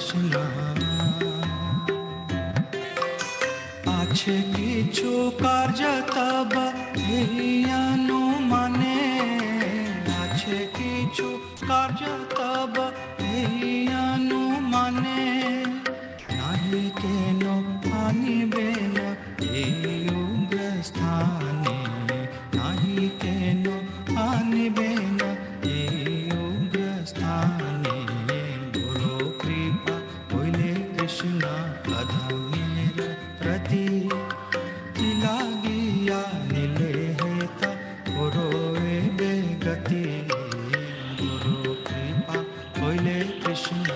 কৃষ্ণ। আছে কিছু কার্য তব এই অনুমানে, আছে কিছু কার্য তব এই অনুমানে, নাহি কেন আনিবে না এই উগ্র স্থানে, নাহি কেন আনিবে না এই উগ্র স্থানে। গুরু কৃপা হইলে কৃষ্ণ অধমের প্রতি, কি লাগিয়া নিলে হেতা গুরু এবে গতি। গুরু কৃপা হইলে কৃষ্ণ।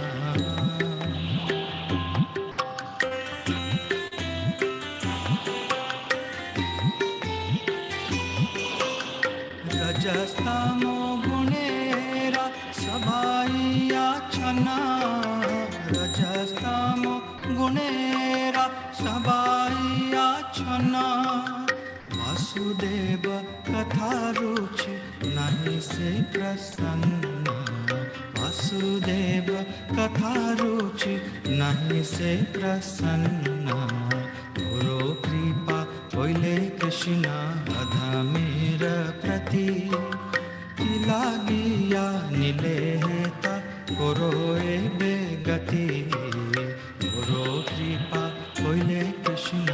রজস্তম গুণেরা সবাইয়া Sanna, রজস্তম গুণেরা সবাইয়া Sanna. वासुदेव कथा रुचि नहीं से प्रसन्न, वासुदेव कथा रुचि नहीं से प्रसन्न। गुरु कृपा होइले कृष्ण अधमेर प्रति, की लागिया निले हेता गुरु एबे गति। गुरु कृपा होइले कृष्ण।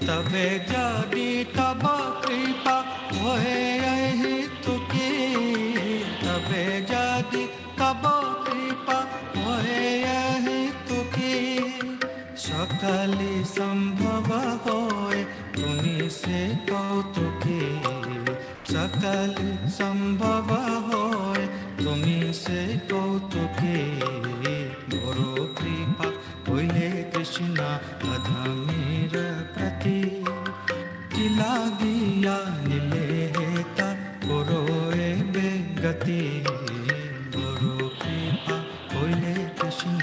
तबे यदि तब कृपा होए यही तुकी, तबे यदि तब कृपा होए यही तुकी। सकली संभव होए तुम्ही से कौतुकी, सकली संभव होए तुम्ही से कौतुकी। गुरु कृपा होइले कृष्ण अधमेर प्रति, की लागिया निले हेता गुरु एबे गति। गुरु कृपा होइले कृष्ण।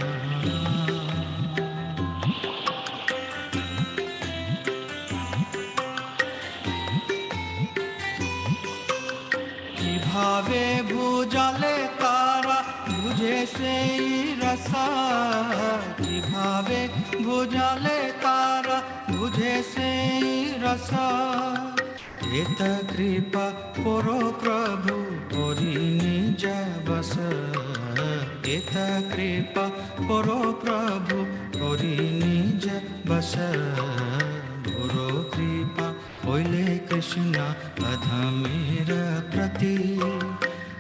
भावे भुजाले तारा बुझे से रसा, कि भावे भुजाले तारा बुझे से रसा। एत कृपा करो प्रभु करी निज बस, एत कृपा करो प्रभु करी निज बस। गुरु कृपा होइले कृष्ण अधमेर प्रति,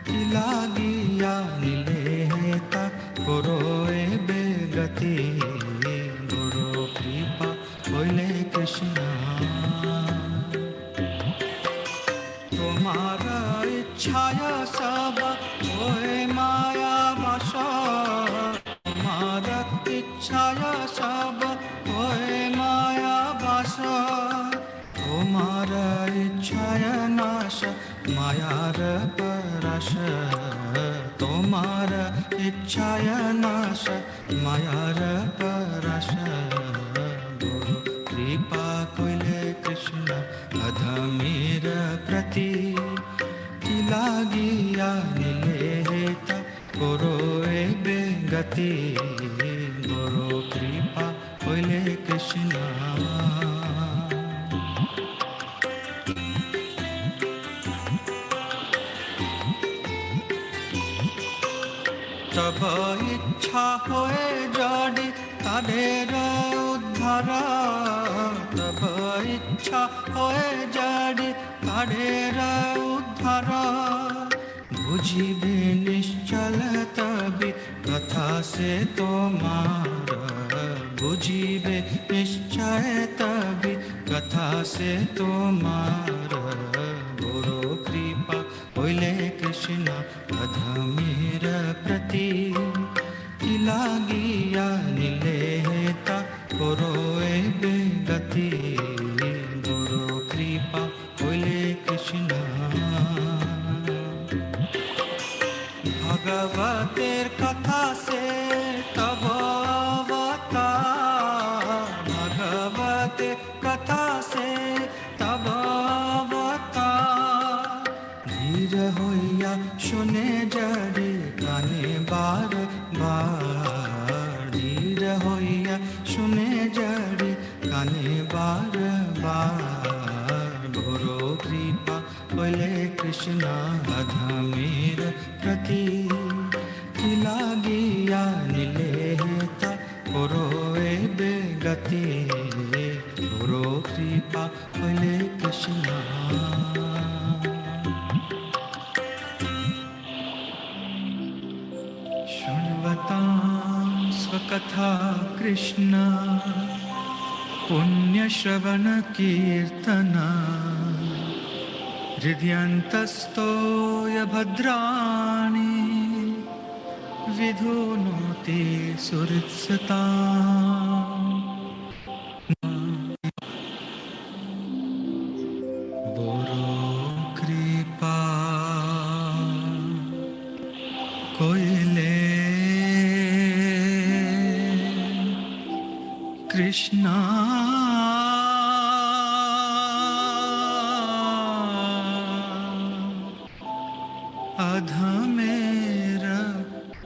की लागिया निले हेता गुरु एबे गति। गुरु कृपा होइले कृष्ण। तुम्हारा इच्छाया सब होए माया वश, तुम्हारा इच्छाया सब होए माया वश। तुम्हारा इच्छाया नाश मायार परश, तुम्हारा इच्छाया नाश मायार परश। गुरु कृपा कइले कृष्ण अधमेर प्रति, की लागिया निले हेता गुरु एबे गति। गुरु कृपा कइले कृष्ण। तब इच्छा होए जड़ी तादेर उद्धार, तब इच्छा होए जड़ी तादेर उद्धार। बुझिबे निश्चल तभी कथा से तोमार, बुझिबे निश्चय तभी कथा से तोमार। गुरु कृपा होइले कृष्ण अधमेर प्रति, की लागिया निले हेता गुरु एबे गति। गुरु कृपा होइले कृष्ण। भगवतेर कथा से तब अवतार, भगवतेर कथा से तब अवतार। धीर होइया सुने जड़ी काने गति गुरु कृपा होइले कृष्ण शृण्वतां स्वकथा कृष्ण पुण्यश्रवण कीर्तना हृदयन्तस्तो य भद्राणि विधुनोति सुहृत्सताम् गुरो कृपा कोइले कृष्णा अधमेर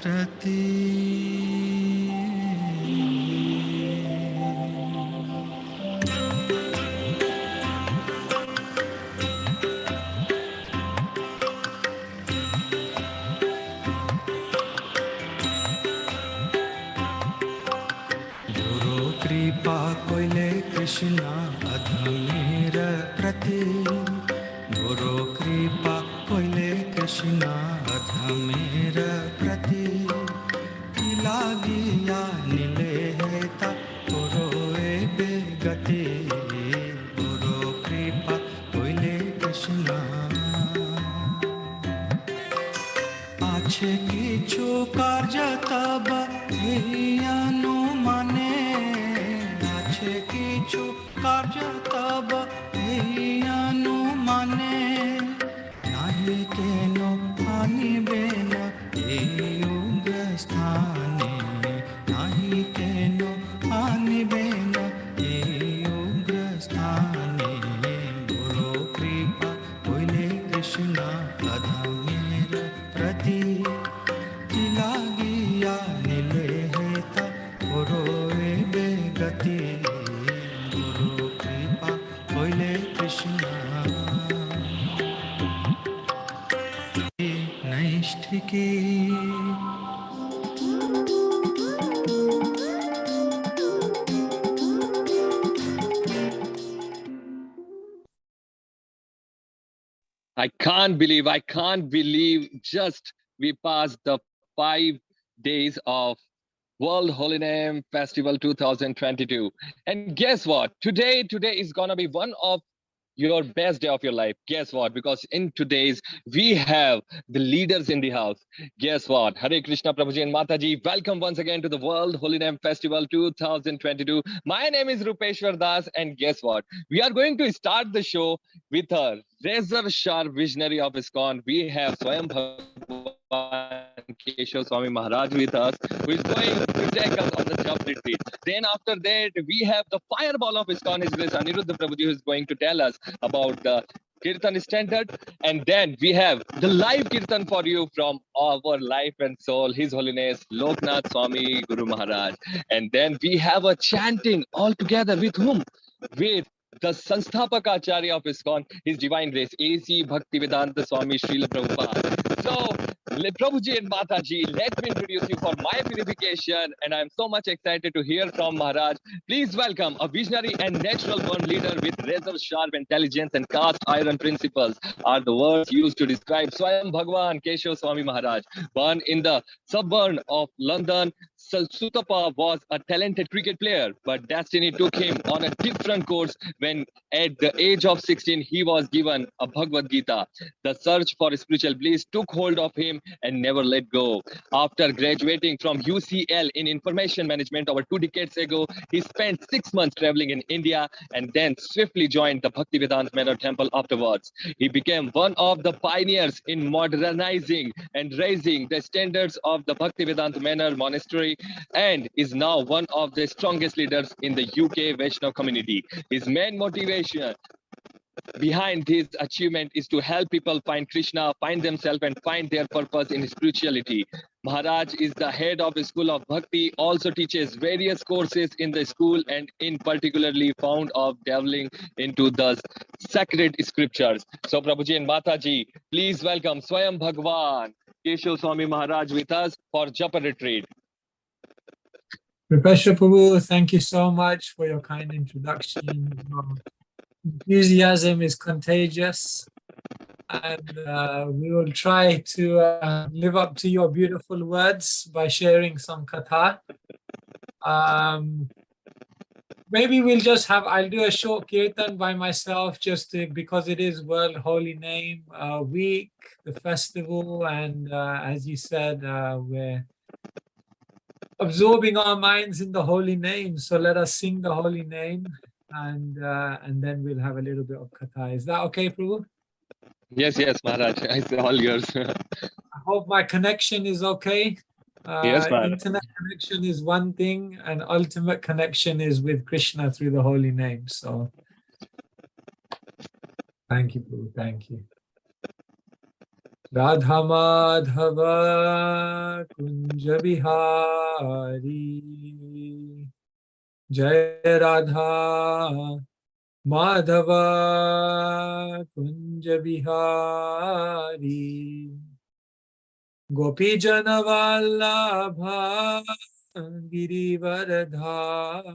प्रति गुरु कृपा कोइले कृष्णा अधमेर प्रति गुरु कृपा कोइले कृष्णा अधमेर प्रति लागिया नीले हेता पुरोए बेगति गुरु कृपा कोइले कृष्णा आछे किछु कार्य तब अनुमाने आछे किछु कार्य तब अनुमाने नाहि केनो आनिबेन उग्र स्थाने नाहि केनो आनिबेन उग्र स्थाने गुरु कृपा कोइले कृष्णा अधमेर प्रति लागिया नीले हेता पुरोए बेगति गुरु कृपा कोइले Krishna नैष्ठिकी I can't believe just we passed the 5 days of World Holy Name Festival 2022. And guess what? Today is gonna be one of your best day of your life. Guess what? Because in today's we have the leaders in the house. Guess what? Hare Krishna Prabhuji and Mataji, welcome once again to the World Holy Name Festival 2022. My name is Rupeshwar Das, and guess what? We are going to start the show with a razor sharp visionary of ISKCON. We have Swami Keshav Swami Maharaj with us, who is going to take us on the jump retreat. Then after that, we have the fireball of ISKCON, His Grace Anirudh Prabhuji, who is going to tell us about the Kirtan standard. And then we have the live Kirtan for you from our life and soul, His Holiness Loknath Swami Guru Maharaj. And then we have a chanting all together with whom? With the Sansthapak Acharya of ISKCON, His Divine Grace, A.C. Bhaktivedanta Swami Srila Prabhupada. So, Prabhuji and Mataji, let me introduce you for my purification, and I'm so much excited to hear from Maharaj. Please welcome a visionary and natural-born leader with razor-sharp intelligence and cast iron principles are the words used to describe Swayam Bhagwan Keshav Swami Maharaj. Born in the suburb of London, Sutapa was a talented cricket player, but destiny took him on a different course when at the age of 16, he was given a Bhagavad Gita. The search for spiritual bliss took hold of him and never let go. After graduating from UCL in information management over 2 decades ago, he spent 6 months traveling in India and then swiftly joined the Bhaktivedanta Manor Temple afterwards. He became one of the pioneers in modernizing and raising the standards of the Bhaktivedanta Manor Monastery and is now one of the strongest leaders in the UK Vaishnava community. His main motivation behind his achievement is to help people find Krishna, find themselves, and find their purpose in spirituality. Maharaj is the head of the School of Bhakti, also teaches various courses in the school and in particularly fond of delving into the sacred scriptures. So Prabhuji and Mataji, please welcome Swayam Bhagwan Keshav Swami Maharaj with us for Japa retreat. Professor Prabhu, thank you so much for your kind introduction. Your enthusiasm is contagious, and we will try to live up to your beautiful words by sharing some katha. Maybe I'll do a short kirtan by myself because it is World Holy Name Week, the festival, and as you said, we're absorbing our minds in the holy name. So let us sing the holy name, and then we'll have a little bit of katha. Is that okay, Prabhu? Yes, yes, Maharaj. It's all yours. I hope my connection is okay. Yes, Maharaj. Internet connection is one thing, and ultimate connection is with Krishna through the holy name. So thank you, Prabhu. Thank you. Radha Madhava Kunja Bihari Jai Radha Madhava Kunja Bihari Gopi Jana Vallabha Girivaradhari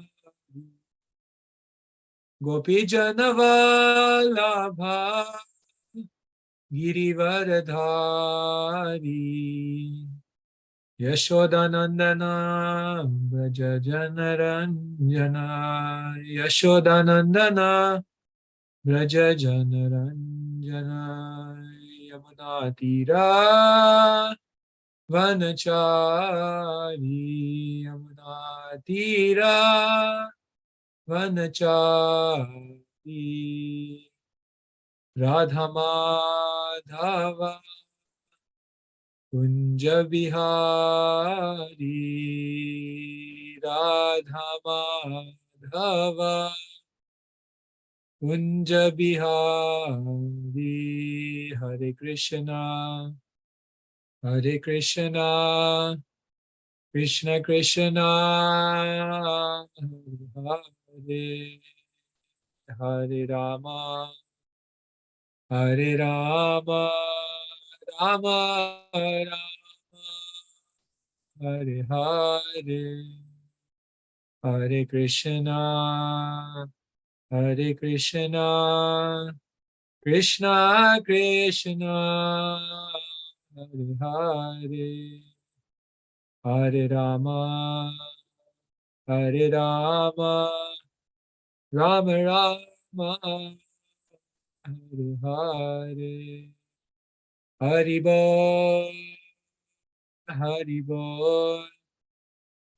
Gopi Jana Vallabha Girivaradhari Yashodanandana Braja Janaranjana Yashodanandana Braja Janaranjana Yamuna Tira Vanachari Yamuna Tira Vanachari Radha Madhava Kunja Bihari Radha Madhava Kunja Bihari Hare Krishna Krishna Krishna Hare Hare Rama Hare Rama Rama Rama Hare Hare Hare Krishna Krishna Krishna Hare Hare Hare Rama Rama Rama Hare Hare Hari Bol Hari Bol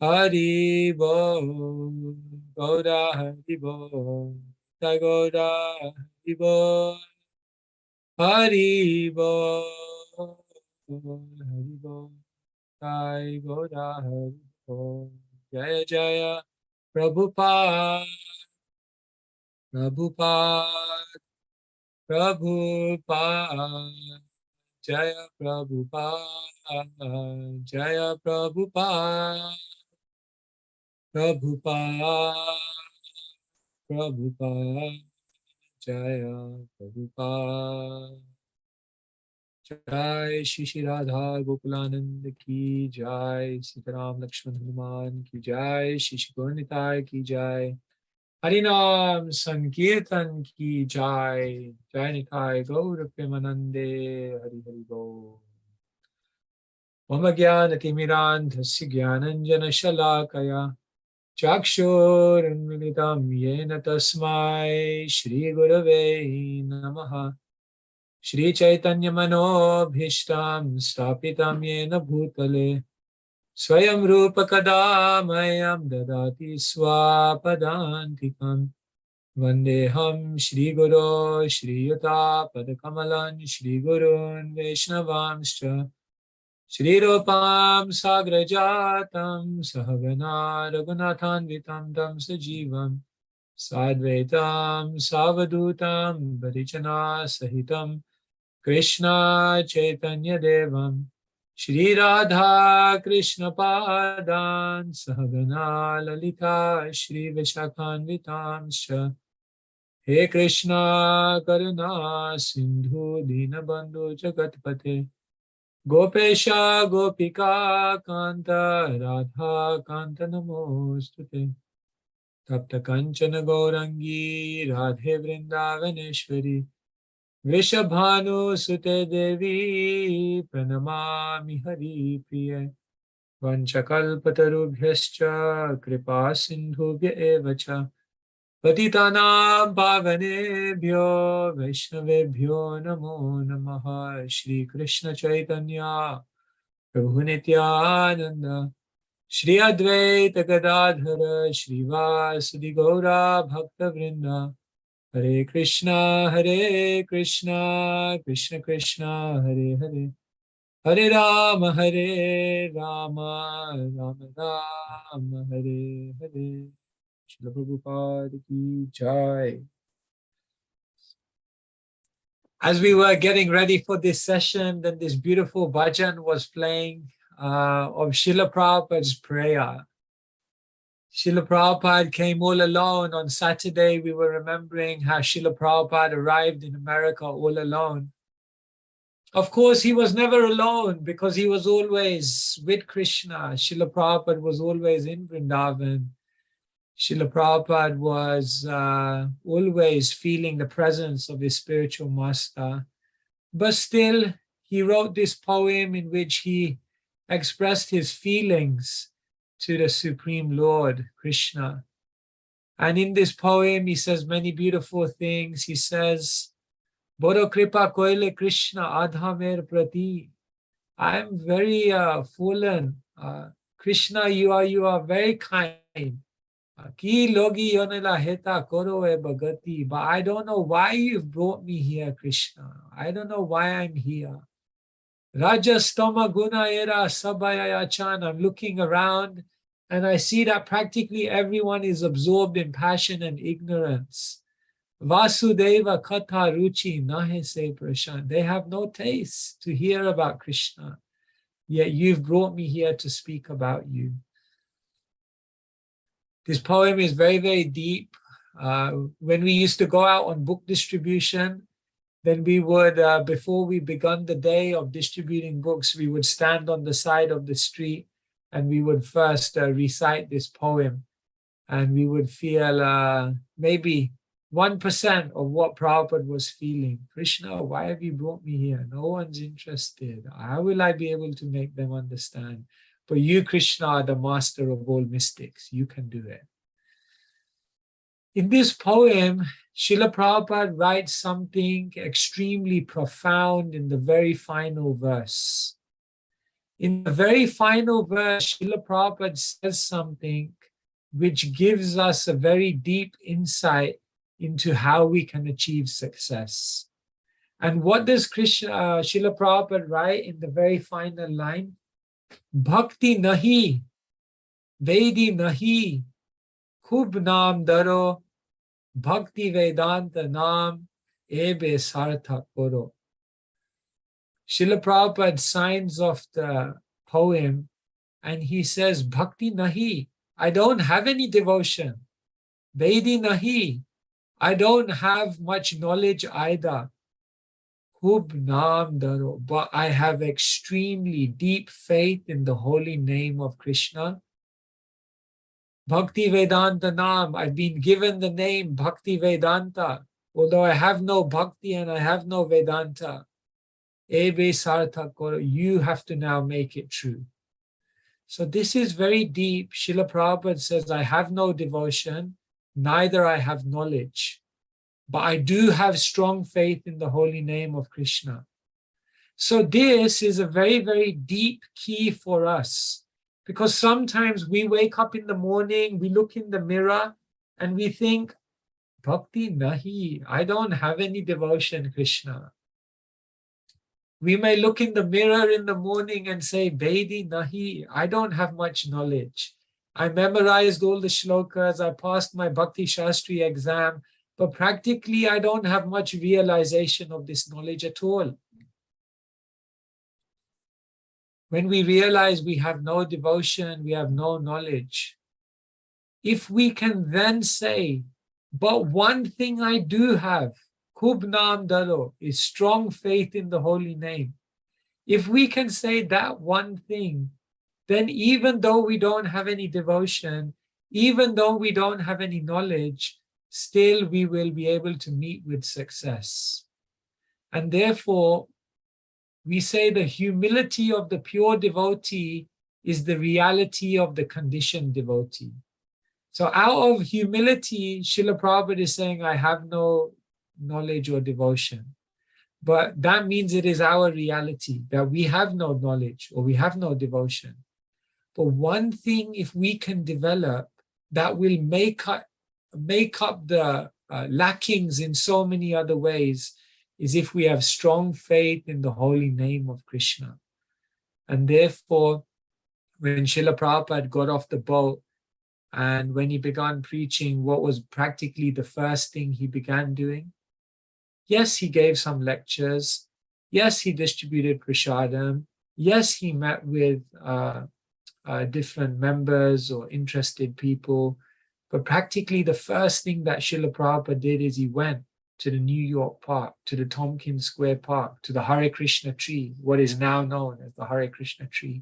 Hari Bol Gaura Hari Bol Gaura Hari Bol Hari Bol Hari Bol Jai Gaura Hari Bol Jaya Jaya Prabhupada Prabhupada Jaya Prabhupada Jaya Prabhupada Prabhupada Jaya Prabhupada Jai Shri Radha Gokulanand ki Jai Sitaram Lakshman Hanuman ki Jai Shri Gauranitai ki Jai Harinam Sankirtan ki Jai Jai Nitai Gaur Premanande Hari Hari Bo Mama Gyana Timirandhasya Gyananjana Shalakaya Chakshurunmilitam Yena Tasmai Shri Gurave Namaha Shri Chaitanya Manobhishtam Stapitam Yena Bhutale Swayam Rupa Kadamayam Dadati Swapadantikam Vandeham Shri Guru Shri Yuta Padakamalan Shri Gurun Vaishnavamscha Shri Rupam Sagrajatam Sahagana Raghunathanvitam Tam Sajivam Sadvaitam Savadutam Barichana Sahitam Krishna Chaitanya Devam Shri Radha Krishna Padan Sahagana Lalita Shri Vishakhanvitam Sha He Krishna Karuna Sindhu Dinabandhu Jagatpate Gopesha Gopika Kanta Radha Kanta Namostute Tapta Kanchana Gaurangi Radhe Vrindavaneshwari Vrishabhanu Sute Devi Pranamami Hari Priya Vanchakalpatarubhyascha Kripa Sindhubhya Evacha Patitanam Pavanebhyo Vaishnavebhyo Namo Namaha Shri Krishna Chaitanya Prabhu Nityananda Shri Advaita Gadadhara Shri Vasudi Gaura Bhakta Vrinda Hare Krishna Krishna Krishna Hare Hare Hare Rama Rama Hare Hare Srila Prabhupada ki jai. As we were getting ready for this session, then this beautiful bhajan was playing of Srila Prabhupada's prayer. Srila Prabhupada came all alone. On Saturday, we were remembering how Srila Prabhupada arrived in America all alone. Of course, he was never alone because he was always with Krishna. Srila Prabhupada was always in Vrindavan. Srila Prabhupada was always feeling the presence of his spiritual master. But still, he wrote this poem in which he expressed his feelings to the Supreme Lord, Krishna. And in this poem, he says many beautiful things. He says, Boro Kripa Koile Krishna Adhamer Prati. I am very fallen. Krishna, you are very kind. Ki logi yonela heta koro e bhagati. But I don't know why you've brought me here, Krishna. I don't know why I'm here. Rajastoma guna era sabayayachan. I'm looking around and I see that practically everyone is absorbed in passion and ignorance. Vasudeva Katha Ruchi Nahe Se Prashan. They have no taste to hear about Krishna. Yet you've brought me here to speak about you. This poem is very, very deep. When we used to go out on book distribution, then we would, before we begun the day of distributing books, we would stand on the side of the street and we would first recite this poem. And we would feel maybe 1% of what Prabhupada was feeling. Krishna, why have you brought me here? No one's interested. How will I be able to make them understand? But you, Krishna, are the master of all mystics. You can do it. In this poem, Srila Prabhupada writes something extremely profound in the very final verse. In the very final verse, Srila Prabhupada says something which gives us a very deep insight into how we can achieve success. And what does Srila Prabhupada write in the very final line? Bhakti nahi, Vedi nahi, Khub naam daro, Bhakti Vedanta naam, ebe sartha koro. Srila Prabhupada signs off the poem and he says, Bhakti nahi, I don't have any devotion. Vedi nahi, I don't have much knowledge either. Khub naam daro, but I have extremely deep faith in the holy name of Krishna. Bhakti Vedanta naam, I've been given the name Bhakti Vedanta, although I have no Bhakti and I have no Vedanta. Ebe sartha koro, you have to now make it true. So this is very deep. Srila Prabhupada says, I have no devotion, neither I have knowledge. But I do have strong faith in the holy name of Krishna. So this is a very, very deep key for us. Because sometimes we wake up in the morning, we look in the mirror, and we think, Bhakti nahi, I don't have any devotion, Krishna. We may look in the mirror in the morning and say, Vedi nahi, I don't have much knowledge. I memorized all the shlokas, I passed my Bhakti Shastri exam, but practically I don't have much realization of this knowledge at all. When we realize we have no devotion, we have no knowledge, if we can then say, but one thing I do have, Khub Naam Dalo, is strong faith in the holy name. If we can say that one thing, then even though we don't have any devotion, even though we don't have any knowledge, still we will be able to meet with success. And therefore, we say the humility of the pure devotee is the reality of the conditioned devotee. So out of humility, Srila Prabhupada is saying, I have no knowledge or devotion. But that means it is our reality that we have no knowledge or we have no devotion. But one thing, if we can develop, that will make up the lackings in so many other ways, is if we have strong faith in the holy name of Krishna. And therefore, when Srila Prabhupada got off the boat and when he began preaching, what was practically the first thing he began doing? Yes, he gave some lectures. Yes, he distributed prasadam. Yes, he met with different members or interested people. But practically the first thing that Srila Prabhupada did is he went to the New York Park, to the Tompkins Square Park, to the Hare Krishna tree, what is now known as the Hare Krishna tree.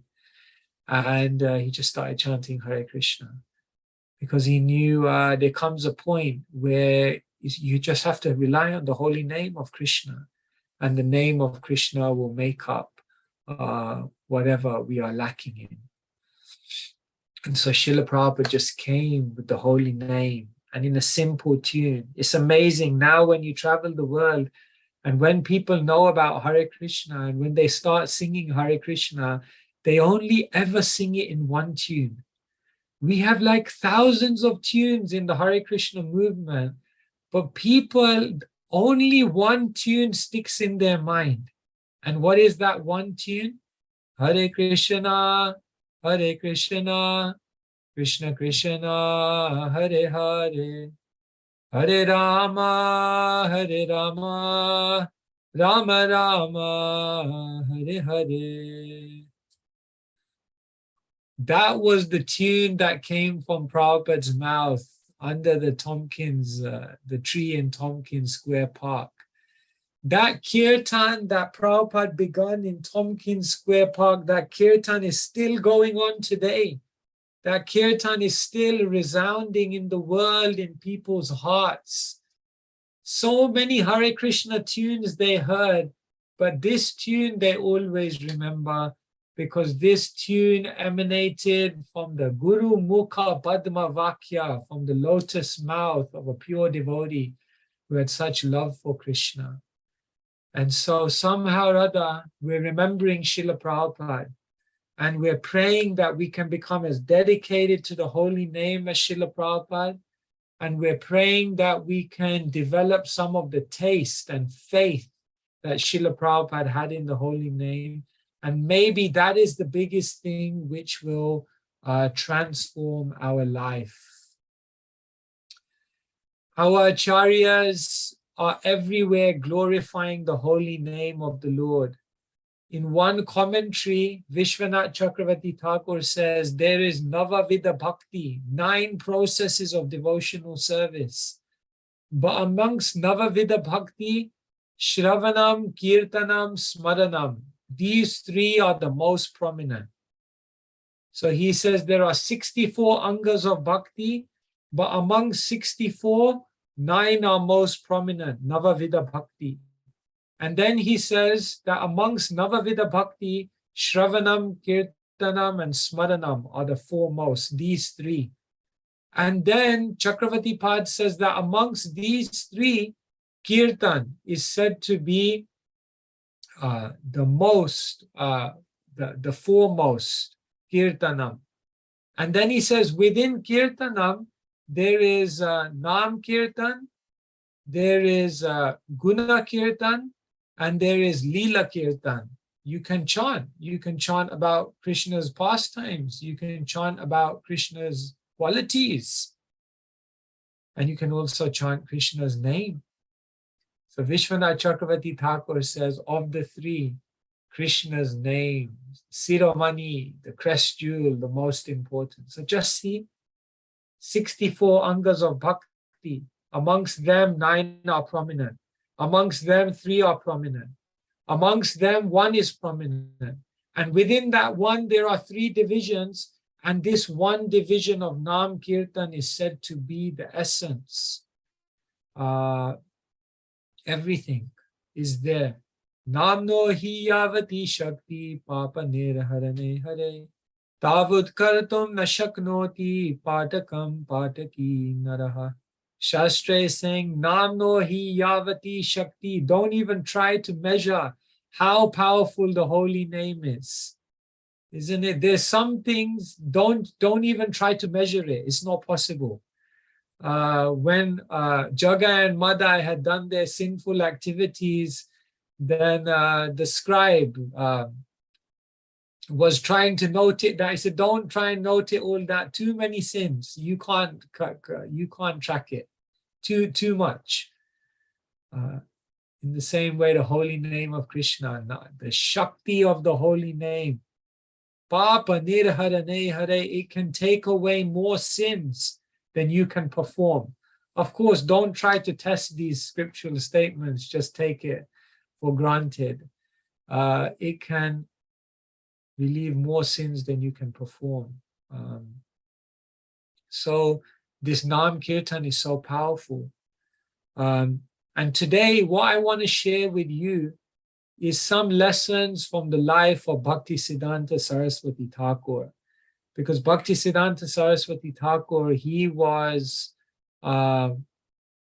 And he just started chanting Hare Krishna, because he knew there comes a point where you just have to rely on the holy name of Krishna, and the name of Krishna will make up whatever we are lacking in. And so Srila Prabhupada just came with the holy name and in a simple tune. It's amazing now when you travel the world and when people know about Hare Krishna and when they start singing Hare Krishna, they only ever sing it in one tune. We have like thousands of tunes in the Hare Krishna movement, but people, only one tune sticks in their mind. And what is that one tune? Hare Krishna, Hare Krishna, Krishna Krishna, Hare Hare, Hare Rama, Hare Rama, Rama Rama, Hare Hare. That was the tune that came from Prabhupada's mouth under the Tompkins, the tree in Tompkins Square Park. That kirtan that Prabhupada begun in Tompkins Square Park, that kirtan is still going on today. That kirtan is still resounding in the world, in people's hearts. So many Hare Krishna tunes they heard, but this tune they always remember, because this tune emanated from the Guru Mukha Padma Vakya, from the lotus mouth of a pure devotee who had such love for Krishna. And so somehow or other, we're remembering Srila Prabhupada, and we're praying that we can become as dedicated to the holy name as Srila Prabhupada, and we're praying that we can develop some of the taste and faith that Srila Prabhupada had in the holy name. And maybe that is the biggest thing which will transform our life. Our acharyas are everywhere glorifying the holy name of the Lord. In one commentary, Vishwanath Chakravarti Thakur says there is Navavida Bhakti, 9 processes of devotional service. But amongst Navavida Bhakti, Shravanam, Kirtanam, Smaranam, these 3 are the most prominent. So he says there are 64 angas of bhakti, but among 64, 9 are most prominent, Navavida Bhakti. And then he says that amongst Navavida Bhakti, Shravanam, Kirtanam, and Smaranam are the foremost, these 3. And then Chakravarti Pad says that amongst these 3, Kirtan is said to be the most, the foremost, Kirtanam. And then he says within Kirtanam, there is Nam Kirtan, there is Guna Kirtan, and there is Leela Kirtan. You can chant about Krishna's pastimes, you can chant about Krishna's qualities, and you can also chant Krishna's name. So Vishwanath Chakravarti Thakur says of the 3, Krishna's name, Siromani, the crest jewel, the most important. So just see, 64 angas of bhakti. Amongst them, 9 are prominent. Amongst them, 3 are prominent. Amongst them, one is prominent. And within that one, there are 3 divisions. And this one division of Nam Kirtan is said to be the essence. Everything is there. Namno hi yavati shakti papa nirharane hare. Tavud kartum na shaknoti patakam pataki naraha. Shastra is saying, Namno hi yavati shakti. Don't even try to measure how powerful the holy name is. Isn't it? There's some things, don't even try to measure it. It's not possible. When Jaga and Madai had done their sinful activities, then the scribe was trying to note it. I said, don't try and note it all that. Too many sins. You can't track it. Too much. In the same way, the holy name of Krishna, the Shakti of the holy name, Papa nirharane hare, it can take away more sins than you can perform. Of course, don't try to test these scriptural statements. Just take it for granted. It can relieve more sins than you can perform. So this Nam Kirtan is so powerful. And today, what I want to share with you is some lessons from the life of Bhakti Siddhanta Saraswati Thakur. Because Bhakti Siddhanta Saraswati Thakur, he was one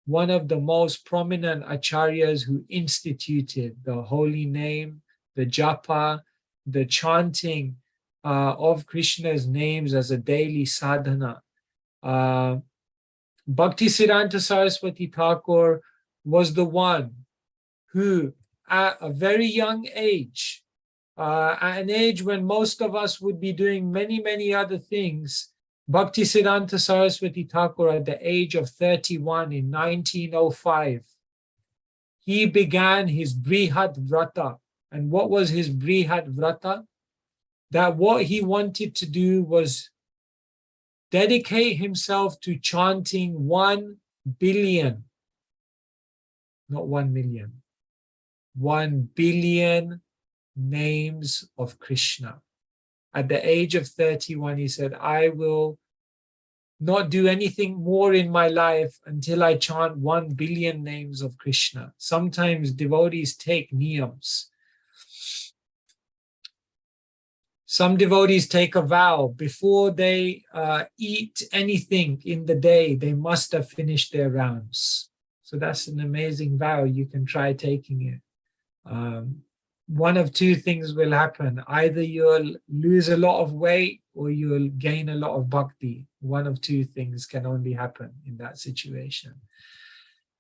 of the most prominent acharyas who instituted the holy name, the japa, the chanting of Krishna's names as a daily sadhana. Bhakti Siddhanta Saraswati Thakur was the one who, at a very young age, at an age when most of us would be doing many, many other things, Bhakti Siddhanta Saraswati Thakur, at the age of 31 in 1905, he began his Brihat Vrata. And what was his Brihat Vrata? That what he wanted to do was dedicate himself to chanting 1 billion, not 1 million, 1 billion names of Krishna. At the age of 31, he said, I will not do anything more in my life until I chant 1 billion names of Krishna. Sometimes devotees take niyams. Some devotees take a vow before they eat anything in the day, they must have finished their rounds. So that's an amazing vow. You can try taking it. One of 2 things will happen. Either you'll lose a lot of weight or you'll gain a lot of bhakti. One of 2 things can only happen in that situation.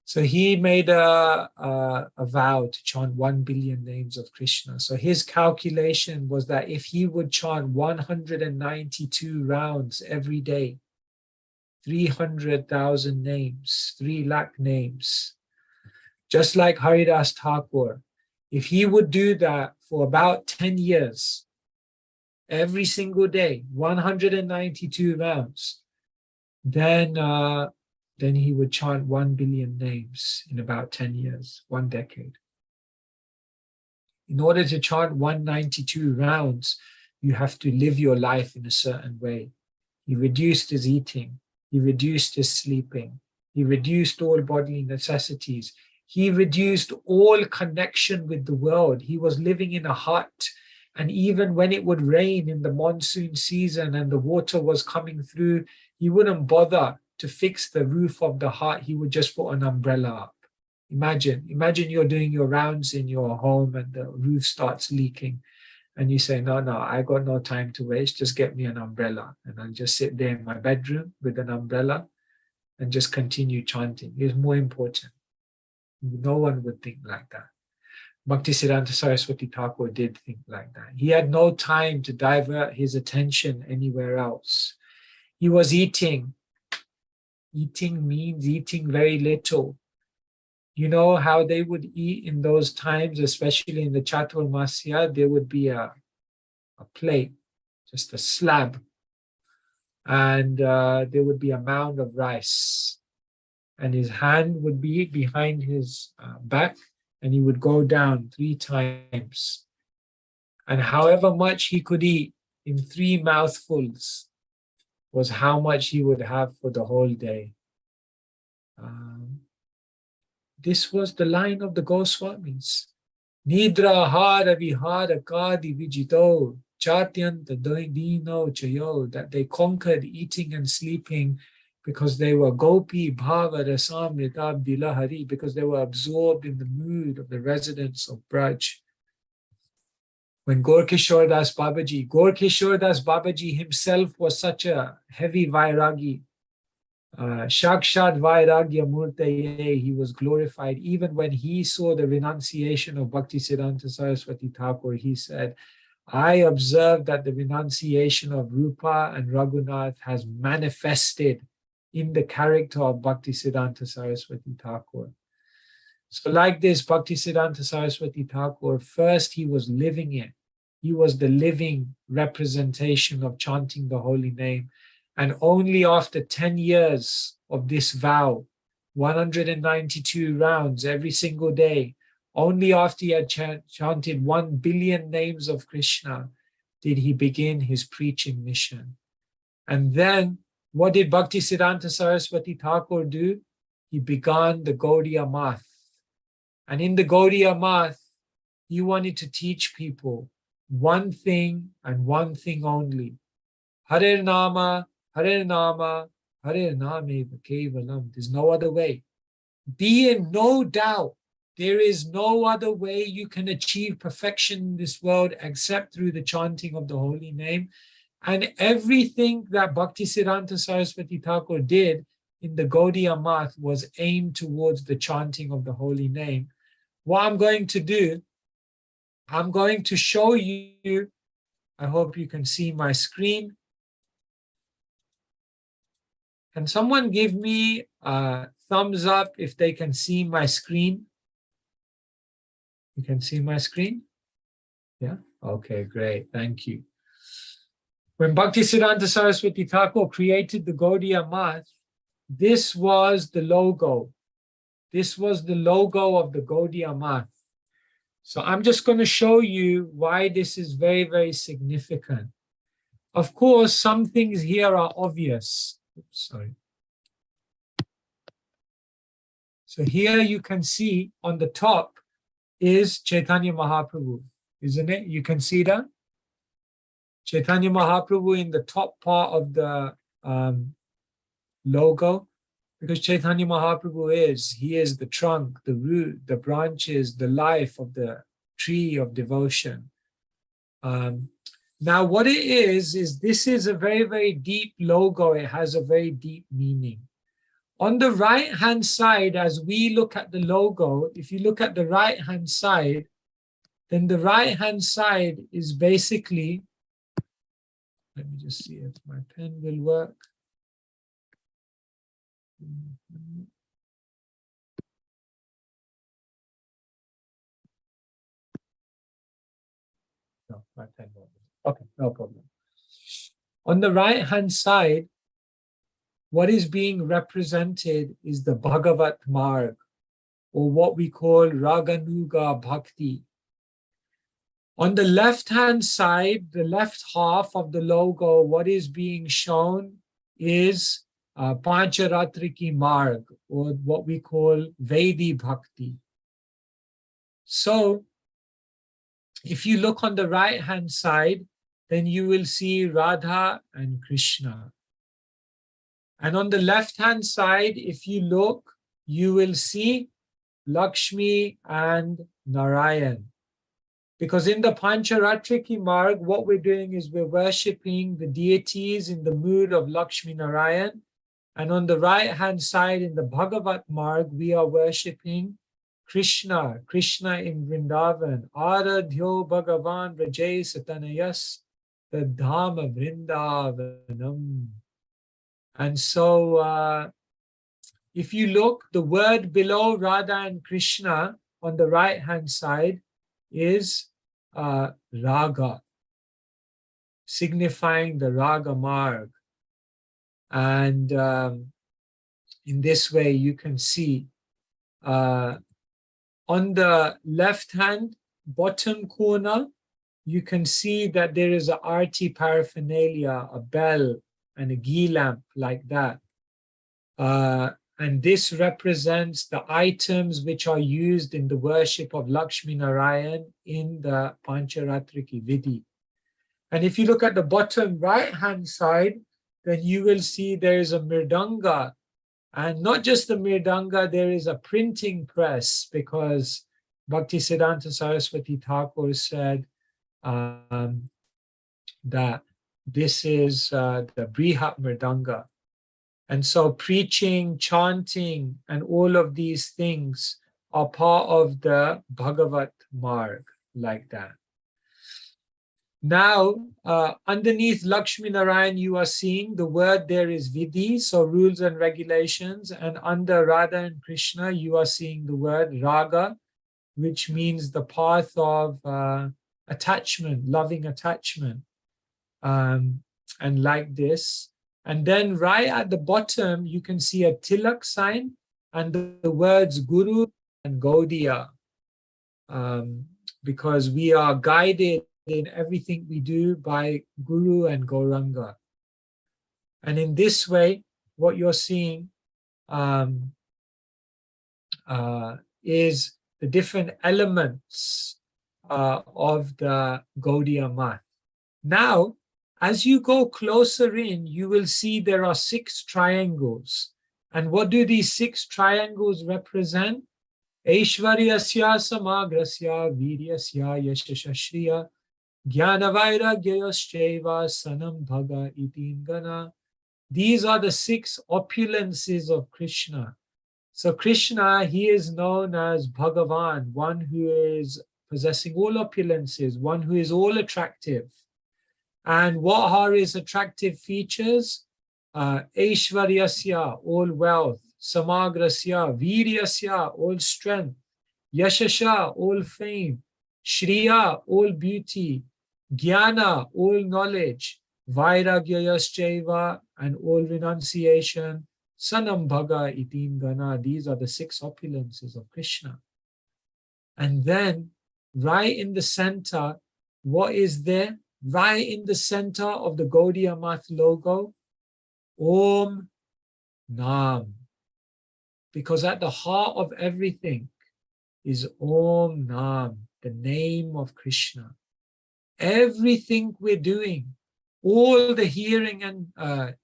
So he made a vow to chant 1 billion names of Krishna. So his calculation was that if he would chant 192 rounds every day, 300,000 names, 3 lakh names, just like Haridas Thakur, if he would do that for about 10 years, every single day, 192 rounds, then he would chant 1 billion names in about 10 years, 1 decade. In order to chant 192 rounds, you have to live your life in a certain way. He reduced his eating. He reduced his sleeping. He reduced all bodily necessities. He reduced all connection with the world. He was living in a hut. And even when it would rain in the monsoon season and the water was coming through, he wouldn't bother to fix the roof of the hut. He would just put an umbrella up. Imagine you're doing your rounds in your home and the roof starts leaking. And you say, no, I got no time to waste. Just get me an umbrella. And I'll just sit there in my bedroom with an umbrella and just continue chanting. It's more important. No one would think like that. Bhakti Siddhanta Saraswati Thakur did think like that. He had no time to divert his attention anywhere else. He was eating. Eating means eating very little. You know how they would eat in those times, especially in the Chaturmasya, there would be a plate, just a slab, and there would be a mound of rice. And his hand would be behind his back, and he would go down 3 times. And however much he could eat in 3 mouthfuls was how much he would have for the whole day. This was the line of the Goswamis. Nidra hara vihara kadi vijito chatyanta dino chayo, that they conquered eating and sleeping because they were gopi bhava rasamrita bilahari, because they were absorbed in the mood of the residents of Braj. When Gaur Das Babaji himself was such a heavy Vairagi, Shakshad Vairagya Murtaye, he was glorified. Even when he saw the renunciation of Bhaktisiddhanta Saraswati Thakur, he said, I observed that the renunciation of Rupa and Raghunath has manifested in the character of Bhaktisiddhanta Saraswati Thakur. So like this, Bhaktisiddhanta Saraswati Thakur, first he was living it. He was the living representation of chanting the holy name. And only after 10 years of this vow, 192 rounds every single day, only after he had chanted 1 billion names of Krishna, did he begin his preaching mission. And then, what did Bhaktisiddhanta Saraswati Thakur do? He began the Gaudiya Math. And in the Gaudiya Math, he wanted to teach people one thing and one thing only. Hare Nama, Hare Nama, Hare Nameva Kevalam. There's no other way. Be in no doubt. There is no other way you can achieve perfection in this world except through the chanting of the holy name. And everything that Bhaktisiddhanta Saraswati Thakur did in the Gaudiya Math was aimed towards the chanting of the holy name. What I'm going to do, I'm going to show you, I hope you can see my screen. Can someone give me a thumbs up if they can see my screen? You can see my screen? Yeah? Okay, great. Thank you. When Bhaktisiddhanta Saraswati Thakur created the Gaudiya Math, this was the logo. This was the logo of the Gaudiya Math. So I'm just going to show you why this is very, very significant. Of course, some things here are obvious. Oops, sorry. So here you can see on the top is Chaitanya Mahaprabhu, isn't it? You can see that? Chaitanya Mahaprabhu in the top part of the logo, because Chaitanya Mahaprabhu he is the trunk, the root, the branches, the life of the tree of devotion. Now what it is this is a very, very deep logo. It has a very deep meaning. On the right-hand side, as we look at the logo, if you look at the right-hand side, then the right-hand side is basically, let me just see if my pen will work. No, my pen won't work. Okay, no problem. On the right-hand side, what is being represented is the Bhagavat Marg, or what we call Raganuga Bhakti. On the left-hand side, the left half of the logo, what is being shown is Pancharatriki Marg, or what we call Vedi Bhakti. So, if you look on the right-hand side, then you will see Radha and Krishna. And on the left-hand side, if you look, you will see Lakshmi and Narayan. Because in the Pancharatriki Marg, what we're doing is we're worshipping the deities in the mood of Lakshmi Narayan. And on the right-hand side, in the Bhagavat Marg, we are worshipping Krishna in Vrindavan. Aradhyo Bhagavan Rajay Satanayas Tadhama Vrindavanam. And so, if you look, the word below Radha and Krishna on the right-hand side is Raga, signifying the Raga Marg. And in this way, you can see on the left hand bottom corner, you can see that there is a arti paraphernalia, a bell and a ghee lamp like that. And this represents the items which are used in the worship of Lakshmi Narayan in the Pancharatriki Vidhi. And if you look at the bottom right hand side, then you will see there is a mirdanga. And not just the mirdanga, there is a printing press, because Bhaktisiddhanta Saraswati Thakur said that this is the Brihat Mirdanga. And so preaching, chanting, and all of these things are part of the Bhagavat Marg, like that. Now, underneath Lakshmi Narayan, you are seeing the word there is Vidhi, so rules and regulations. And under Radha and Krishna, you are seeing the word Raga, which means the path of attachment, loving attachment. And like this. And then right at the bottom, you can see a tilak sign and the words Guru and Gaudiya, because we are guided in everything we do by Guru and Gauranga. And in this way, what you're seeing is the different elements of the Gaudiya Math. Now, as you go closer in, you will see there are 6 triangles. And what do these 6 triangles represent? Aishvaryasya samagrasya viryasya yashashashriya jnanavairagyayascheva sanam bhaga itingana. These are the 6 opulences of Krishna. So Krishna, he is known as Bhagavan, one who is possessing all opulences, one who is all attractive. And what are his attractive features? Aishvaryasya, all wealth. Samagrasya, Viryasya, all strength. Yashasha, all fame. Shriya, all beauty. Jnana, all knowledge. Vairagyayascheva, and all renunciation. Sanam bhaga itim gana. These are the 6 opulences of Krishna. And then, right in the center, what is there? Right in the center of the Gaudiya Math logo, Om Nam. Because at the heart of everything is Om Nam, the name of Krishna. Everything we're doing, all the hearing and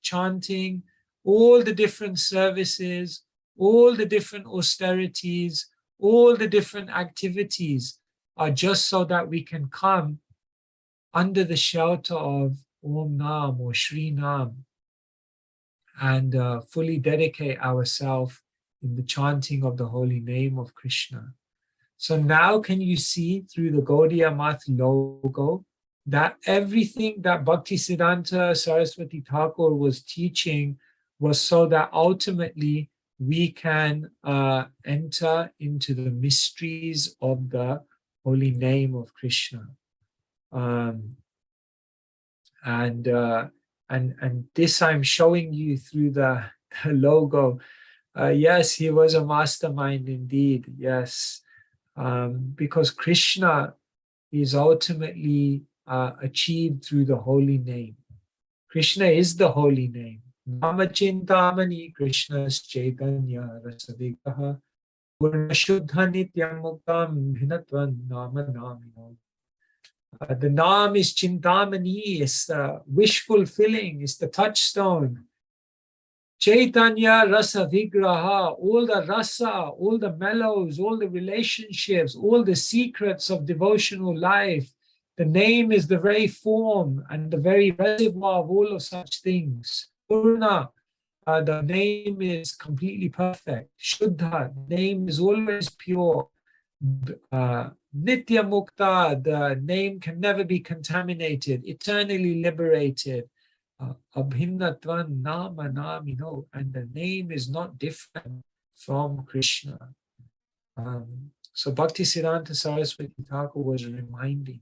chanting, all the different services, all the different austerities, all the different activities are just so that we can come under the shelter of Om Nam or Shri Nam and fully dedicate ourselves in the chanting of the holy name of Krishna. So now can you see through the Gaudiya Math logo that everything that Bhaktisiddhanta Saraswati Thakur was teaching was so that ultimately we can enter into the mysteries of the holy name of Krishna. And this I'm showing you through the logo. Yes, he was a mastermind indeed. Yes, because Krishna is ultimately achieved through the holy name. Krishna is the holy name. Nama Chintamani Krishna's Chaitanya Rasavigraha Purna Shuddha Nityam Muktam Bhinatvan Nama Namino. The Nam is Chintamani, is wish fulfilling, is the touchstone. Chaitanya Rasa Vigraha, all the rasa, all the mellows, all the relationships, all the secrets of devotional life. The name is the very form and the very reservoir of all of such things. Purna, the name is completely perfect. Shuddha, the name is always pure. Nitya Mukta, the name can never be contaminated, eternally liberated. Abhinatvan Nama Namino, and the name is not different from Krishna. So Bhaktisiddhanta Saraswati Thakur was reminding.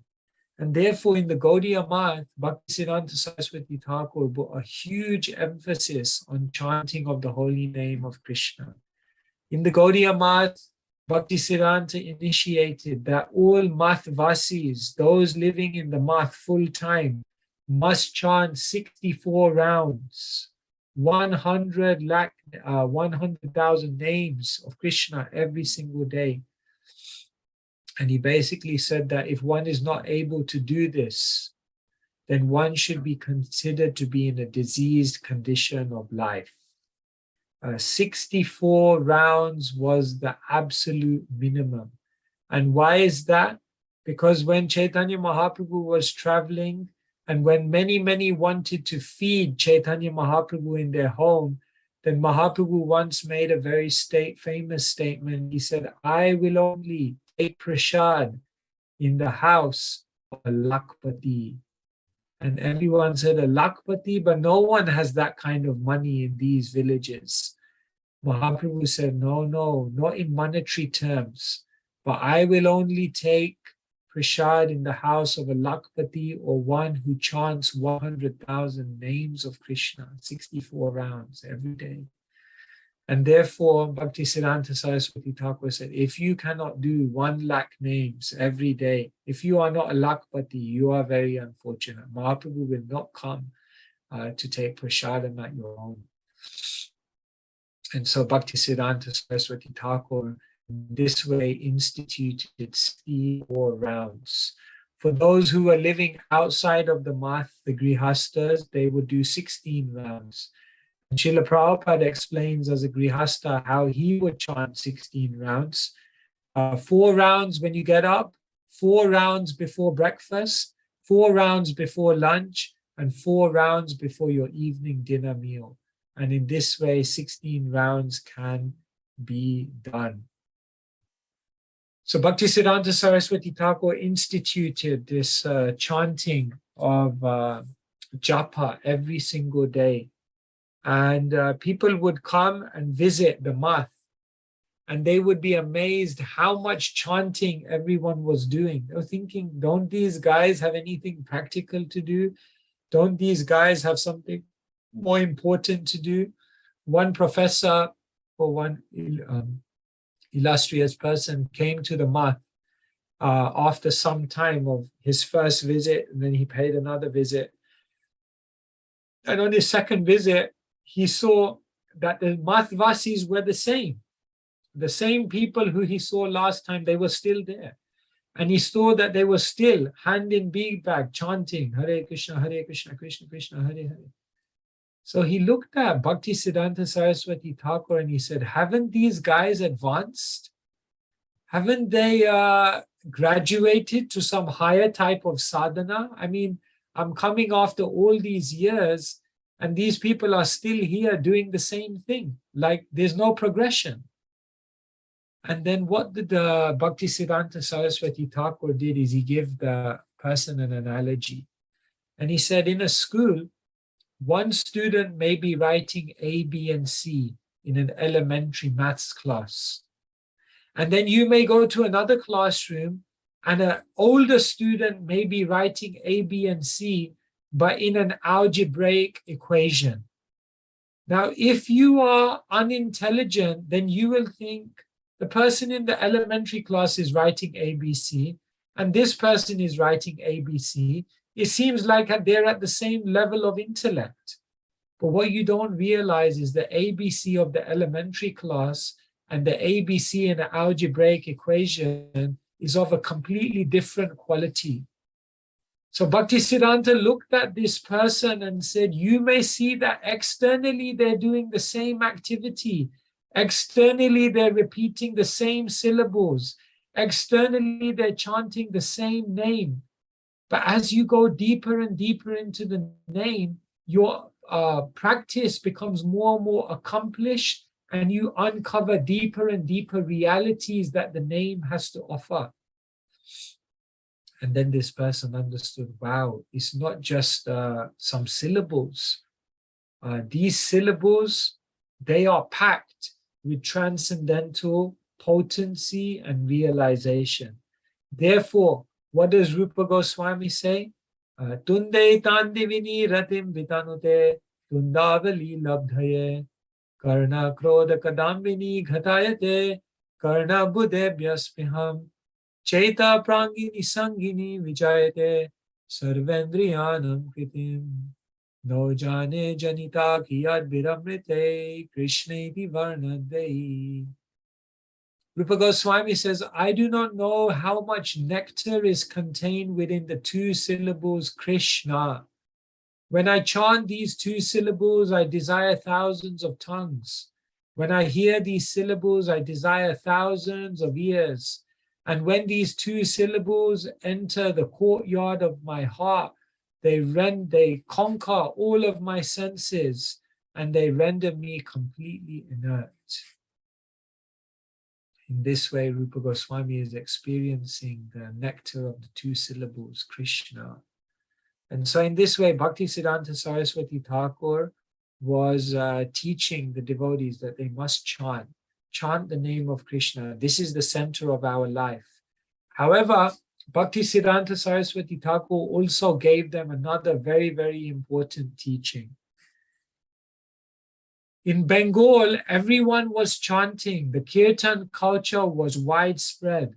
And therefore in the Gaudiya Math, Bhaktisiddhanta Saraswati Thakur put a huge emphasis on chanting of the holy name of Krishna. In the Gaudiya Math, Bhaktisiddhanta initiated that all Mathvasis, those living in the Math full time, must chant 64 rounds, 100,000 names of Krishna every single day. And he basically said that if one is not able to do this, then one should be considered to be in a diseased condition of life. 64 rounds was the absolute minimum. And why is that? Because when Chaitanya Mahaprabhu was traveling, and when many wanted to feed Chaitanya Mahaprabhu in their home, then Mahaprabhu once made a very famous statement. He said, I will only take prasad in the house of a Lakpati. And everyone said a Lakpati, but no one has that kind of money in these villages. Mahaprabhu said, no, not in monetary terms, but I will only take prasad in the house of a Lakpati or one who chants 100,000 names of Krishna, 64 rounds every day. And therefore, Bhaktisiddhanta Saraswati Thakur said, if you cannot do 1 lakh names every day, if you are not a Lakpati, you are very unfortunate. Mahaprabhu will not come to take prasadam at your home. And so Bhaktisiddhanta Saraswati Thakur this way instituted 64 rounds. For those who were living outside of the Math, the Grihastas, they would do 16 rounds. And Srila Prabhupada explains as a Grihasta how he would chant 16 rounds. 4 rounds when you get up, 4 rounds before breakfast, 4 rounds before lunch, and 4 rounds before your evening dinner meal. And in this way, 16 rounds can be done. So Bhaktisiddhanta Saraswati Thakur instituted this chanting of japa every single day. And people would come and visit the Math, and they would be amazed how much chanting everyone was doing. They were thinking, don't these guys have anything practical to do? Don't these guys have something more important to do? One professor or one illustrious person came to the Math after some time of his first visit, and then he paid another visit. And on his second visit, he saw that the Mathvasis were the same. The same people who he saw last time, they were still there. And he saw that they were still hand in bead bag chanting Hare Krishna, Krishna Krishna, Hare Hare. So he looked at Bhaktisiddhanta Saraswati Thakur and he said, haven't these guys advanced? Haven't they graduated to some higher type of sadhana? I mean, I'm coming after all these years and these people are still here doing the same thing. Like there's no progression. And then what did the Bhaktisiddhanta Saraswati Thakur did is he gave the person an analogy. And he said, in a school, one student may be writing A, B, and C in an elementary maths class. And then you may go to another classroom and an older student may be writing A, B, and C, but in an algebraic equation. Now, if you are unintelligent, then you will think the person in the elementary class is writing ABC, and this person is writing ABC. It seems like they're at the same level of intellect. But what you don't realize is the ABC of the elementary class and the ABC in an algebraic equation is of a completely different quality. So Bhaktisiddhanta looked at this person and said, you may see that externally they're doing the same activity. Externally, they're repeating the same syllables. Externally, they're chanting the same name. But as you go deeper and deeper into the name, your practice becomes more and more accomplished, and you uncover deeper and deeper realities that the name has to offer. And then this person understood, wow, it's not just some syllables. These syllables, they are packed with transcendental potency and realization. Therefore, what does Rupa Goswami say? Tunde tandivini ratim vitanute tundavali labdhaye karna krodha kadambini ghatayate karna budebhyaspiham Chaita prangini sangini vijayate sarvendriyanam kritim no jane janita kiyad viramrite krishneti varnadei. Rupa Goswami says, I do not know how much nectar is contained within the two syllables Krishna. When I chant these two syllables, I desire thousands of tongues. When I hear these syllables, I desire thousands of ears. And when these two syllables enter the courtyard of my heart, they conquer all of my senses and they render me completely inert. In this way, Rupa Goswami is experiencing the nectar of the two syllables, Krishna. And so in this way, Bhaktisiddhanta Saraswati Thakur was teaching the devotees that they must chant the name of Krishna. This is the center of our life. However, Bhaktisiddhanta Saraswati Thakur also gave them another very, very important teaching. In Bengal, everyone was chanting. The Kirtan culture was widespread.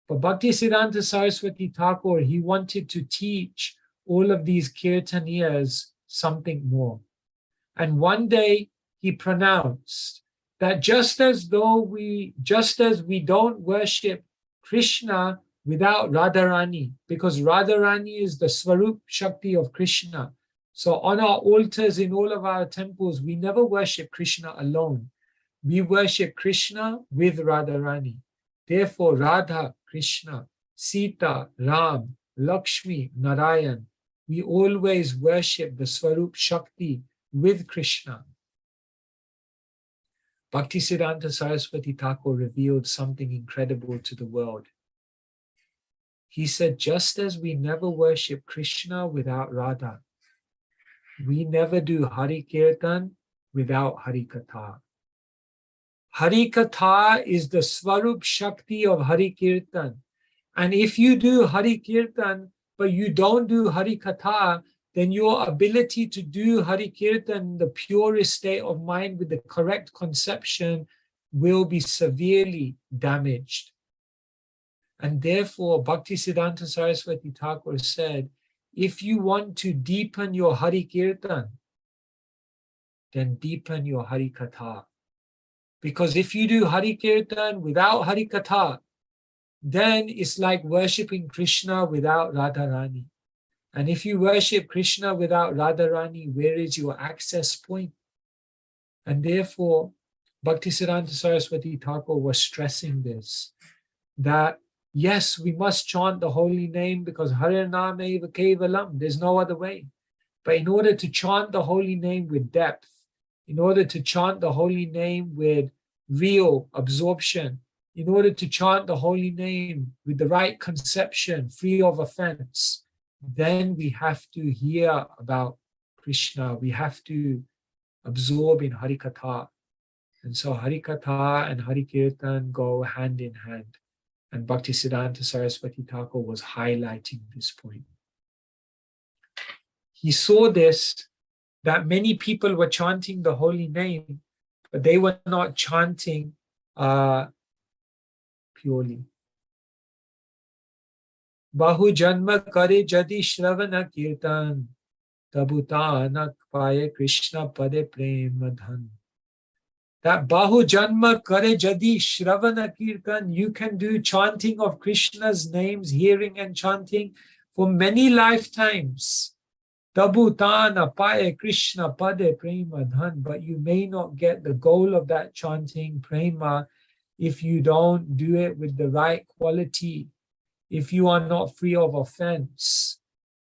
But Bhaktisiddhanta Saraswati Thakur, he wanted to teach all of these Kirtanias something more. And one day he pronounced that just as we don't worship Krishna without Radharani, because Radharani is the Swarup Shakti of Krishna. So on our altars in all of our temples, we never worship Krishna alone. We worship Krishna with Radharani. Therefore, Radha, Krishna, Sita, Ram, Lakshmi, Narayan, we always worship the Swarup Shakti with Krishna. Bhaktisiddhanta Saraswati Thakur revealed something incredible to the world. He said, just as we never worship Krishna without Radha, we never do Hari Kirtan without Hari Katha. Hari Katha is the Swarup Shakti of Hari Kirtan. And if you do Hari Kirtan, but you don't do Hari Katha, then your ability to do Hari Kirtan, the purest state of mind with the correct conception, will be severely damaged. And therefore, Bhaktisiddhanta Saraswati Thakur said, if you want to deepen your Hari Kirtan, then deepen your Hari Katha. Because if you do Hari Kirtan without Hari Katha, then it's like worshipping Krishna without Radharani. And if you worship Krishna without Radharani, where is your access point? And therefore, Bhaktisiddhanta Saraswati Thakur was stressing this, that yes, we must chant the holy name because Harinam eva kevalam, there's no other way. But in order to chant the holy name with depth, in order to chant the holy name with real absorption, in order to chant the holy name with the right conception, free of offense, then we have to hear about Krishna. We have to absorb in Hari Katha. And so Hari Katha and Hari Kirtan go hand in hand. And Bhaktisiddhanta Saraswati Thakur was highlighting this point. He saw this, that many people were chanting the holy name, but they were not chanting purely. Bahu janma kare jadi shravana kirtan, tabutanak paye Krishna pade prema dhan. That Bahu Janma Kare Jadi Shravana Kirtan, you can do chanting of Krishna's names, hearing and chanting for many lifetimes. Tabutana Paye Krishna Pade Prema Dhan, but you may not get the goal of that chanting, prema, if you don't do it with the right quality, if you are not free of offense.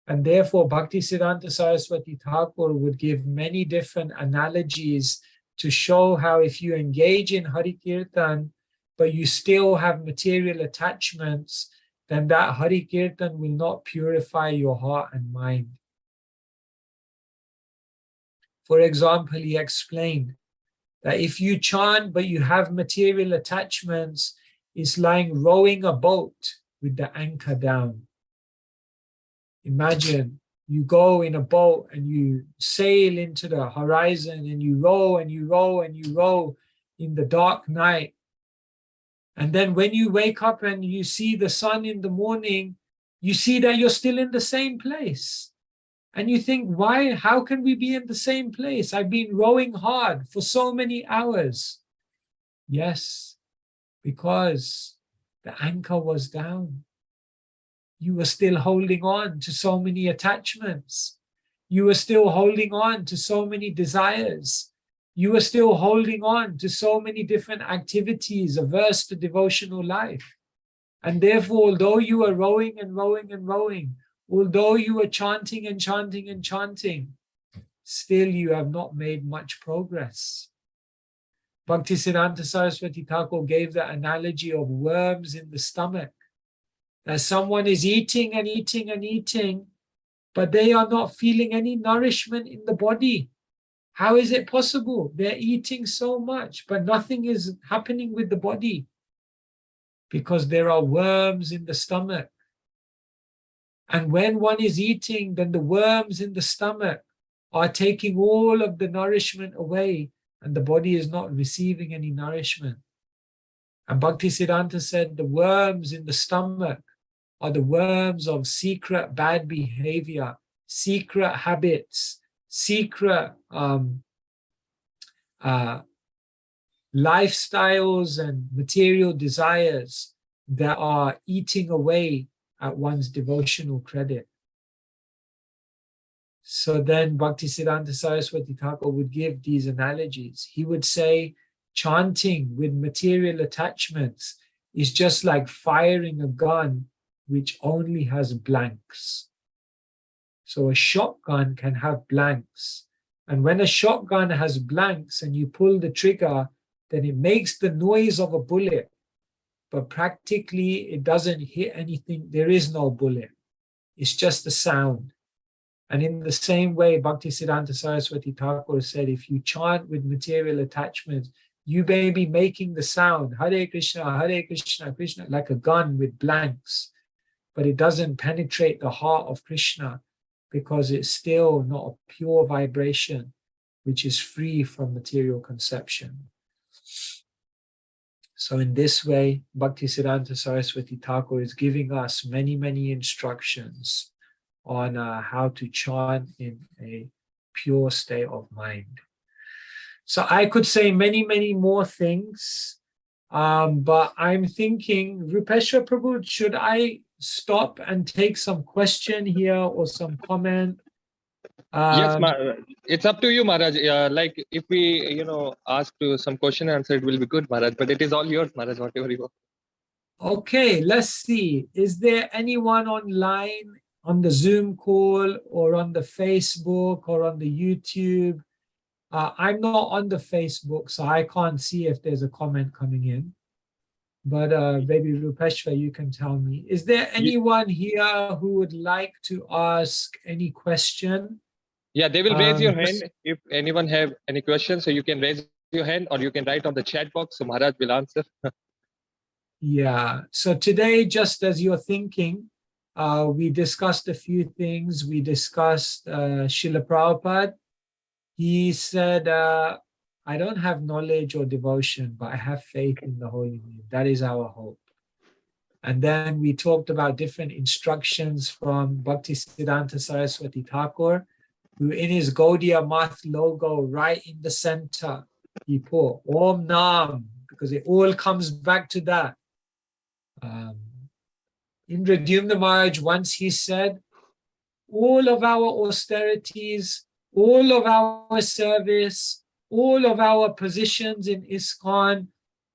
And therefore, Bhaktisiddhanta Saraswati Thakur would give many different analogies to show how if you engage in Hari Kirtan, but you still have material attachments, then that Hari Kirtan will not purify your heart and mind. For example, he explained that if you chant, but you have material attachments, it's like rowing a boat with the anchor down. Imagine you go in a boat and you sail into the horizon and you row and you row and you row in the dark night. And then when you wake up and you see the sun in the morning, you see that you're still in the same place. And you think, why? How can we be in the same place? I've been rowing hard for so many hours. Yes, because the anchor was down. You were still holding on to so many attachments. You were still holding on to so many desires. You were still holding on to so many different activities averse to devotional life. And therefore, although you were rowing and rowing and rowing, although you were chanting and chanting and chanting, still you have not made much progress. Bhaktisiddhanta Saraswati Thakur gave the analogy of worms in the stomach. That someone is eating and eating and eating, but they are not feeling any nourishment in the body. How is it possible? They're eating so much, but nothing is happening with the body. Because there are worms in the stomach. And when one is eating, then the worms in the stomach are taking all of the nourishment away, and the body is not receiving any nourishment. And Bhaktisiddhanta said the worms in the stomach are the worms of secret bad behavior, secret habits, secret lifestyles and material desires that are eating away at one's devotional credit. So then Bhaktisiddhanta Saraswati Thakur would give these analogies. He would say, chanting with material attachments is just like firing a gun which only has blanks. So a shotgun can have blanks. And when a shotgun has blanks and you pull the trigger, then it makes the noise of a bullet. But practically, it doesn't hit anything. There is no bullet. It's just a sound. And in the same way, Bhaktisiddhanta Saraswati Thakur said, if you chant with material attachments, you may be making the sound, Hare Krishna, Krishna, like a gun with blanks. But it doesn't penetrate the heart of Krishna because it's still not a pure vibration, which is free from material conception. So in this way, Bhaktisiddhanta Saraswati Thakur is giving us many, many instructions on how to chant in a pure state of mind. So I could say many, many more things, but I'm thinking, Rupeshwar Prabhu, should I stop and take some question here or some comment? Yes, it's up to you, Maharaj. Like if we, ask to some question and answer, it will be good, Maharaj. But it is all yours, Maharaj, whatever you want. Okay, let's see. Is there anyone online on the Zoom call or on the Facebook or on the YouTube? I'm not on the Facebook, so I can't see if there's a comment coming in. But maybe Rupeshwar, you can tell me. Is there anyone here who would like to ask any question? Yeah, they will raise your hand if anyone have any questions. So you can raise your hand or you can write on the chat box. So Maharaj will answer. Yeah. So today, just as you're thinking, we discussed a few things. We discussed Srila Prabhupada. He said, I don't have knowledge or devotion, but I have faith in the Holy Name. That is our hope. And then we talked about different instructions from Bhaktisiddhanta Saraswati Thakur, who in his Gaudiya Math logo, right in the center, he put Om Nam, because it all comes back to that. Anirudh Maharaj once he said, all of our austerities, all of our service, all of our positions in ISKCON,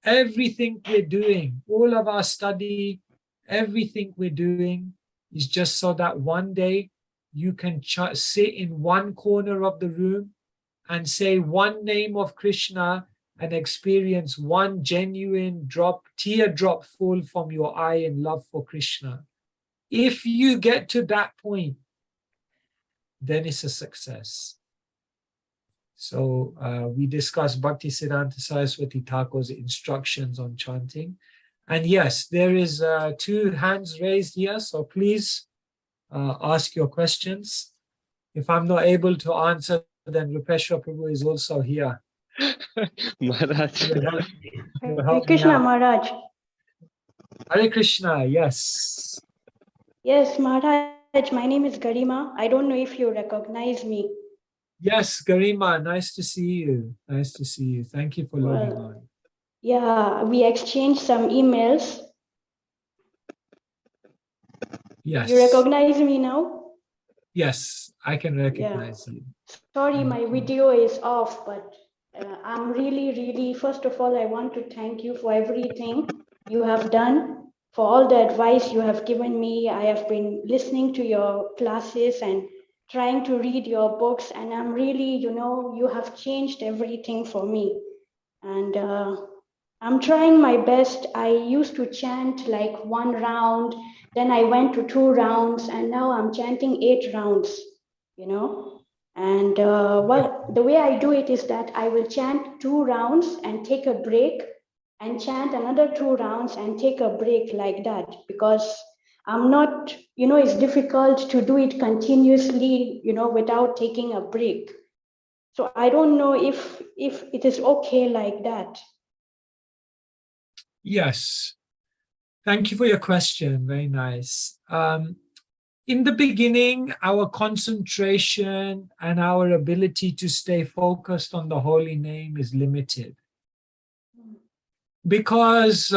everything we're doing, all of our study, everything we're doing is just so that one day you can sit in one corner of the room and say one name of Krishna and experience one genuine teardrop fall from your eye in love for Krishna. If you get to that point, then it's a success. So we discussed Bhaktisiddhanta Saraswati Thakur's instructions on chanting. And yes, there is 2 hands raised here, so please ask your questions. If I'm not able to answer, then Rupeshwar Prabhu is also here. Maharaj. Hare Krishna, Maharaj. Hare Krishna, yes. Yes, Maharaj, my name is Garima. I don't know if you recognize me. Yes, Garima, nice to see you. Nice to see you. Thank you for logging Well, on. yeah, we exchanged some emails. You Yes, recognize me now? yes, I can Yeah. recognize you. Sorry, Thank my you. video is off, but I'm really, first of all, I want to thank you for everything you have done, for all the advice you have given me. I have been listening to your classes and trying to read your books, and I'm really, you have changed everything for me. And I'm trying my best. I used to chant like 1 round, then I went to 2 rounds, and now I'm chanting 8 rounds, you know. And the way I do it is that I will chant 2 rounds and take a break, and chant another 2 rounds and take a break, like that, because I'm not, it's difficult to do it continuously, without taking a break. So I don't know if it is okay like that. Yes, thank you for your question. Very nice. In the beginning, our concentration and our ability to stay focused on the holy name is limited because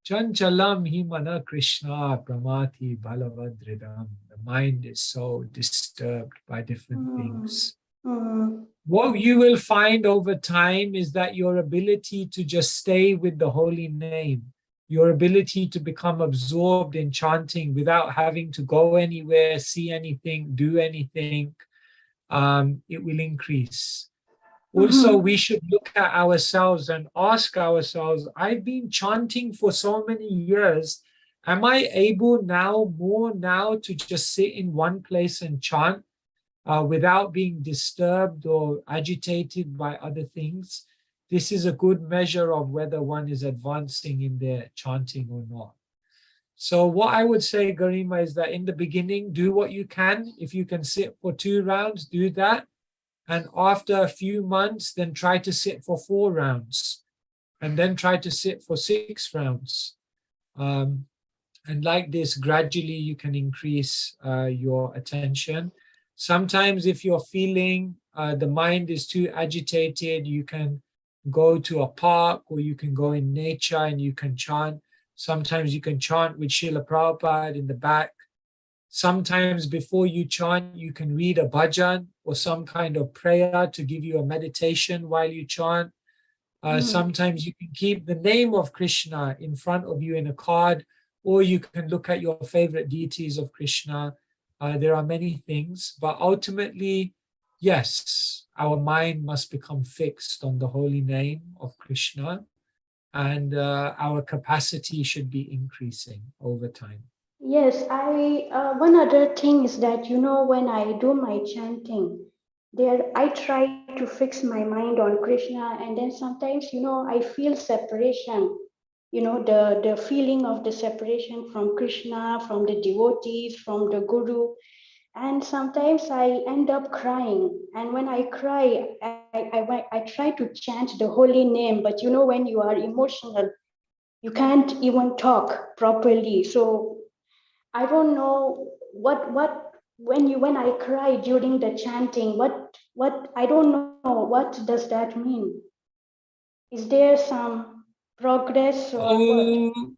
Chanchalam himana Krishna pramati balavadridam. The mind is so disturbed by different Mm, things. mm, What you will find over time is that your ability to just stay with the holy name, your ability to become absorbed in chanting without having to go anywhere, see anything, do anything, it will increase. Also, mhm, we should look at ourselves and ask ourselves, I've been chanting for so many years. Am I able now to just sit in one place and chant without being disturbed or agitated by other things? This is a good measure of whether one is advancing in their chanting or not. So what I would say, Garima, is that in the beginning, do what you can. If you can sit for 2 rounds, do that. And after a few months, then try to sit for 4 rounds. And then try to sit for 6 rounds. Um, and like this, gradually you can increase your attention. Sometimes if you're feeling the mind is too agitated, you can go to a park or you can go in nature and you can chant. Sometimes you can chant with Srila Prabhupada in the back. Sometimes before you chant, you can read a bhajan or some kind of prayer to give you a meditation while you chant. mm. Sometimes you can keep the name of Krishna in front of you in a card, or you can look at your favorite deities of Krishna. There are many things, but ultimately, yes, our mind must become fixed on the holy name of Krishna, and our capacity should be increasing over time. Yes, I one other thing is that when I do my chanting, there I try to fix my mind on Krishna, and then sometimes I feel separation. The feeling of the separation from Krishna, from the devotees, from the Guru, and sometimes I end up crying. And when I cry, I try to chant the holy name, but when you are emotional, you can't even talk properly. So I don't know what when I cry during the chanting, what I don't know what does that mean? Is there some progress or what? Oh,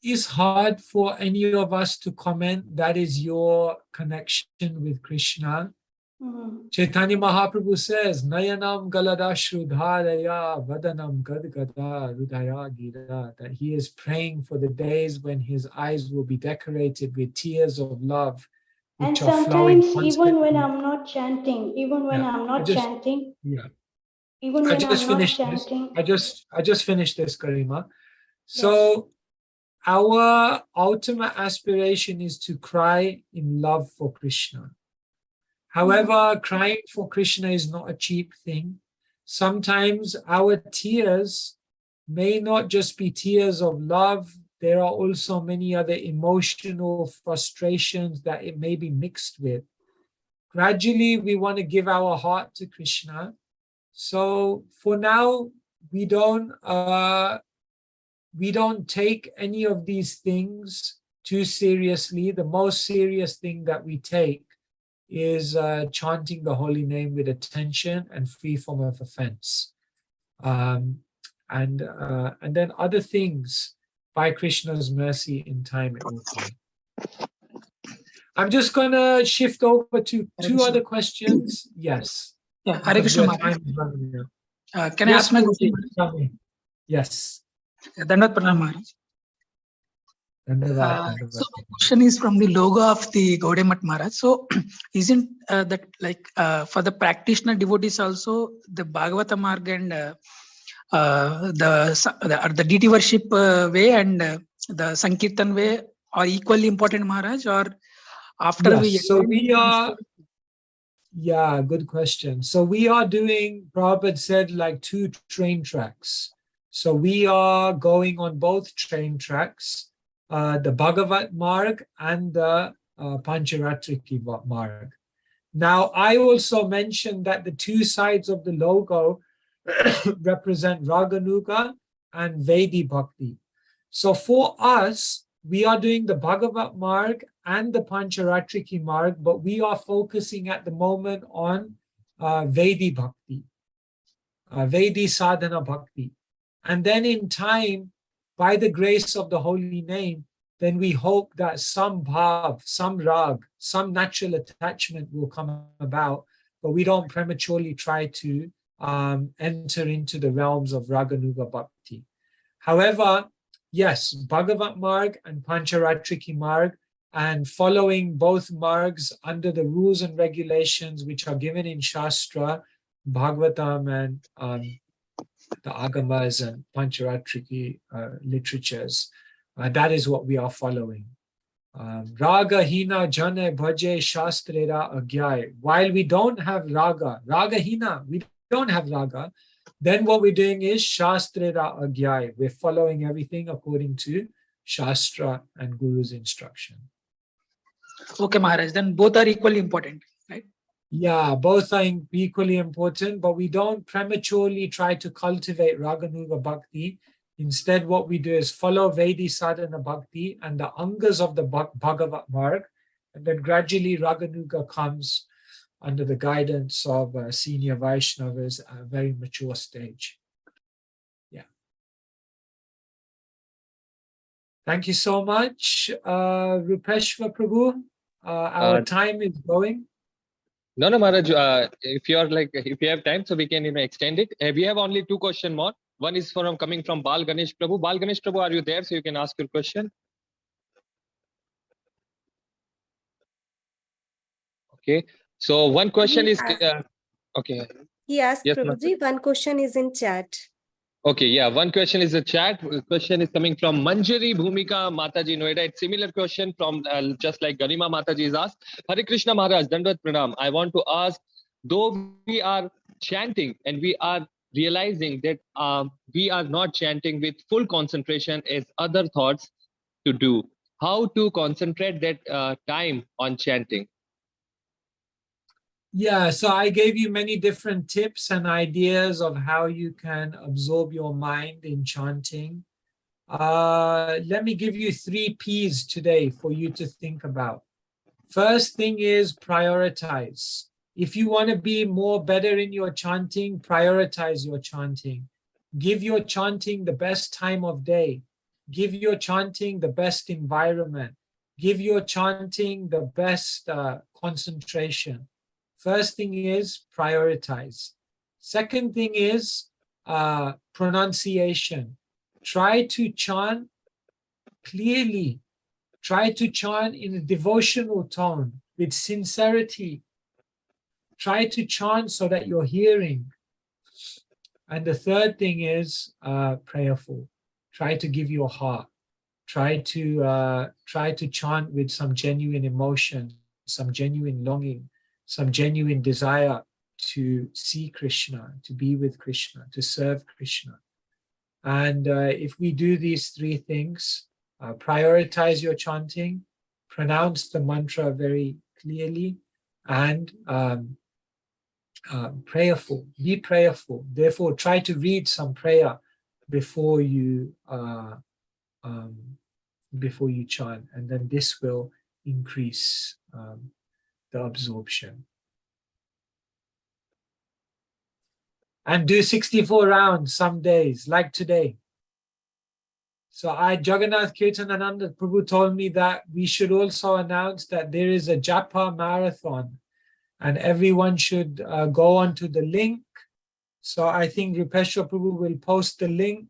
it's hard for any of us to comment. That is your connection with Krishna. Mm, Chaitanya Mahaprabhu says, Nayanam Galada Shrudharaya Vadanam Gadgada Rudaya Gira, that he is praying for the days when his eyes will be decorated with tears of love, and which are flowing sometimes even when constantly. I'm not chanting, Yeah, I just yeah, even I when just I'm not finished this. chanting, I just finished this, Karima. yes. So our ultimate aspiration is to cry in love for Krishna. Mm, However, crying for Krishna is not a cheap thing. Sometimes our tears may not just be tears of love, there are also many other emotional frustrations that it may be mixed with. Gradually, we want to give our heart to Krishna. So for now, we don't we don't take any of these things too seriously. The most serious thing that we take is chanting the holy name with attention and free from of offense. And then other things, by Krishna's mercy, in time it will come. I'm just going to shift over to two other questions. Yes. Yeah, Hare Krishna Maharaj. Can I ask my question? Yes. Dandavat Pranam Maharaj. So my question is from the logo of the Gaudiya Math Maharaj. So isn't that like for the practitioner devotees also the Bhagavata Marg and the deity worship way and the Sankirtan way are equally important, Maharaj, or after yes, we... So we are... Yeah, good question. So we are doing, Prabhupada said, like 2 train tracks. So we are going on both train tracks, the Bhagavat Marg and the Pancharatriki Marg. Now, I also mentioned that the 2 sides of the logo represent Raganuga and Vedi Bhakti. So for us, we are doing the Bhagavat Marg and the Pancharatriki Marg, but we are focusing at the moment on Vedi Bhakti, Vedi Sadhana Bhakti. And then in time, by the grace of the holy name, then we hope that some bhav, some rag, some natural attachment will come about, but we don't prematurely try to enter into the realms of Raganuga Bhakti. However, yes, Bhagavat Marg and Pancharatriki Marg, and following both margs under the rules and regulations which are given in Shastra, Bhagavatam and the Agamas and Pancharatriki literatures. That is what we are following. Raga hina jane bhaje shastrera agyay. While we don't have raga hina, we don't have raga, then what we're doing is shastrera agyay. We're following everything according to Shastra and Guru's instruction. Okay, Maharaj, then both are equally important, right? Yeah, both are equally important, but we don't prematurely try to cultivate Raganuga Bhakti. Instead, what we do is follow Vedi Sadhana Bhakti and the Angas of the Bhagavat Marg, and then gradually Raganuga comes under the guidance of senior Vaishnavas at a very mature stage. Yeah. Thank you so much, Rupeshva Prabhu. Our time is going. No, Maharaj. If you have time, so we can extend it. We have only 2 questions more. One is coming from Bal Ganesh Prabhu. Bal Ganesh Prabhu, are you there? So you can ask your question. Okay. So one question is okay. He asked, yes, Prabhuji, one question is in chat. Okay, yeah, one question is a chat. Question is coming from Manjari Bhumika Mataji Noida. It's similar question from just like Garima Mataji is asked. Hare Krishna Maharaj, Dandavat Pranam. I want to ask, though we are chanting and we are realizing that we are not chanting with full concentration as other thoughts to do, how to concentrate that time on chanting? Yeah, so I gave you many different tips and ideas of how you can absorb your mind in chanting. Let me give you 3 P's today for you to think about. First thing is prioritize. If you want to be better in your chanting, prioritize your chanting. Give your chanting the best time of day. Give your chanting the best environment. Give your chanting the best concentration. First thing is prioritize. Second thing is pronunciation. Try to chant clearly. Try to chant in a devotional tone with sincerity. Try to chant so that you're hearing. And the third thing is prayerful. Try to give your heart. Try to chant with some genuine emotion, some genuine longing, some genuine desire to see Krishna, to be with Krishna, to serve Krishna. And if we do these 3 things, prioritize your chanting, pronounce the mantra very clearly, and prayerful, be prayerful. Therefore, try to read some prayer before you chant, and then this will increase the absorption. And do 64 rounds some days, like today. So Jagannath Kirtanananda Prabhu told me that we should also announce that there is a Japa marathon, and everyone should go onto the link. So I think Rupeshwar Prabhu will post the link.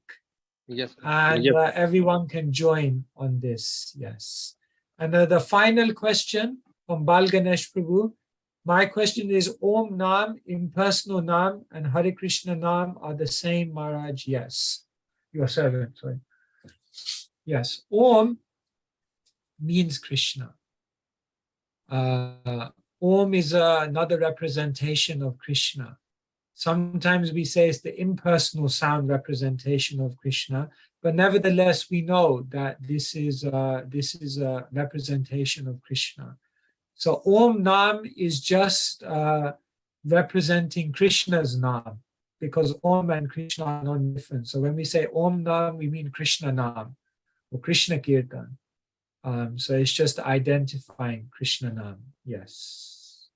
Yes. And everyone can join on this. Yes. And the final question from Bal Ganesh Prabhu. My question is, Om Nam, impersonal Nam, and Hare Krishna Nam are the same, Maharaj? Yes. Your servant, sorry. Yes. Om means Krishna. Om is another representation of Krishna. Sometimes we say it's the impersonal sound representation of Krishna, but nevertheless we know that this is a representation of Krishna. So Om Nam is just representing Krishna's Nam, because Om and Krishna are not different. So when we say Om Nam, we mean Krishna Nam or Krishna Kirtan. So it's just identifying Krishna Nam. Yes.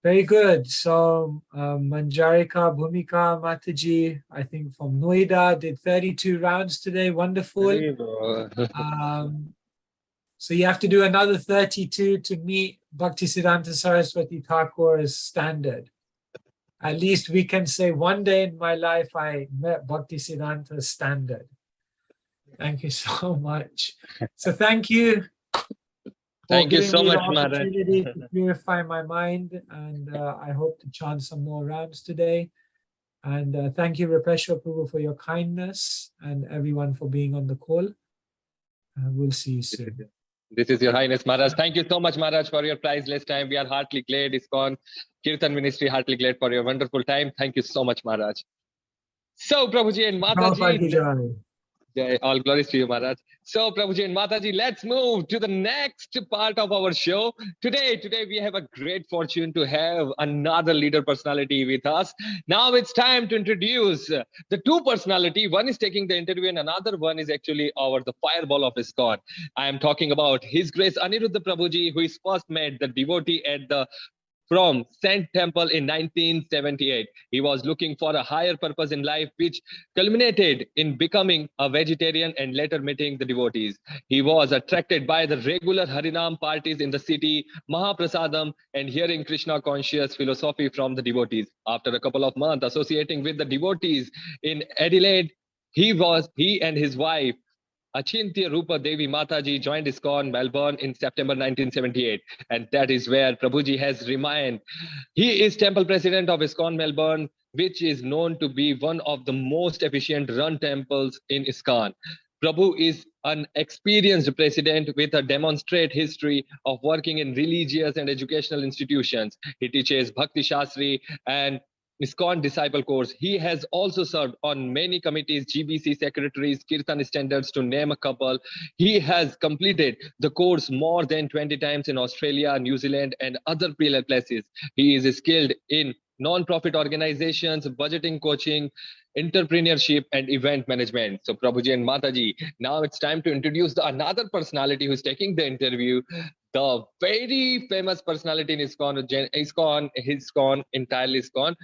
Very good. So Manjarika Bhumika Mataji, I think from Noida, did 32 rounds today. Wonderful. So you have to do another 32 to meet Bhaktisiddhanta Saraswati Thakur's standard. At least we can say one day in my life I met Bhaktisiddhanta's standard. Thank you so much. So thank you. Thank you so much, Maharaj. Opportunity to purify my mind, and I hope to chant some more rounds today. And thank you, Rupeshwar Prabhu, for your kindness, and everyone for being on the call. We'll see you soon. This is Your Highness Maharaj. Thank you so much, Maharaj, for your priceless time. We are heartily glad, ISKCON Kirtan Ministry, heartily glad for your wonderful time. Thank you so much, Maharaj. So, Prabhuji and Mataji. All glories to you, Maharaj. So, Prabhuji and Mataji, let's move to the next part of our show. Today we have a great fortune to have another leader personality with us. Now it's time to introduce the two personality. One is taking the interview and another one is actually the fireball of ISKCON. I am talking about His Grace Anirudh Prabhuji, who is first met the devotee at the from Saint Temple in 1978. He was looking for a higher purpose in life, which culminated in becoming a vegetarian and later meeting the devotees. He was attracted by the regular Harinam parties in the city, Mahaprasadam, and hearing Krishna conscious philosophy from the devotees. After a couple of months associating with the devotees in Adelaide, he and his wife Achintya Rupa Devi Mataji joined ISKCON Melbourne in September 1978, and that is where Prabhuji has remained. He is temple president of ISKCON Melbourne, which is known to be one of the most efficient run temples in ISKCON. Prabhu is an experienced president with a demonstrated history of working in religious and educational institutions. He teaches Bhakti Shastri and ISKCON Disciple Course. He has also served on many committees, GBC secretaries, Kirtan standards, to name a couple. He has completed the course more than 20 times in Australia, New Zealand, and other places. He is skilled in non-profit organizations, budgeting, coaching, entrepreneurship, and event management. So Prabhuji and Mataji, now it's time to introduce another personality who's taking the interview, the very famous personality in ISKCON, entirely ISKCON,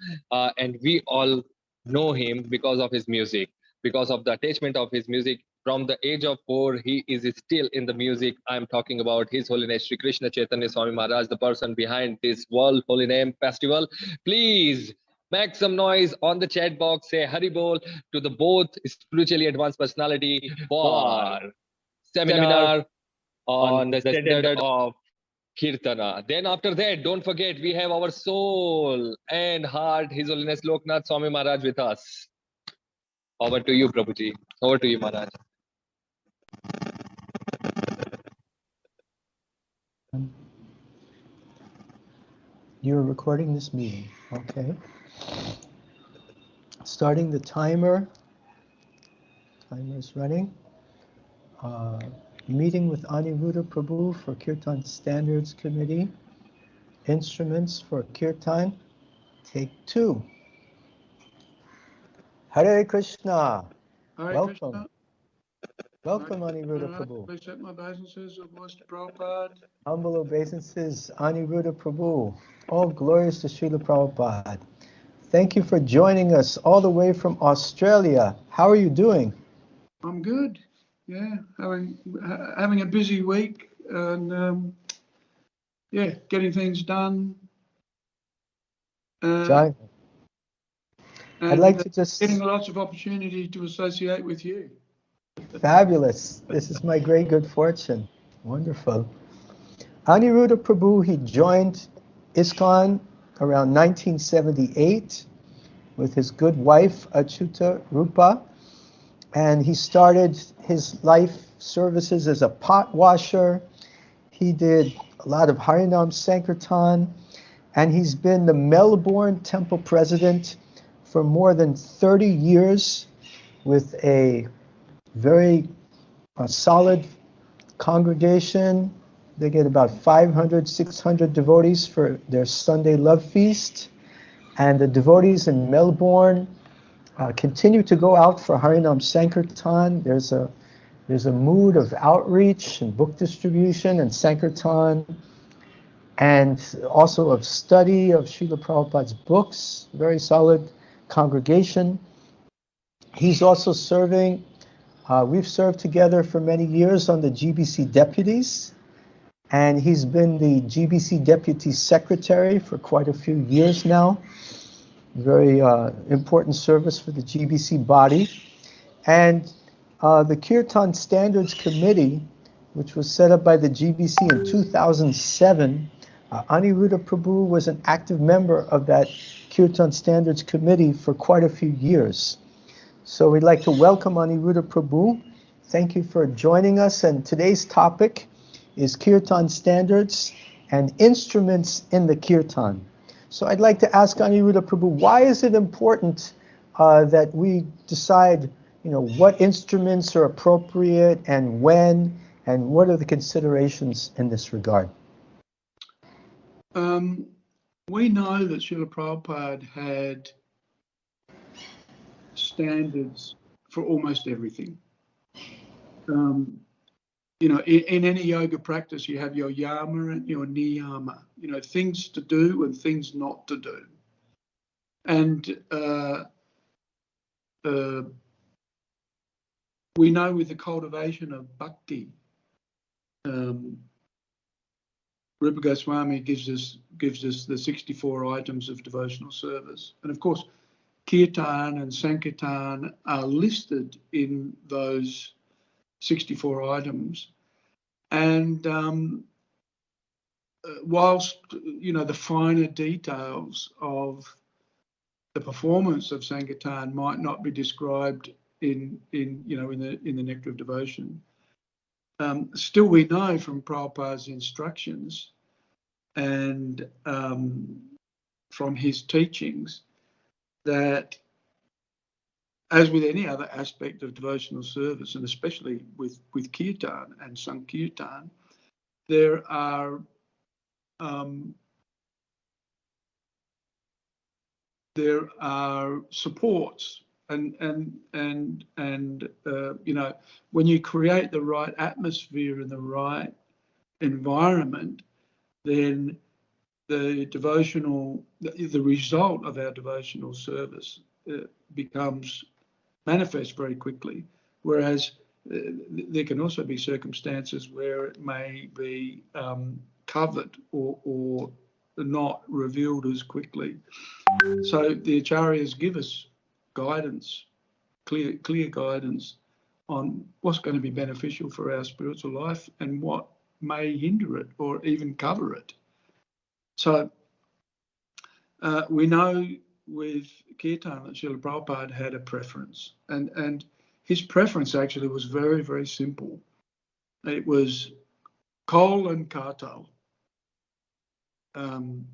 and we all know him because of his music, because of the attachment of his music. From the age of 4, he is still in the music. I'm talking about His Holiness Sri Krishna Chaitanya Swami Maharaj, the person behind this World Holy Name Festival. Please make some noise on the chat box. Say Hari Bol to the both spiritually advanced personality for seminar on the standard of Kirtana. Then after that, don't forget, we have our soul and heart, His Holiness Loknath Swami Maharaj with us. Over to you, Prabhuji. Over to you, Maharaj. You're recording this meeting, okay? Starting the timer. Timer is running. Meeting with Anirudh Prabhu for Kirtan Standards Committee. Instruments for Kirtan. Take 2. Hare Krishna. Hare Welcome. Krishna. Welcome, Anirudh Maharaj, Prabhu. please accept my obeisances of voice to Prabhupada. Humble obeisances, Anirudh Prabhu. All glories to Srila Prabhupada. Thank you for joining us all the way from Australia. How are you doing? I'm good. Yeah, having a busy week and yeah, getting things done. I'd like to just... getting lots of opportunity to associate with you. Fabulous. This is my great good fortune. Wonderful. Anirudh Prabhu, he joined ISKCON around 1978 with his good wife, Achyuta Rupa, and he started his life services as a pot washer. He did a lot of Harinam Sankirtan, and he's been the Melbourne Temple President for more than 30 years with a very solid congregation. They get about 500, 600 devotees for their Sunday Love Feast. And the devotees in Melbourne continue to go out for Harinam Sankirtan. There's a mood of outreach and book distribution and Sankirtan, and also of study of Srila Prabhupada's books. Very solid congregation. He's also serving. We've served together for many years on the GBC deputies, and he's been the GBC Deputy Secretary for quite a few years now. Very important service for the GBC body. And the Kirtan Standards Committee, which was set up by the GBC in 2007, Anirudh Prabhu was an active member of that Kirtan Standards Committee for quite a few years. So we'd like to welcome Anirudh Prabhu. Thank you for joining us. And today's topic is Kirtan Standards and Instruments in the Kirtan. So I'd like to ask Anirudh Prabhu, why is it important that we decide, what instruments are appropriate and when, and what are the considerations in this regard? We know that Srila Prabhupada had standards for almost everything. In any yoga practice, you have your yama and your niyama, things to do and things not to do. And we know with the cultivation of Bhakti, Rupa Goswami gives us the 64 items of devotional service. And of course, Kirtan and Sankirtan are listed in those 64 items. And whilst, the finer details of the performance of Sankirtan might not be described in the Nectar of Devotion, still we know from Prabhupada's instructions and from his teachings that, as with any other aspect of devotional service, and especially with Kirtan and Sankirtan, there are supports and when you create the right atmosphere and the right environment, then the result of our devotional service becomes manifest very quickly. Whereas there can also be circumstances where it may be covered or not revealed as quickly. So the acharyas give us guidance, clear guidance on what's going to be beneficial for our spiritual life and what may hinder it or even cover it. So we know with Kirtan that Srila Prabhupada had a preference, and his preference actually was very, very simple. It was Kol and Kartal, the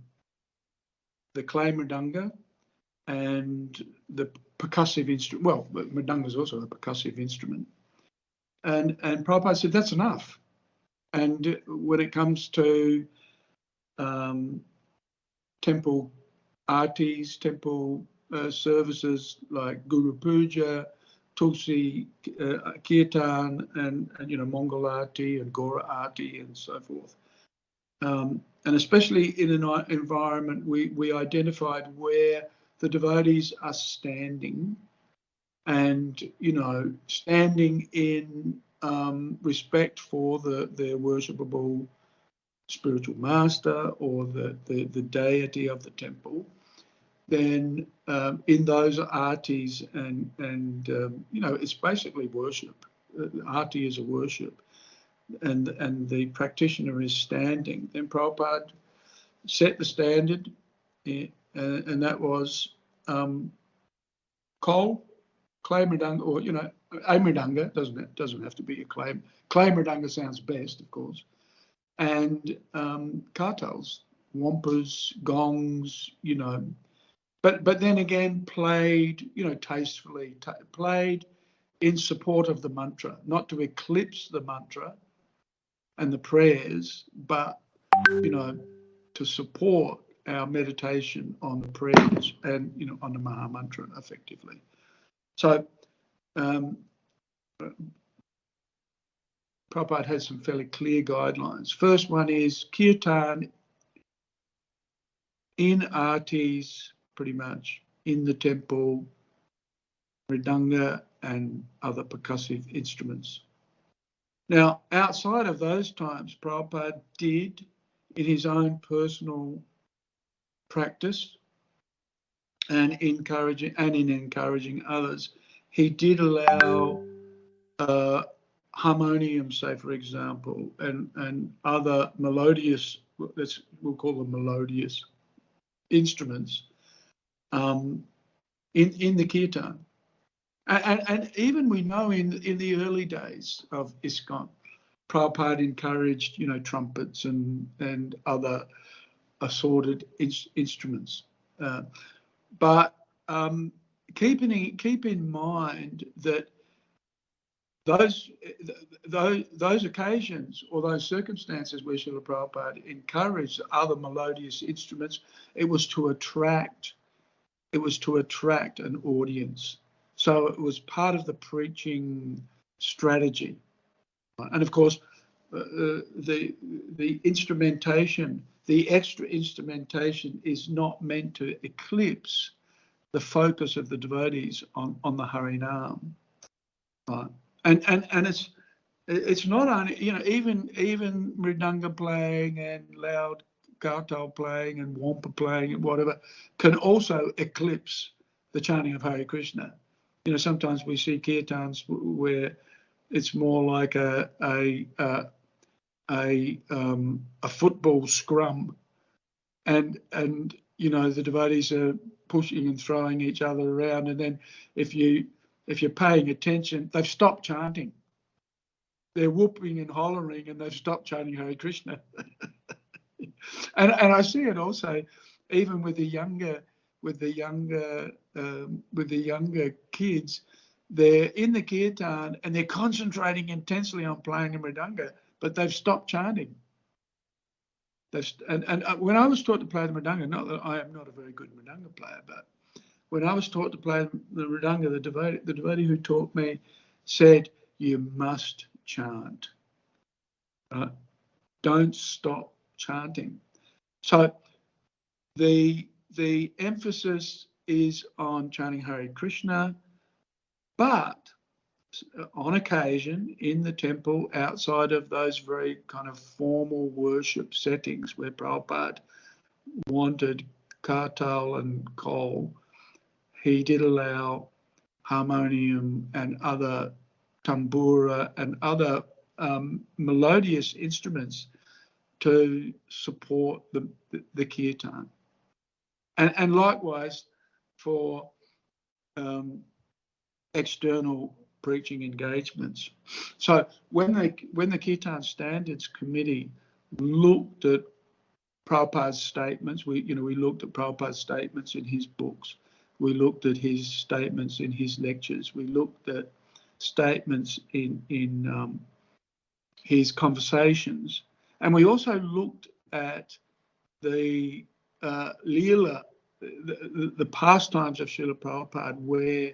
clay mridanga and the percussive instrument. Well, mridanga is also a percussive instrument. And Prabhupada said, that's enough. And when it comes to temple artis, temple services like Guru Puja, Tulsi Kirtan, and Mongol Arti and Gora Arti and so forth. And especially in an environment, we identified where the devotees are standing, and standing in respect for their worshipable spiritual master or the deity of the temple. Then in those artis and it's basically worship. Arti is a worship, and the practitioner is standing. Then Prabhupada set the standard, and that was clay mridanga, or a mridanga. Doesn't have to be a clay. Clay mridanga sounds best, of course, and kartals, wampas, gongs, But then again, played, tastefully, played in support of the mantra, not to eclipse the mantra and the prayers, but, to support our meditation on the prayers and, on the Maha Mantra effectively. So, Prabhupada has some fairly clear guidelines. First one is Kirtan in artis, pretty much, in the temple, mridanga and other percussive instruments. Now, outside of those times, Prabhupada did, in his own personal practice and in encouraging others, he did allow harmonium, say for example, and other melodious, we'll call them melodious instruments, in the kirtan, and even we know in the early days of ISKCON, Prabhupada encouraged trumpets and other assorted instruments, but keep in mind that those occasions or those circumstances where Srila Prabhupada encouraged other melodious instruments, it was to attract an audience. So it was part of the preaching strategy. And of course, the instrumentation, the extra instrumentation is not meant to eclipse the focus of the devotees on the Harinam. Right? And it's not only, even mridanga playing and loud kartal playing and wampa playing and whatever can also eclipse the chanting of Hare Krishna. Sometimes we see kirtans where it's more like a football scrum, and the devotees are pushing and throwing each other around, and then if you're paying attention, they've stopped chanting. They're whooping and hollering, and they've stopped chanting Hare Krishna. and I see it also, even with the younger kids. They're in the kirtan and they're concentrating intensely on playing a mridanga, but they've stopped chanting. And when I was taught to play the mridanga, not that I am not a very good mridanga player, but when I was taught to play the mridanga, the devotee who taught me said, you must chant. Don't stop chanting. So the emphasis is on chanting Hare Krishna, but on occasion in the temple, outside of those very kind of formal worship settings where Prabhupada wanted kartal and kol, he did allow harmonium and other tambura and other melodious instruments to support the kirtan. And likewise for external preaching engagements. So when the Kirtan Standards Committee looked at Prabhupada's statements, we looked at Prabhupada's statements in his books, we looked at his statements in his lectures, we looked at statements in his conversations, and we also looked at the Leela the pastimes of Srila Prabhupada, where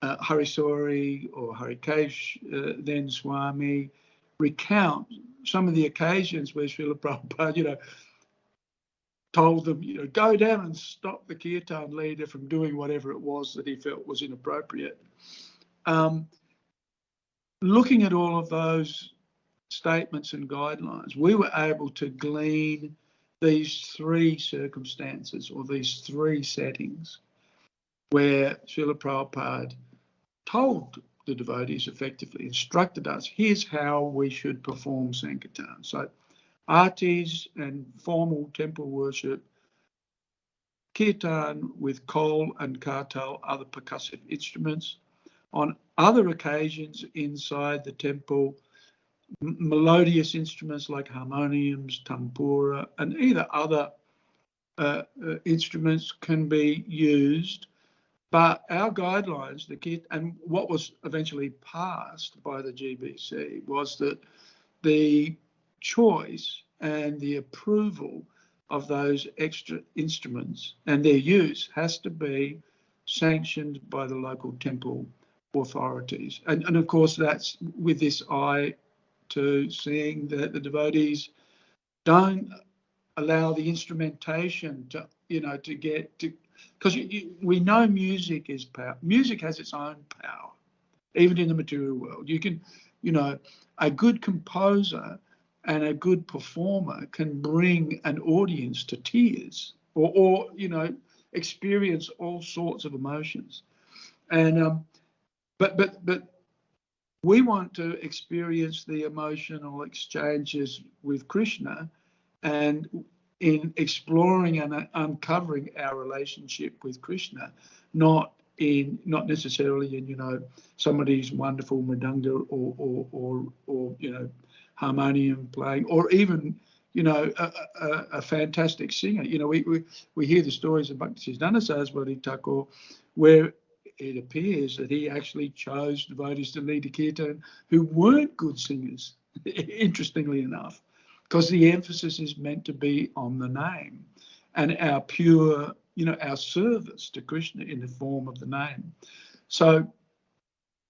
Harisori or Harikesh, then Swami, recount some of the occasions where Srila Prabhupada, told them, go down and stop the kirtan leader from doing whatever it was that he felt was inappropriate. Looking at all of those statements and guidelines, we were able to glean these three circumstances or these three settings where Srila Prabhupada told the devotees effectively, instructed us, here's how we should perform Sankirtan. So artis and formal temple worship, kirtan with khol and kartal, other percussive instruments. On other occasions inside the temple, melodious instruments like harmoniums, tampura, and either other instruments can be used. But our guidelines, and what was eventually passed by the GBC, was that the choice and the approval of those extra instruments and their use has to be sanctioned by the local temple authorities. And of course, that's with this eye to seeing that the devotees don't allow the instrumentation to, to get to, because we know music is power. Music has its own power, even in the material world. You can, a good composer and a good performer can bring an audience to tears or experience all sorts of emotions. And but we want to experience the emotional exchanges with Krishna, and in exploring and uncovering our relationship with Krishna, not necessarily in somebody's wonderful mridanga or harmonium playing, or even a fantastic singer. We hear the stories of Bhakti Siddhanta Saraswati Thakur, where it appears that he actually chose devotees to lead a kirtan who weren't good singers, interestingly enough, because the emphasis is meant to be on the name and our pure, our service to Krishna in the form of the name. So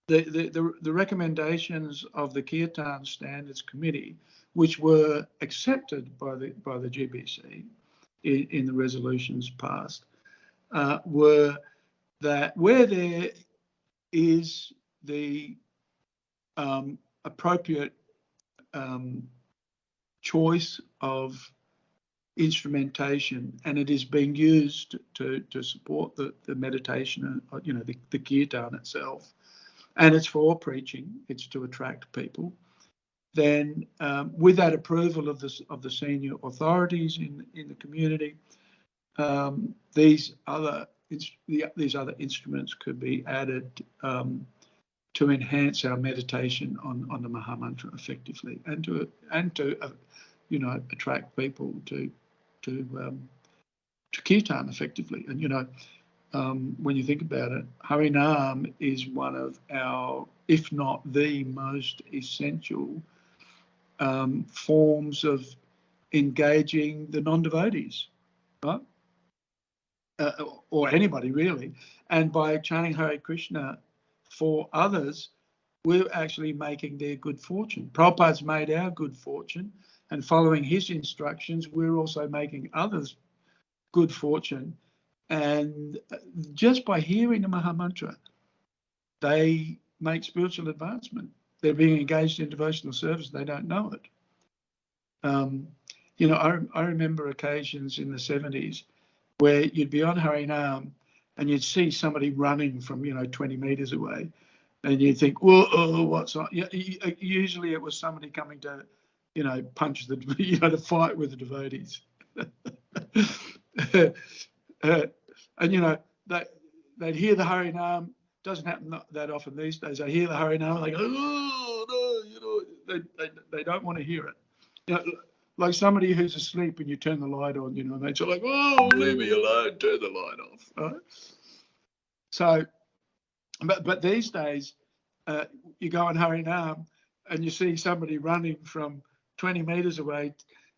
the recommendations of the Kirtan Standards Committee, which were accepted by the GBC in the resolutions passed, were that where there is the appropriate choice of instrumentation and it is being used to support the meditation, the kirtan itself, and it's for preaching, it's to attract people, then with that approval of the senior authorities in the community, these other instruments could be added to enhance our meditation on the Mahamantra effectively, and to attract people to kirtan effectively. And when you think about it, Harinam is one of our, if not the most essential forms of engaging the non-devotees, right? Or anybody really. And by chanting Hare Krishna for others, we're actually making their good fortune. Prabhupada's made our good fortune, and following his instructions, we're also making others good fortune. And just by hearing the Mahamantra, they make spiritual advancement. They're being engaged in devotional service. They don't know it. I remember occasions in the 70s where you'd be on Harinam and you'd see somebody running from 20 meters away, and you'd think, whoa, what's on? Usually it was somebody coming to punch to fight with the devotees. And they'd hear the Harinam. Doesn't happen that often these days. They hear the Harinam and they go, oh no, they don't want to hear it. Like somebody who's asleep and you turn the light on, and they're like, oh, leave me alone, turn the light off. Right? So, but these days, you go on Harinam and you see somebody running from 20 meters away,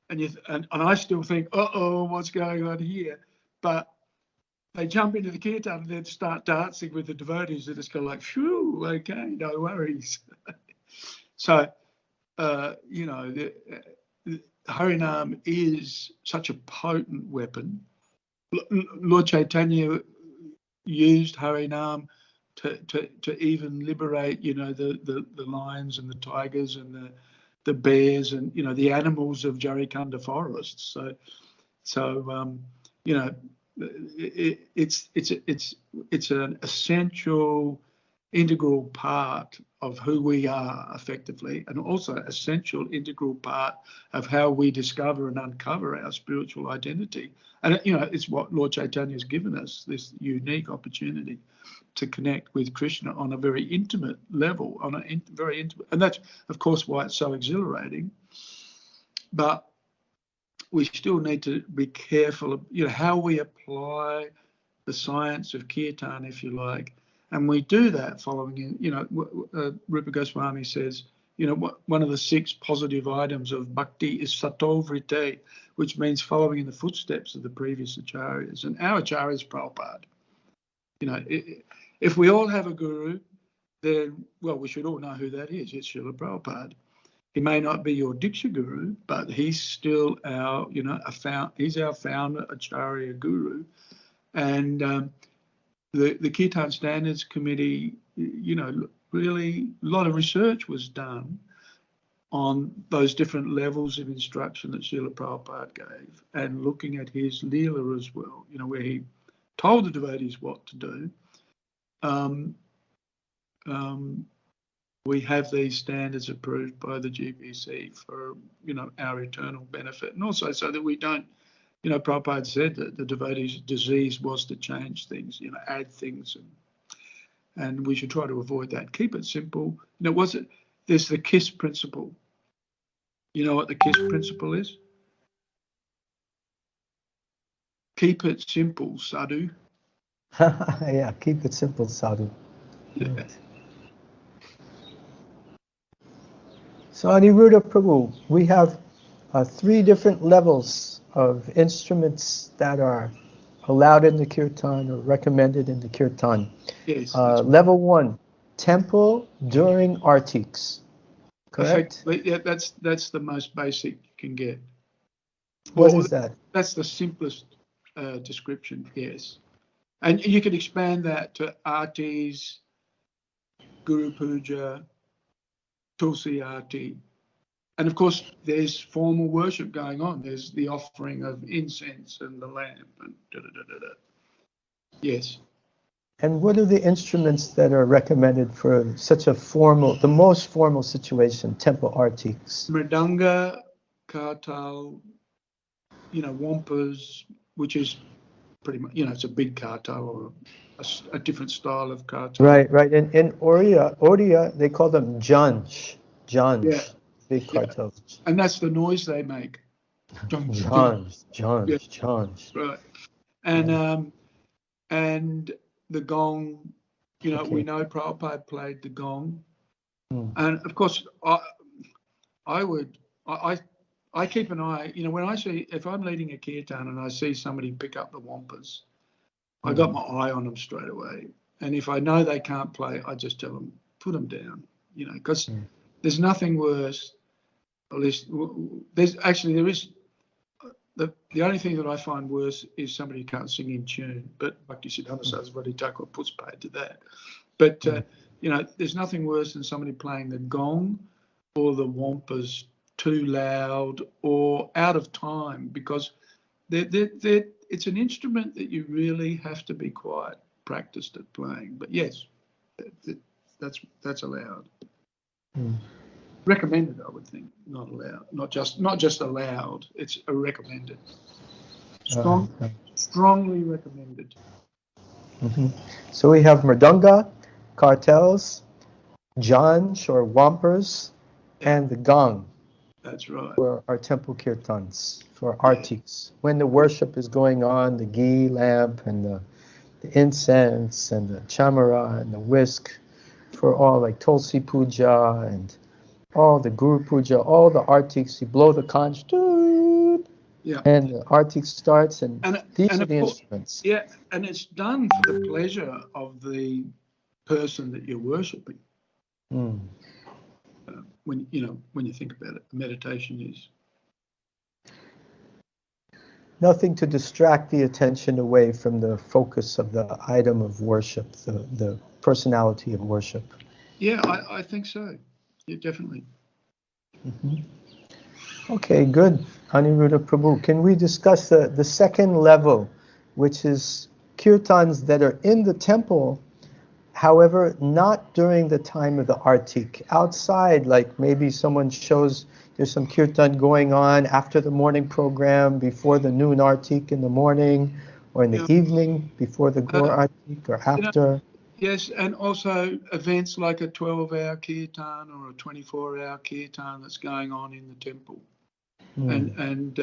and I still think, what's going on here? But they jump into the kirtan and then start dancing with the devotees. They just go like, phew, okay, no worries. So, you know, the Harinam is such a potent weapon. Lord Chaitanya used Harinam to even liberate, you know, the lions and the tigers and the bears and, you know, the animals of Jarikanda forests. So you know, it's an essential, integral part of who we are effectively, and also essential, integral part of how we discover and uncover our spiritual identity. And, you know, it's what Lord Chaitanya has given us, this unique opportunity to connect with Krishna on a very intimate level, very intimate. And that's, of course, why it's so exhilarating. But we still need to be careful of, you know, how we apply the science of kirtan, if you like. And we do that following in, you know, Rupa Goswami says, you know, one of the 6 positive items of bhakti is sato vritte, which means following in the footsteps of the previous acharyas. And our acharya is Prabhupada. You know, if we all have a guru, then, well, we should all know who that is. It's Srila Prabhupada. He may not be your Diksha guru, but he's still our, you know, he's our founder, acharya guru. And the Kirtan Standards Committee, you know, really a lot of research was done on those different levels of instruction that Srila Prabhupada gave, and looking at his Leela as well, you know, where he told the devotees what to do. We have these standards approved by the GBC for, you know, our eternal benefit, and also so that we don't, you know, Prabhupada said that the devotee's disease was to change things, you know, add things, and we should try to avoid that. Keep it simple. You know, there's the KISS principle. You know what the KISS principle is? Keep it simple, sadhu. Yeah, keep it simple, sadhu. Yeah. So Anirudh Prabhu, we have 3 different levels of instruments that are allowed in the kirtan or recommended in the kirtan. Yes. Level 1, temple during artiks. Correct? Yeah, that's the most basic you can get. What is that? That's the simplest description, yes. And you can expand that to artis, Guru Puja, Tulsi Arti. And of course, there's formal worship going on. There's the offering of incense and the lamp and da-da-da-da-da. Yes. And what are the instruments that are recommended for such a formal, the most formal situation, temple artiks? Mridanga, kartal, you know, wampas, which is pretty much, you know, it's a big kartal or a different style of kartal. Right. In Oriya, they call them janj. Yeah. Big kartals. Yeah. And that's the noise they make. Janj. Right. And and the gong, you know, we know Prabhupada played the gong. And of course, I keep an eye, you know, when I see, if I'm leading a kirtan and I see somebody pick up the wampas, I got my eye on them straight away. And if I know they can't play, I just tell them, put them down, you know, because there's nothing worse. At least there is. The only thing that I find worse is somebody who can't sing in tune. But Bhakti Siddhanta Saraswati Thakur puts paid to that. But you know, there's nothing worse than somebody playing the gong or the wampas too loud or out of time, because it's an instrument that you really have to be quite practiced at playing. But yes, that's allowed. Recommended, I would think, not allowed. Not just allowed. It's a recommended. Strongly recommended. So we have mridanga, kartals, janj or wampers, and the gong. That's right. For our temple kirtans, for artiks. When the worship is going on, the ghee lamp and the incense and the chamara and the whisk, for all like Tulsi Puja and all the Guru Puja, all the artiks, you blow the conch, Yeah. And the artik starts, and these are of the course, instruments. yeah, and it's done for the pleasure of the person that you're worshipping. Mm. When you think about it, meditation is Nothing to distract the attention away from the focus of the item of worship, the personality of worship. Yeah, I think so. Yeah, definitely. Mm-hmm. Okay, good. Anirudh Prabhu, can we discuss the second level, which is kirtans that are in the temple, however, not during the time of the artik. Outside, like maybe someone shows there's some kirtan going on after the morning program, before the noon artik in the morning, or in the evening before the Gaur artik, or after. Yes, and also events like a 12-hour kirtan or a 24-hour kirtan that's going on in the temple. And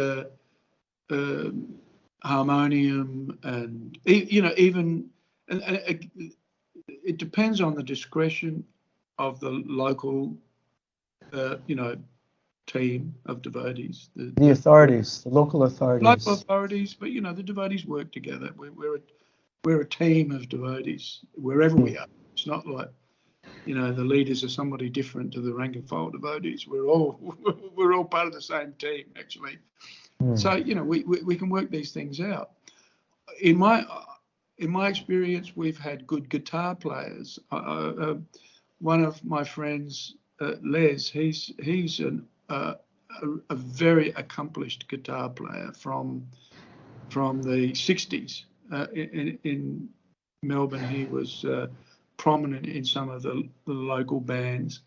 harmonium, and even it depends on the discretion of the local team of devotees, The authorities, the local authorities. Local authorities, but the devotees work together. We're a team of devotees wherever we are. It's not like the leaders are somebody different to the rank and file devotees. We're all part of the same team, actually. So we can work these things out. In my experience, we've had good guitar players. One of my friends, Les, he's a very accomplished guitar player from the 60s. In Melbourne, he was prominent in some of the local bands,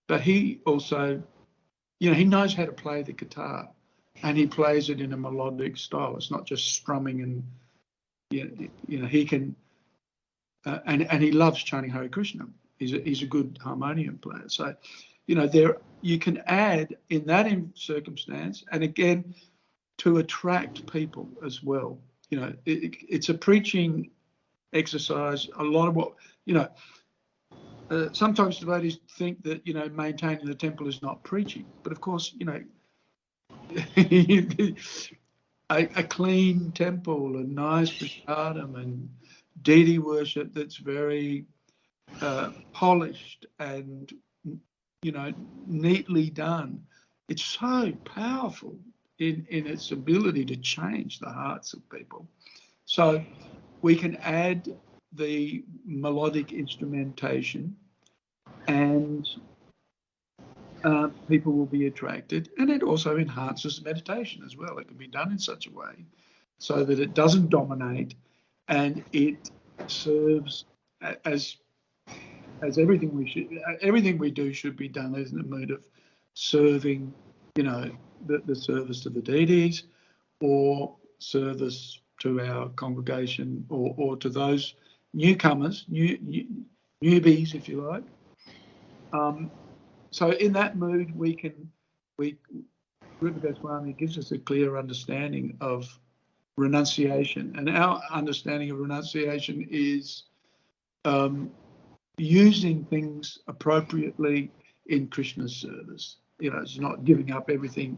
but he also, he knows how to play the guitar, and he plays it in a melodic style. It's not just strumming, and he can, and he loves chanting Hare Krishna. He's a good harmonium player. So, there you can add in that circumstance, and again, to attract people as well. It's a preaching exercise. A lot of what sometimes devotees think that maintaining the temple is not preaching, but of course a clean temple, a nice prasadam, and deity worship that's very polished and neatly done. It's so powerful in its ability to change the hearts of people. So we can add the melodic instrumentation, and people will be attracted, and it also enhances meditation as well. It can be done in such a way so that it doesn't dominate, and it serves as everything we do should be done as in the mood of serving, the service to the deities, or service to our congregation, or to those newcomers, newbies, if you like. So in that mood, Rupa Swami gives us a clear understanding of renunciation, and our understanding of renunciation is using things appropriately in Krishna's service. It's not giving up everything,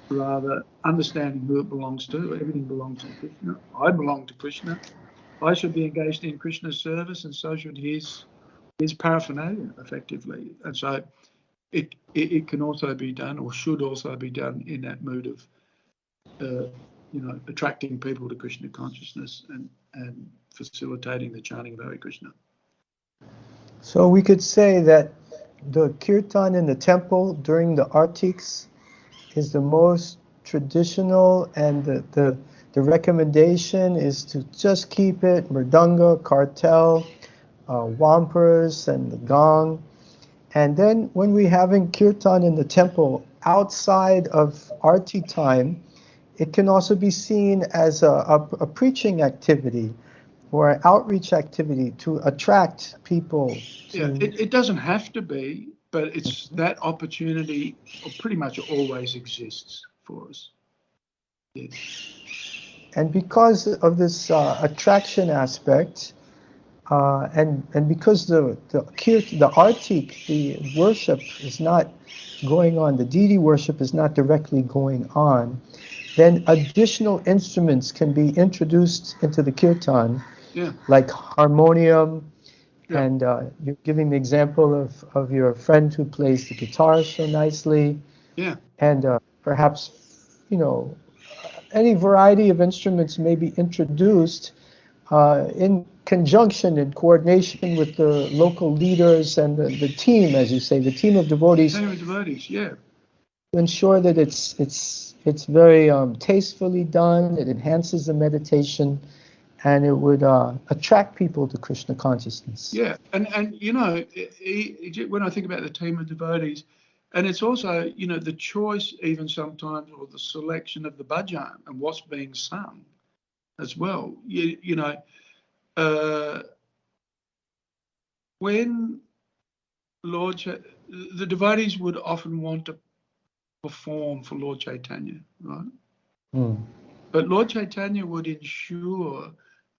rather understanding who it belongs to. Everything belongs to Krishna. I belong to Krishna. I should be engaged in Krishna's service, and so should his paraphernalia, effectively. And so it can also be done, or should also be done, in that mood of attracting people to Krishna consciousness and facilitating the chanting of Hare Krishna. So we could say that the kirtan in the temple during the artiks is the most traditional, and the recommendation is to just keep it mridanga, kartal, wampers, and the gong. And then when we're having kirtan in the temple outside of arti time, it can also be seen as a preaching activity or an outreach activity to attract people. It doesn't have to be, but it's that opportunity pretty much always exists for us. Yes. And because of this attraction aspect, and because the artik, the worship is not going on, the deity worship is not directly going on, then additional instruments can be introduced into the kirtan, like harmonium, and you're giving the example of your friend who plays the guitar so nicely, and perhaps, any variety of instruments may be introduced in conjunction and coordination with the local leaders and the team, as you say, the team of devotees. Team of devotees, To ensure that it's very tastefully done, it enhances the meditation, and it would attract people to Krishna consciousness. Yeah, and when I think about the team of devotees, and it's also, the choice even sometimes, or the selection of the bhajan and what's being sung as well. When the devotees would often want to perform for Lord Chaitanya, right? But Lord Chaitanya would ensure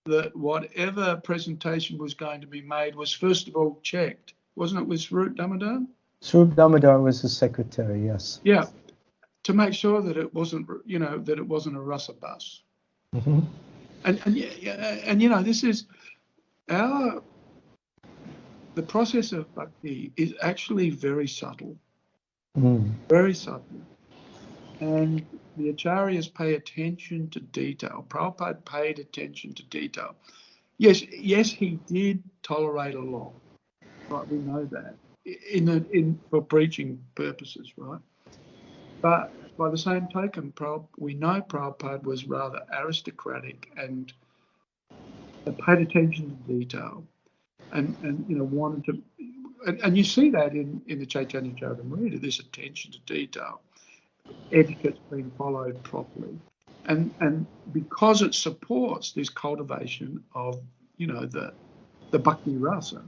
that whatever presentation was going to be made was first of all checked. Wasn't it with Swarup Damodar? Swarup Damodar was the secretary, yes. Yeah, to make sure that it wasn't, that it wasn't a rasa bus. And this is the process of bhakti is actually very subtle, very subtle. And the acharyas pay attention to detail. Prabhupada paid attention to detail. Yes, he did tolerate a lot, right? We know that for preaching purposes, right? But by the same token, we know Prabhupada was rather aristocratic and paid attention to detail, and wanted to, and you see that in the Chaitanya Charitamrita, this attention to detail. Etiquette's being followed properly, and because it supports this cultivation of the bhakti rasa,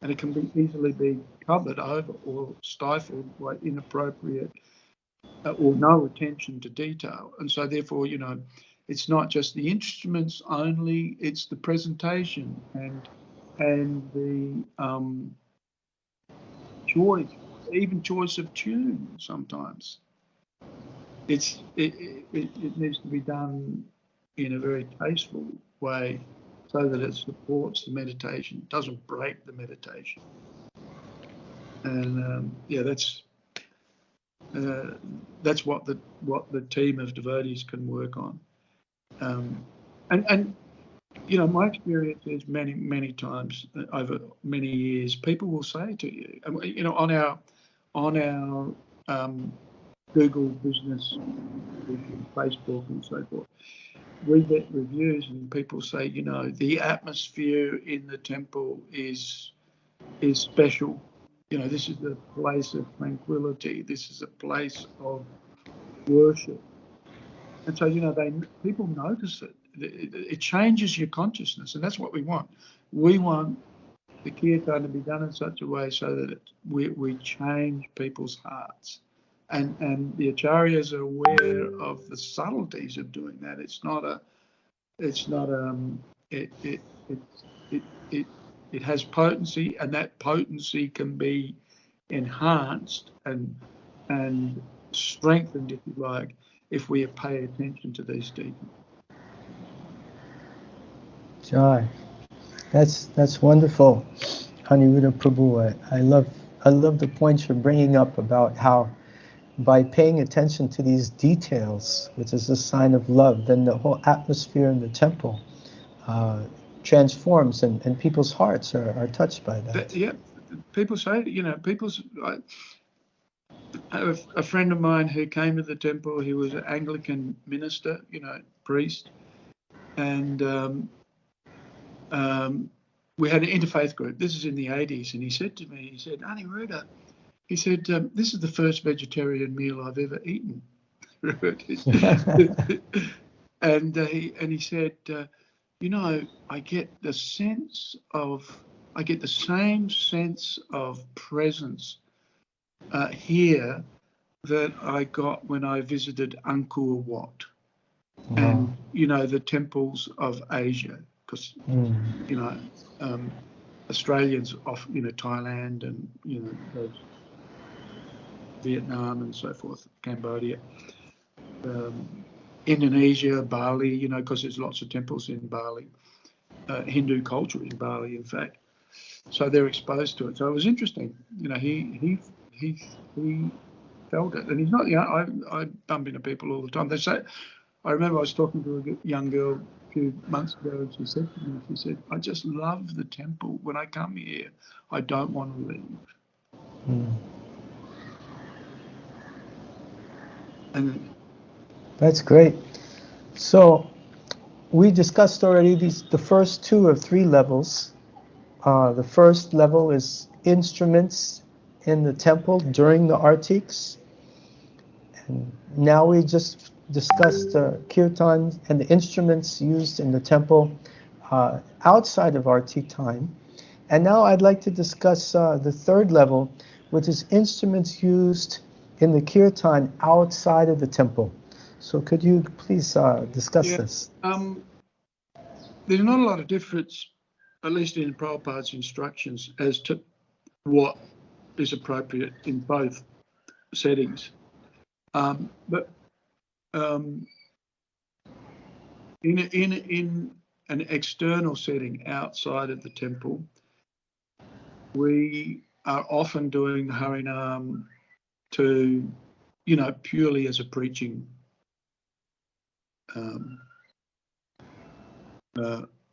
and it can easily be covered over or stifled by inappropriate or no attention to detail. And so therefore, it's not just the instruments only, it's the presentation and the choice of tune sometimes. It needs to be done in a very tasteful way so that it supports the meditation, doesn't break the meditation. And that's what the team of devotees can work on. And my experience is many times over many years, people will say to you, on our Google business, Facebook and so forth, we get reviews and people say, the atmosphere in the temple is special. This is a place of tranquility. This is a place of worship. And so, people notice it. It changes your consciousness, and that's what we want. We want the kirtan to be done in such a way so that we change people's hearts. And the acharyas are aware of the subtleties of doing that. It has potency, and that potency can be enhanced and strengthened, if you like, if we pay attention to these details. Jai, that's wonderful, Anirudh Prabhu. I love the points you're bringing up about how by paying attention to these details, which is a sign of love, then the whole atmosphere in the temple transforms, and people's hearts are touched by that. People say, a friend of mine who came to the temple, he was an Anglican minister, priest, and we had an interfaith group. This is in the 80s, and he said to me, Anirudh, he said, this is the first vegetarian meal I've ever eaten. And he said, I get the same sense of presence here that I got when I visited Angkor Wat and the temples of Asia, because Australians off Thailand and those Vietnam and so forth, Cambodia, Indonesia, Bali, you know, because there's lots of temples in Bali, Hindu culture in Bali, in fact. So they're exposed to it. So it was interesting. You know, he felt it, and he's not. You know, I bump into people all the time. They say, I remember I was talking to a young girl a few months ago, and she said to me, she said, "I just love the temple. When I come here, I don't want to leave." And That's great. So we discussed already the first 2 of 3 levels. The first level is instruments in the temple during the artiks. And now we just discussed kirtan and the instruments used in the temple outside of artik time. And now I'd like to discuss the third level, which is instruments used in the kirtan outside of the temple. So could you please discuss this? There's not a lot of difference, at least in Prabhupada's instructions, as to what is appropriate in both settings. But in an external setting outside of the temple, we are often doing Harinam to, you know, purely as a preaching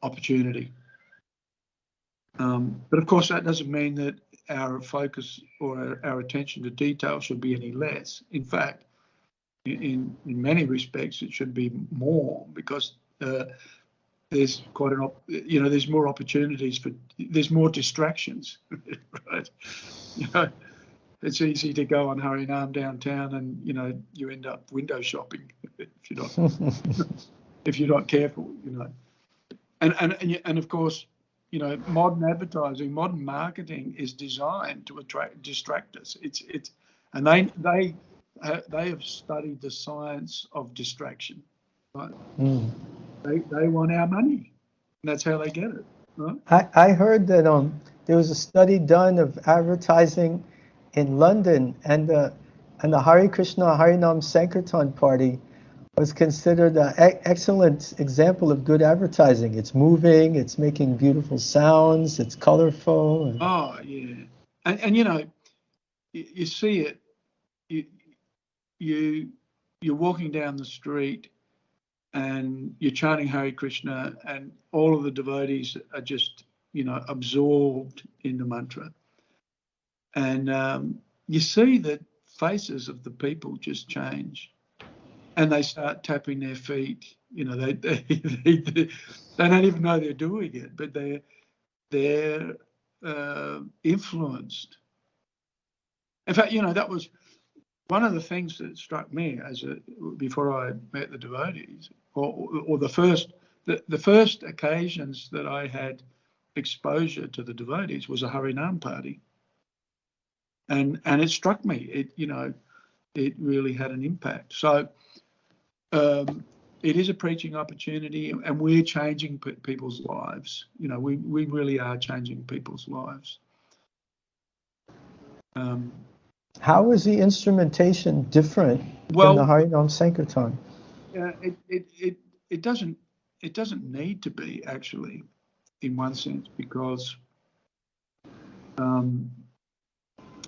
opportunity. But of course, that doesn't mean that our focus or our attention to detail should be any less. In fact, in many respects, it should be more, because there's quite there's more opportunities there's more distractions, right? You know, it's easy to go on Harinam downtown and, you know, you end up window shopping if you're not careful, you know. And of course, you know, modern advertising, modern marketing is designed to distract us. And they have studied the science of distraction, right? They want our money, and that's how they get it, right? I heard that there was a study done of advertising in London, and the Hare Krishna Harinam Sankirtan party was considered an excellent example of good advertising. It's moving, it's making beautiful sounds, it's colorful. Oh yeah, and you know, you see it. You're walking down the street and you're chanting Hare Krishna, and all of the devotees are just, you know, absorbed in the mantra. And you see the faces of the people just change, and they start tapping their feet. You know, they don't even know they're doing it, but they're influenced. In fact, you know, that was one of the things that struck me before I met the devotees, or the first occasions that I had exposure to the devotees was a Harinam party, and it struck me. It really had an impact. So it is a preaching opportunity, and we're changing people's lives. You know, we really are changing people's lives. How is the instrumentation different in the Harinam Sankirtan? It doesn't need to be, actually, in one sense, because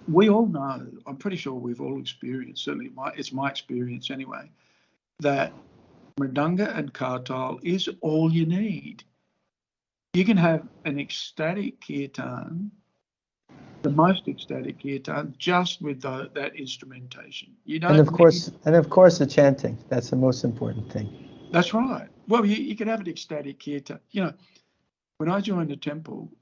we all know, I'm pretty sure we've all experienced, certainly it's my experience anyway, that Mridanga and Kartal is all you need. You can have an ecstatic kirtan, the most ecstatic kirtan, just with that instrumentation. You don't. And of course, the chanting. That's the most important thing. That's right. Well, you can have an ecstatic kirtan. You know, when I joined the temple,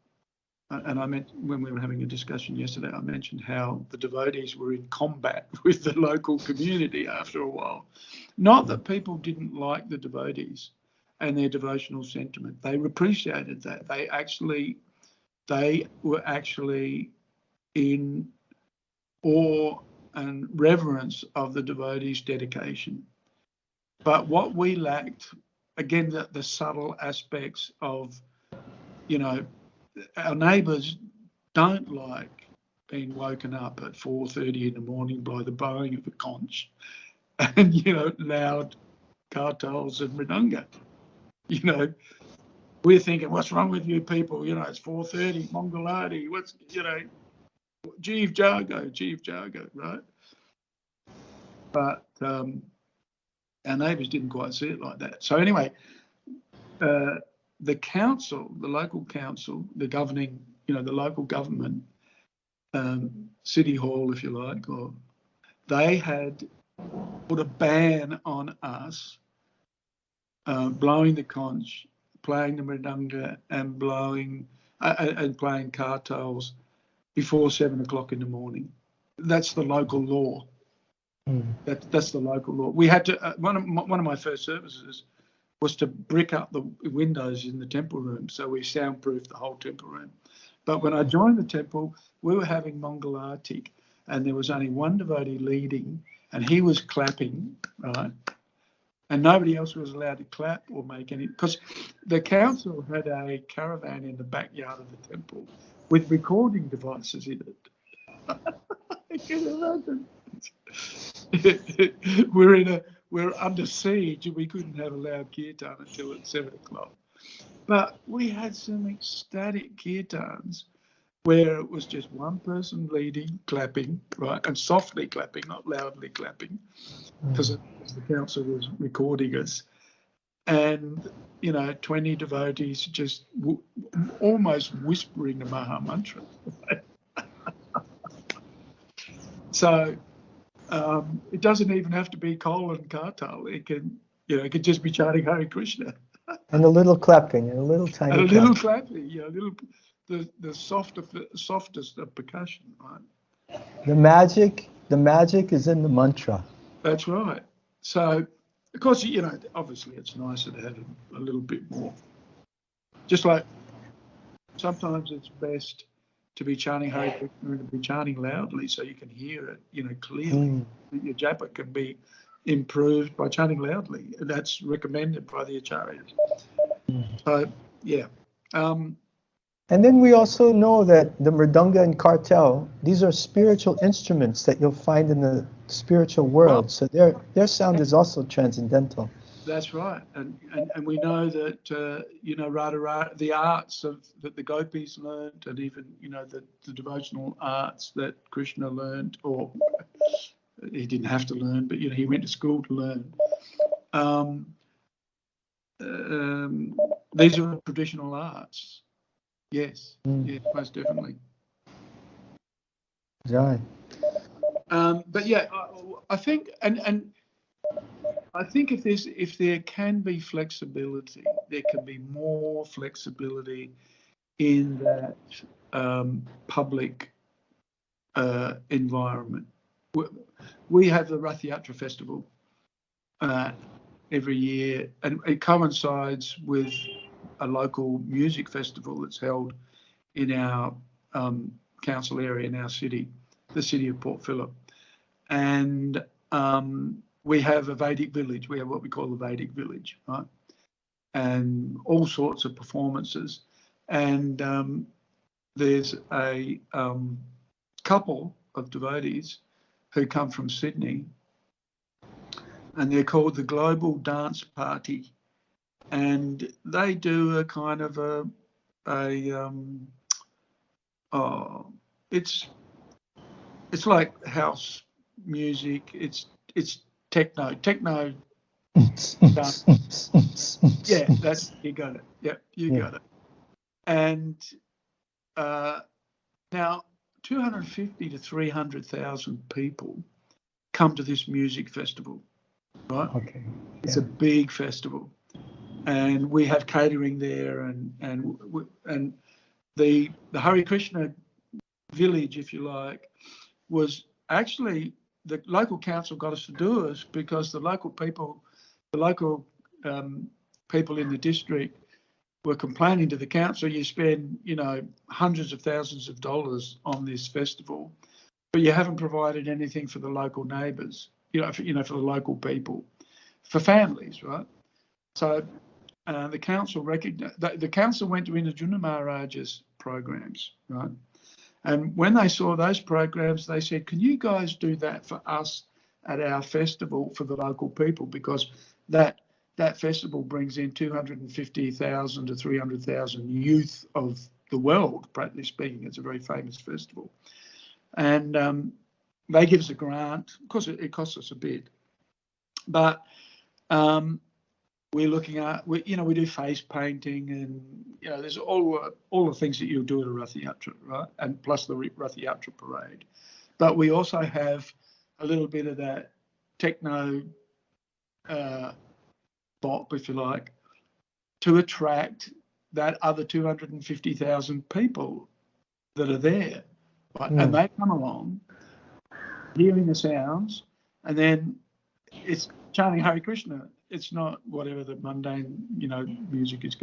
and I meant when we were having a discussion yesterday, I mentioned how the devotees were in combat with the local community after a while. Not that people didn't like the devotees and their devotional sentiment. They appreciated that. They were actually in awe and reverence of the devotees' dedication. But what we lacked, again, the subtle aspects of, you know, our neighbours don't like being woken up at 4:30 in the morning by the blowing of a conch and, you know, loud kartals and mridanga. You know, we're thinking, what's wrong with you people? You know, it's 4:30, Mongolati, what's, you know, Jeev Jago, right? But our neighbours didn't quite see it like that. So anyway, the council, the local council, the governing, you know, the local government, city hall, if you like, or they had put a ban on us blowing the conch, playing the mridanga, and playing kartals before 7 o'clock in the morning. That's the local law. That's the local law. We had to. One of my first services was to brick up the windows in the temple room, so we soundproofed the whole temple room. But when I joined the temple, we were having Mongol Artik, and there was only one devotee leading, and he was clapping, right? And nobody else was allowed to clap or make any, because the council had a caravan in the backyard of the temple with recording devices in it. I can imagine. We're under siege, and we couldn't have a loud kirtan until at 7 o'clock. But we had some ecstatic kirtans where it was just one person leading, clapping, right, and softly clapping, not loudly clapping, because the council was recording us. And, you know, 20 devotees just almost whispering the Maha Mantra. So it doesn't even have to be Kol and Kartal. It can, you know, it could just be chanting Hare Krishna. And a little clapping, and a little tiny and a little clapping, you know, the softest of percussion, right? The magic is in the mantra. That's right. So, of course, you know, obviously it's nicer to have a little bit more. Just like sometimes it's best to be chanting Hare Krishna and to be chanting loudly so you can hear it, you know, clearly. Your japa can be improved by chanting loudly. That's recommended by the acharyas. So, yeah. And then we also know that the mridanga and kartal, these are spiritual instruments that you'll find in the spiritual world. So their sound is also transcendental. That's right. And we know that, you know, the arts that the gopis learned, and even, you know, the devotional arts that Krishna learned, or he didn't have to learn, but, you know, he went to school to learn. These are traditional arts. Yes, yes, most definitely. Right. But yeah, I think, and I think if there can be flexibility, there can be more flexibility in that public environment. We have the Rath Yatra festival every year, and it coincides with a local music festival that's held in our council area in our city, the city of Port Phillip. And we have a Vedic village. We have what we call the Vedic village, right? And all sorts of performances. And there's a couple of devotees who come from Sydney, and they're called the Global Dance Party. And they do a kind of it's like house music. It's techno dance. Yeah, you got it. Yeah, you got it. And now 250 to 300,000 people come to this music festival, right? Okay. It's a big festival. And we have catering there, and the Hare Krishna village, if you like, was actually the local council got us to do it because the local people in the district were complaining to the council. You spend, you know, hundreds of thousands of dollars on this festival, but you haven't provided anything for the local neighbours, for the local people, for families, right? So the council recognized that the council went to Anirudh Maharaj's programs, right? And when they saw those programs, they said, "Can you guys do that for us at our festival for the local people?" Because that that festival brings in 250,000 to 300,000 youth of the world, practically speaking. It's a very famous festival. And they give us a grant. Of course, it costs us a bit. But we're looking at, we do face painting, and, there's all the things that you'll do at a Rath Yatra, right? And plus the Rath Yatra parade. But we also have a little bit of that techno bop, if you like, to attract that other 250,000 people that are there. Right? And they come along, hearing the sounds, and then it's chanting Hare Krishna. It's not whatever the mundane, music is,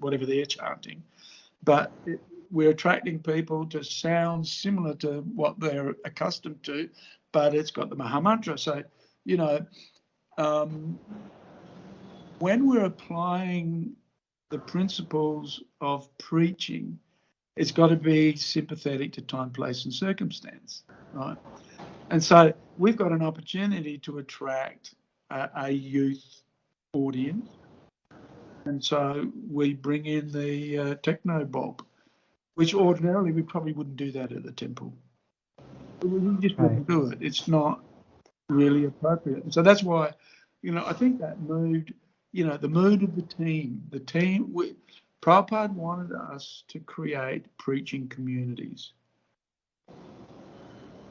whatever they're chanting. But we're attracting people to sounds similar to what they're accustomed to, but it's got the Mahamantra. So, when we're applying the principles of preaching, it's got to be sympathetic to time, place, and circumstance, right? And so we've got an opportunity to attract a youth audience. And so we bring in the techno bop, which ordinarily we probably wouldn't do that at the temple. We just wouldn't do it. It's not really appropriate. And so that's why, I think that mood, the mood of the team, Prabhupada wanted us to create preaching communities.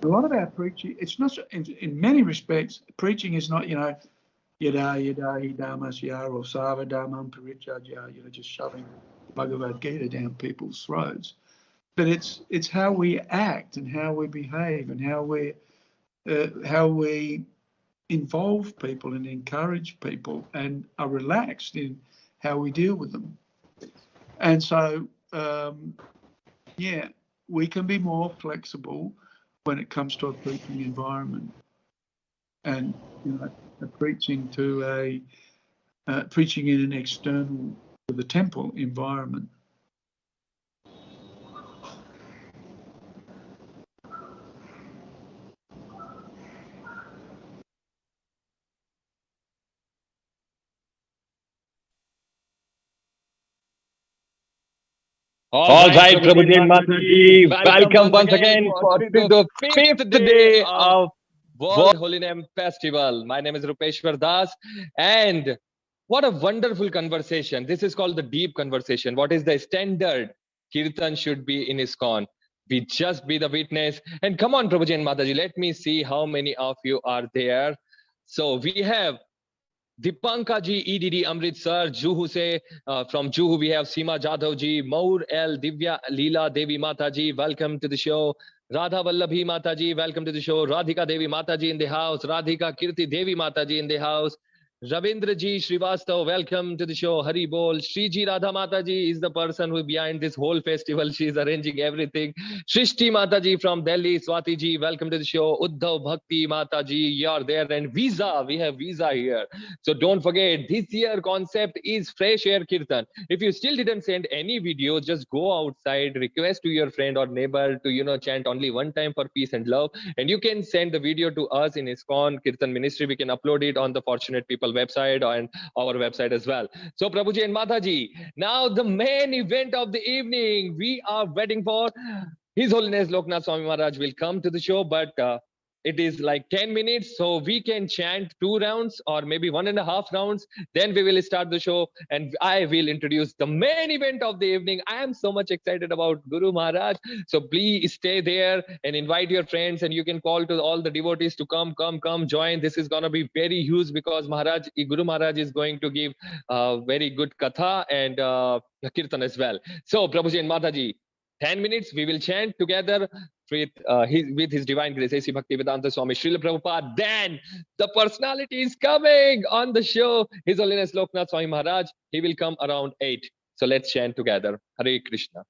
A lot of our preaching, it's not, in many respects, preaching is not, yada, hidamasya, or sava dhammam parichajya, just shoving Bhagavad Gita down people's throats. But it's how we act and how we behave and how we involve people and encourage people and are relaxed in how we deal with them. And so, we can be more flexible when it comes to a preaching environment, and preaching preaching in an external, to the temple environment. All right, Prabhuji and Mataji, welcome once again for the fifth day of World Holy Name Festival. My name is Rupeshwar Das, and what a wonderful conversation. This is called the deep conversation. What is the standard Kirtan should be in ISKCON? We just be the witness. And come on, Prabhuji and Mataji, let me see how many of you are there. So we have Dipanka ji, EDD Amritsar, Juhu se, from Juhu we have Seema Jadhav ji, Maur L, Divya Leela Devi Mata ji, welcome to the show. Radha Vallabhi Mata ji, welcome to the show. Radhika Devi Mata ji in the house. Radhika Kirti Devi Mata ji in the house. Ravindra ji Srivastav, welcome to the show. Hari Bol. Shri ji Radha Mata ji is the person who is behind this whole festival. She is arranging everything. Shrishti Mata ji from Delhi. Swati ji, welcome to the show. Uddhav Bhakti Mata ji, you are there. And Visa, we have Visa here. So don't forget, this year concept is Fresh Air Kirtan. If you still didn't send any video, just go outside, request to your friend or neighbor to, chant only one time for peace and love. And you can send the video to us in ISKCON Kirtan Ministry. We can upload it on the Fortunate People website and our website as well. So Prabhuji and Mataji, now the main event of the evening, we are waiting for His Holiness Loknath Swami Maharaj will come to the show, but it is like 10 minutes, so we can chant 2 rounds or maybe 1.5 rounds. Then we will start the show and I will introduce the main event of the evening. I am so much excited about Guru Maharaj. So please stay there and invite your friends, and you can call to all the devotees to come, join. This is going to be very huge because Guru Maharaj is going to give very good Katha and Kirtan as well. So Prabhuji and Mataji, 10 minutes, we will chant together with his divine grace, A.C. Bhaktivedanta Swami Srila Prabhupada. Then the personality is coming on the show, His Holiness Loknath Swami Maharaj. He will come around 8. So let's chant together. Hare Krishna.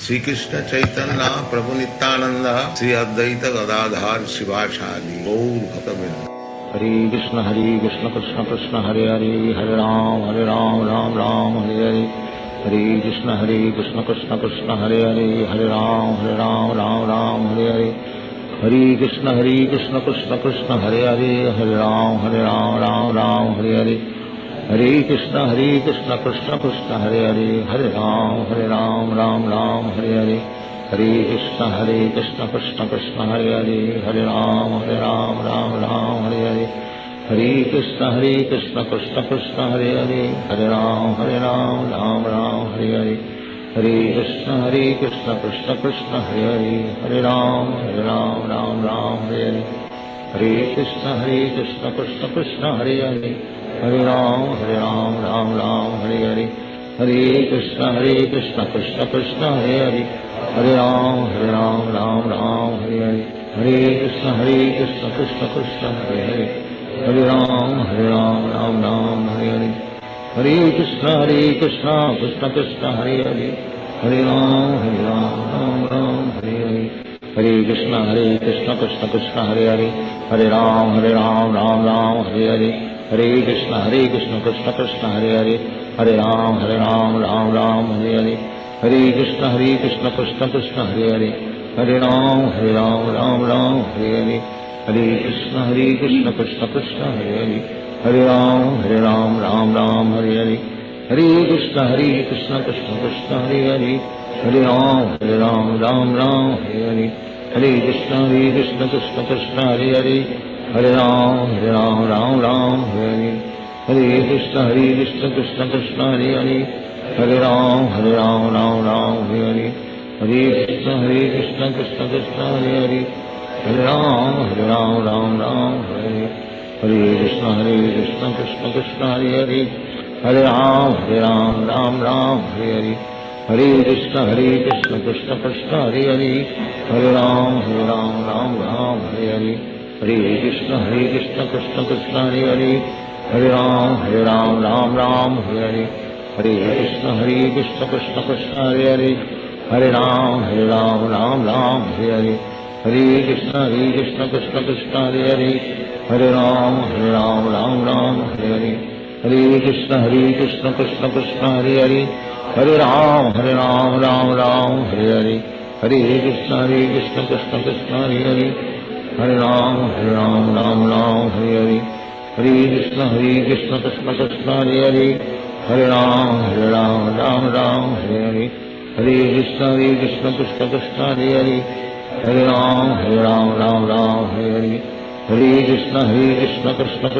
Shri Krishna Chaitanya Prabhu Nityanand Shri Advaita Gadadhar शिवासादि Gaur भक्तवृंद। Hare Krishna Krishna Krishna Hare Hare, Hare Ram Ram Ram Hare Hare, Hare Krishna Krishna Krishna Hare Hare, Hare Ram Ram Ram Hare Hare, Hare Krishna Krishna Krishna Hare Hare, Hare Ram Ram Hare Hare, Hare Krishna Krishna Krishna Hare Hare, Hare Ram Ram Hare Hare, Hare Krishna Krishna Krishna Hare Hare, Hare Ram Ram Hare Hare, Hare Krishna Krishna Krishna Hare Hare, Hare Ram Ram Hare Hare, Hare Krishna Krishna Krishna Hare Hare, Hare Ram Ram Hare Hare, Hare Krishna Krishna Krishna Hare Hare, Hare Ram Hare Hare, Hare Krishna Krishna Krishna Hare Hare, Hare Ram Hare Hare, Hare Krishna Krishna Krishna Hare Hare, Hare Ram Hare Hare, Hare Krishna Krishna Krishna Hare Hare, Hare Ram Hare Hare, Hare Krishna Krishna Krishna Hare Hare, Hare Ram Hare Hare, Hare Krishna Krishna Krishna Hare Hare, Hare Ram Hare Hare, Hare Krishna Krishna Krishna Hare Hare, Hare Ram Hare Hare, Hare Krishna Krishna Krishna Hare Hare, Hare Ram Hare Hare, Hare Krishna Krishna Krishna Hare Hare, Hare Ram Hare Hare, Hare Krishna Krishna Krishna Hare Hare, Hare Ram Hare Hare, Hare Krishna Krishna Krishna Hare Hare, Hare Ram Hare Hare, Hare Krishna Krishna Krishna Hare Hare, Hare Ram Hare Hare, Hare Krishna Krishna Krishna Hare Hare, Hare Ram Hare Hare, Hare Krishna Krishna Krishna Hare Hare, Hare Ram Hare Hare, Hare Krishna Krishna Krishna Hare Hare, Hare Ram Hare Hare, Hare Krishna Krishna Krishna Hare Hare, Hare Ram Hare Hare, Hare Krishna Krishna Krishna Hare Hare, Hare Ram Hare Hare, Hare Krishna Krishna Krishna Hare Hare, Hare Ram Hare Hare, Hare Krishna Krishna Krishna Hare Hare, Hare Ram Hare Hare, Hare Krishna Krishna Krishna Hare Hare, Hare Ram Hare Hare, Hare Krishna Krishna Krishna Hare Hare, Hare Ram Hare Hare, Hare Krishna Krishna Krishna Hare Hare, Hare Ram Hare Hare, Hare Krishna Krishna Krishna Hare Hare, Hare Ram Hare Hare, Hare Krishna Krishna Krishna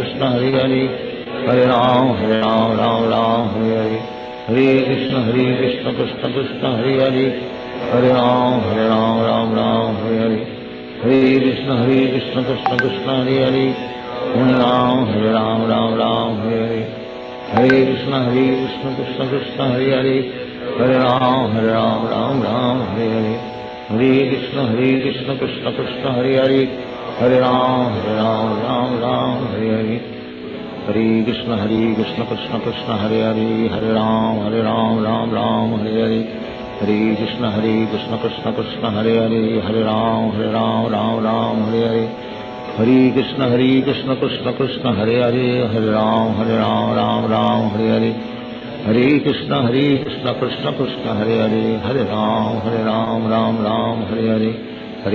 Hare Hare, Hare Ram Hare Hare, Hare Krishna Krishna Krishna Hare Hare, Hare Ram Hare Hare, Hare Krishna Krishna Krishna Hare Hare, Hare Ram Hare Hare, Hare Krishna Krishna Krishna Hare Hare, Hare Ram Hare Hare, Hare Krishna Krishna Krishna Hare Hare, Hare Ram Hare Hare, Hare Krishna Krishna Krishna Hare Hare, Hare Ram Hare Hare, Hare Krishna Krishna Krishna Hare Hare, Hare Ram Hare Hare, Hare Krishna Krishna Krishna Hare Hare, Hare Ram Hare Hare, Hare Krishna Krishna Krishna Hare Hare, Hare Ram Hare Hare, Hare Krishna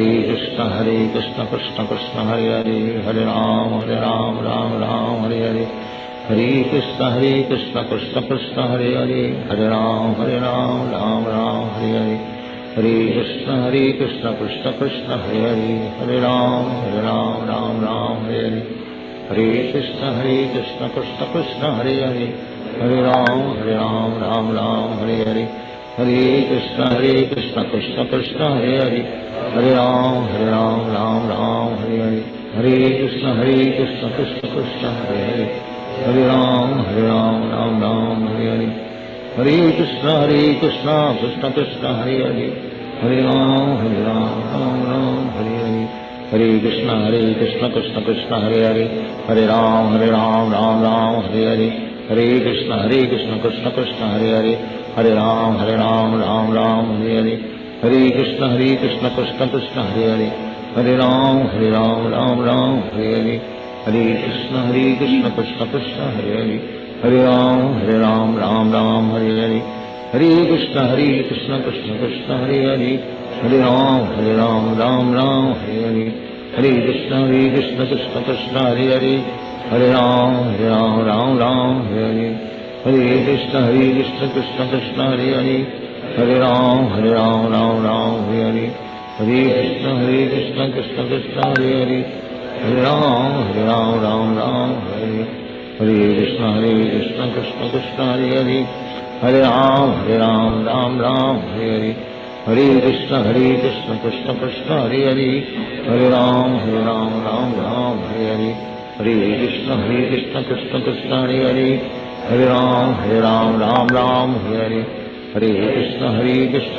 Krishna Krishna Hare Hare, Hare Ram Hare Hare, Hare Krishna Krishna Krishna Hare Hare, Hare Ram Hare Hare, Hare Krishna Krishna Krishna Hare Hare, Hare Ram Hare Hare, Hare Krishna Krishna Krishna Hare Hare, Hare Ram Hare Hare, Hare Krishna Krishna Krishna Hare Hare, Hare Ram Hare Hare, Hare Krishna Krishna Krishna Hare Hare, Hare Ram Hare Hare, Hare Krishna Krishna Krishna Hare Hare, Hare Ram Hare Hare, Hare Krishna Krishna Krishna Hare Hare, Hare Ram Hare Hare, Hare Krishna Krishna Krishna Hare Hare, Hare Ram Hare Hare, Hare Krishna Krishna Krishna Hare Hare, Hare Ram Ram Ram Hare Hare, Hare Krishna Krishna Krishna Hare Hare, Hare Ram Ram Ram Hare Hare, Hare Krishna Krishna Krishna Hare Hare, Hare Ram Ram Ram Hare Hare, Hare Krishna Krishna Krishna Hare Hare, Hare Ram Ram Ram Hare Hare, Hare Krishna Krishna Krishna Hare Hare, Hare Ram Ram Ram Hare Hare, Hare Krishna Krishna Krishna Hare Hare, Hare Ram Ram Ram Hare Hare, Hare Krishna Krishna Krishna Hare Hare, Hare Ram Ram Ram Hare Hare, Hare Krishna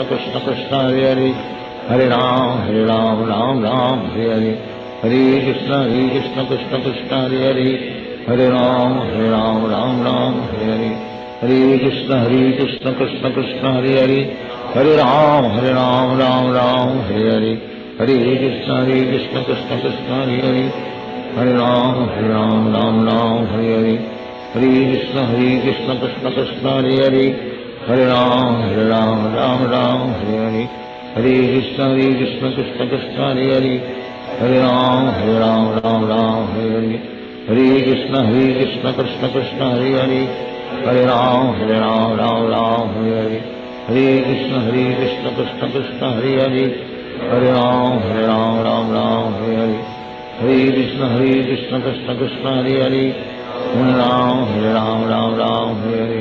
Krishna Krishna Hare Hare, Hare Ram Ram Ram Hare Hare, Hare Krishna Krishna Krishna Hare Hare, Hare Ram Ram Ram Hare Hare, Hare Krishna Krishna Krishna Hare Hare, Hare Ram Ram Hare Hare, Hare Krishna Krishna Krishna Hare Hare, Hare Ram Ram Hare Hare, Hare Krishna Krishna Krishna Hare Hare, Hare Ram Ram Hare Hare, Hare Krishna Krishna Krishna Hare Hare, Hare Ram Ram Hare Hare, Hare Krishna Krishna Krishna Hare Hare, Hare Ram Ram Hare Hare, Hare Krishna Krishna Krishna Hare Hare, Hare Ram Ram Hare Hare, Hare Krishna Krishna Krishna Hare Hare, Hare Ram Ram Hare Hare, Hare Krishna Krishna Krishna Hare Hare, Hare Ram Ram Hare Hare,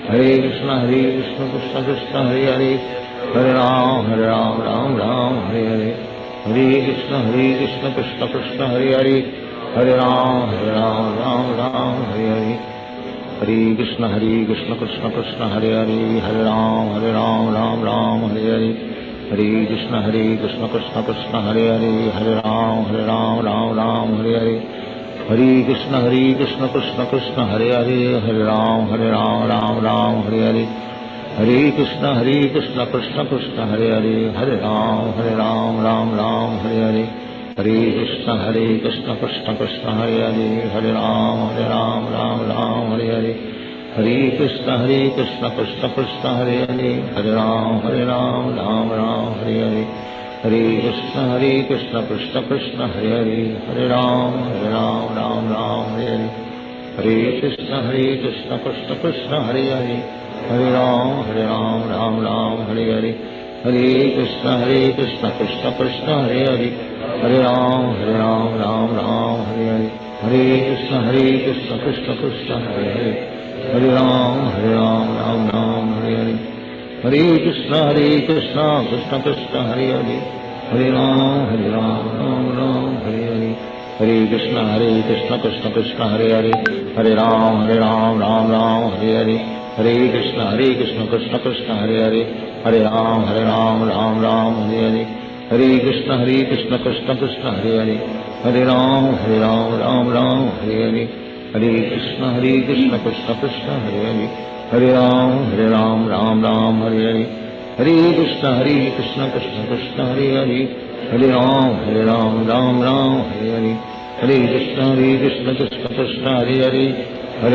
Hare Krishna Krishna Krishna Hare Hare, Hare Ram Ram Hare Hare, Hare Krishna Krishna Krishna Hare Hare, Hare Ram Ram Hare Hare, Hare Krishna Krishna Krishna Hare Hare, Hare Ram Ram Hare Hare, Hare Krishna Krishna Krishna Hare Hare, Hare Ram Ram Hare Hare, Hare Krishna Krishna Krishna Hare Hare, Hare Ram Ram Hare Hare, Hare Krishna Krishna Krishna Hare Hare, Hare Ram Ram Hare Hare, Hare Krishna Krishna Krishna Hare Hare, Hare Ram Ram Hare Hare, Hare Krishna Krishna Krishna Hare Hare, Hare Ram Ram Hare Hare, Hare Krishna Krishna Krishna Hare Hare, Hare Ram Ram Hare Hare, Hare Krishna Krishna Krishna Hare Hare, Hare Ram Ram Hare Hare, Hare Krishna Krishna Krishna Hare Hare, Hare Ram Ram Hare Hare, Hare Krishna Krishna Krishna Hare Hare, Hare Ram Ram Hare Hare, Hare Krishna Krishna Krishna Hare Hare, Hare Ram Ram Hare Hare, Hare Krishna Krishna Krishna Hare Hare, Hare Ram Ram Hare Hare, Hare Krishna Krishna Krishna Hare Hare, Hare Ram Ram Hare Hare, Hare Krishna Krishna Krishna Hare Hare, Hare Ram Ram Hare Hare, Hare Krishna Krishna Krishna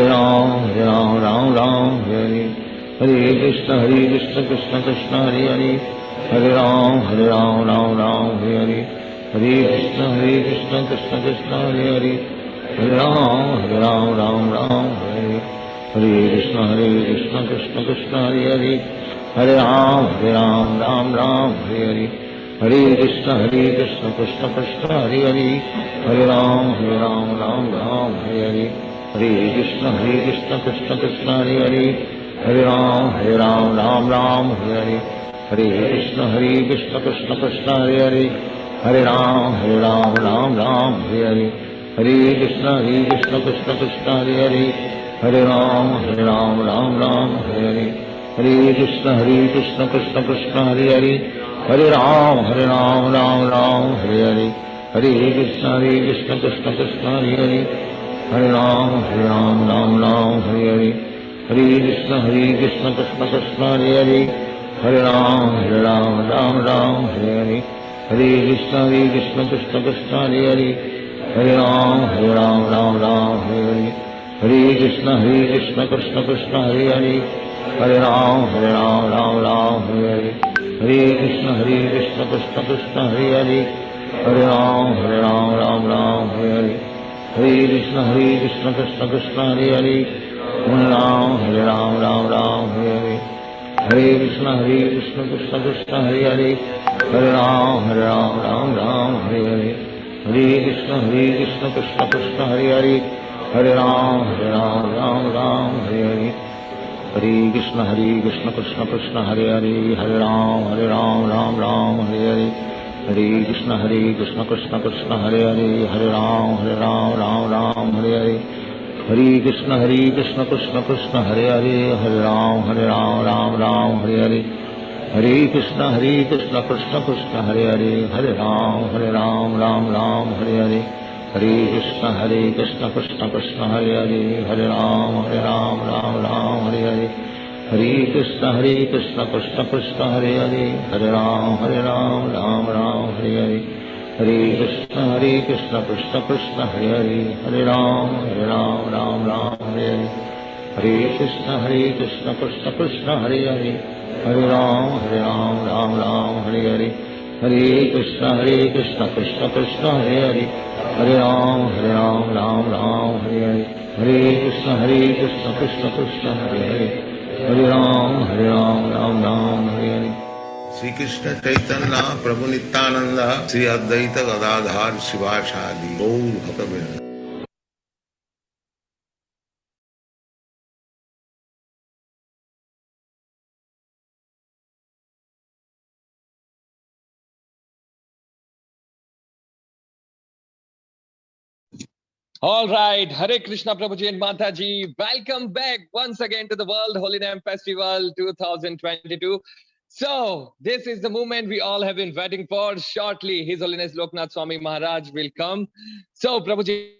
Hare Hare, Hare Ram Ram Hare Hare, Hare Krishna Krishna Krishna Hare Hare, Hare Ram Ram Hare Hare, Hare Krishna Krishna Krishna Hare Hare, Hare Ram Ram Hare Hare, Hare Krishna Krishna Krishna Hare Hare, Hare Ram Ram Hare Hare, Hare Krishna Krishna Krishna Hare Hare, Hare Ram Ram Hare Hare, Hare Krishna Krishna Krishna Hare Hare, Hare Ram Hare Hare, Hare Krishna Krishna Krishna Hare Hare, Hare Ram Ram Hare Hare, Hare Krishna Krishna Krishna Hare Hare, Hare Ram Ram Hare Hare, Hare Krishna Krishna Krishna Hare Hare, Hare Ram Ram Hare Hare, Hare Krishna Krishna Krishna Hare Hare, Hare Ram Ram Hare Hare, Hare Krishna Krishna Krishna Hare Hare, Hare Ram Hare Hare, Hare Krishna Krishna Krishna Hare Hare, Hare Ram Hare Hare, Hare Krishna Krishna Krishna Hare Hare, Hare Ram Ram Hare Hare, Hare Krishna Krishna Krishna Hare Hare, Hare Ram Ram Ram Hare Hare. Hare Krishna Krishna Krishna Hare Hare, Hare Ram Ram Ram Hare Hare. Hare Krishna Krishna Krishna Hare Hare, Hare Ram Ram Ram Hare Hare. Hare Krishna Krishna Krishna Hare Hare, Hare Ram Ram Hare Hare. Hare Krishna Krishna Krishna Hare Hare, Hare Ram Ram Hare Hare. Hare Krishna Krishna Krishna Hare Hare, Hare Ram Ram Hare Hare. Hare Krishna Krishna Krishna Hare Hare, Hare Ram Ram Hare Hare. Hare Krishna Krishna Krishna Hare Hare, Hare Ram Ram Hare Hare. Hare Krishna Krishna Krishna Hare Hare, Hare Ram Ram Hare Hare. Hare Krishna Krishna Krishna Hare Hare, Hare Ram Ram Hare Hare. Hare Krishna Krishna Krishna Hare Hare, Hare Ram Ram Hare Hare. Hare Krishna Krishna Krishna Hare Hare, Hare Ram Hare Hare. Hare Krishna Krishna Krishna Hare Hare, Hare Ram Hare Hare. Hare Krishna Krishna Krishna Hare Hare, Hare Ram Hare Hare. Hare Krishna Krishna Krishna Hare Hare, Hare Ram Hare Hare. Shri Krishna Chaitanya Prabhu Nityanand Shri Advaita Gadadhar शिवासादि Gaur भक्तवृंद। All right, Hare Krishna Prabhuji and Mataji, welcome back once again to the World Holy Name Festival 2022. So, this is the moment we all have been waiting for. Shortly, His Holiness Loknath Swami Maharaj will come. So, Prabhuji,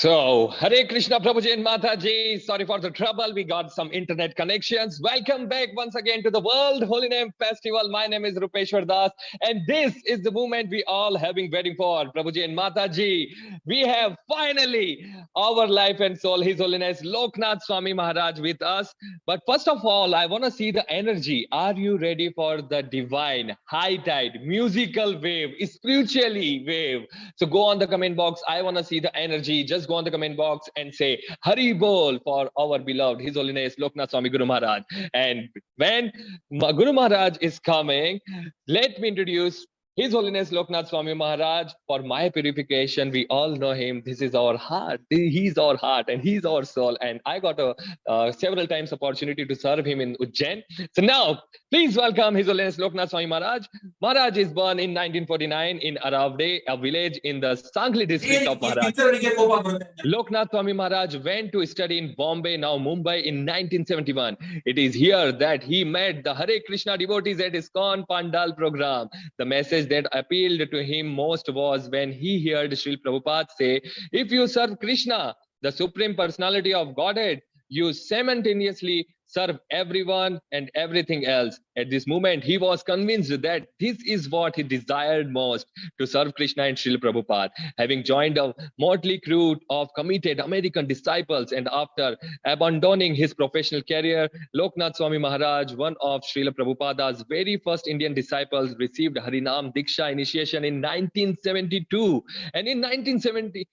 So, Hare Krishna Prabhuji and Mataji, sorry for the trouble, we got some internet connections. Welcome back once again to the World Holy Name Festival. My name is Rupeshwar Das, and this is the moment we all have been waiting for, Prabhuji and Mataji. We have finally our life and soul, His Holiness Loknath Swami Maharaj with us. But first of all, I want to see the energy. Are you ready for the divine, high tide, musical wave, spiritually wave? So go on the comment box. I want to see the energy. Just go on the comment box and say Hari Bol for our beloved His Holiness Loknath Swami Guru Maharaj. And when Guru Maharaj is coming, let me introduce His Holiness Loknath Swami Maharaj. For my purification, we all know him. This is our heart. He's our heart and he's our soul. And I got a several times opportunity to serve him in Ujjain. So now, please welcome His Holiness Loknath Swami Maharaj. Maharaj is born in 1949 in Aravde, a village in the Sangli district of Maharashtra. Loknath Swami Maharaj went to study in Bombay, now Mumbai, in 1971. It is here that he met the Hare Krishna devotees at ISKCON Pandal program. The message that appealed to him most was when he heard Srila Prabhupada say, if you serve Krishna, the Supreme Personality of Godhead, you simultaneously serve everyone and everything else. At this moment, he was convinced that this is what he desired most, to serve Krishna and Srila Prabhupada. Having joined a motley crew of committed American disciples, and after abandoning his professional career, Loknath Swami Maharaj, one of Srila Prabhupada's very first Indian disciples, received Harinam Diksha initiation in 1972. And in 1975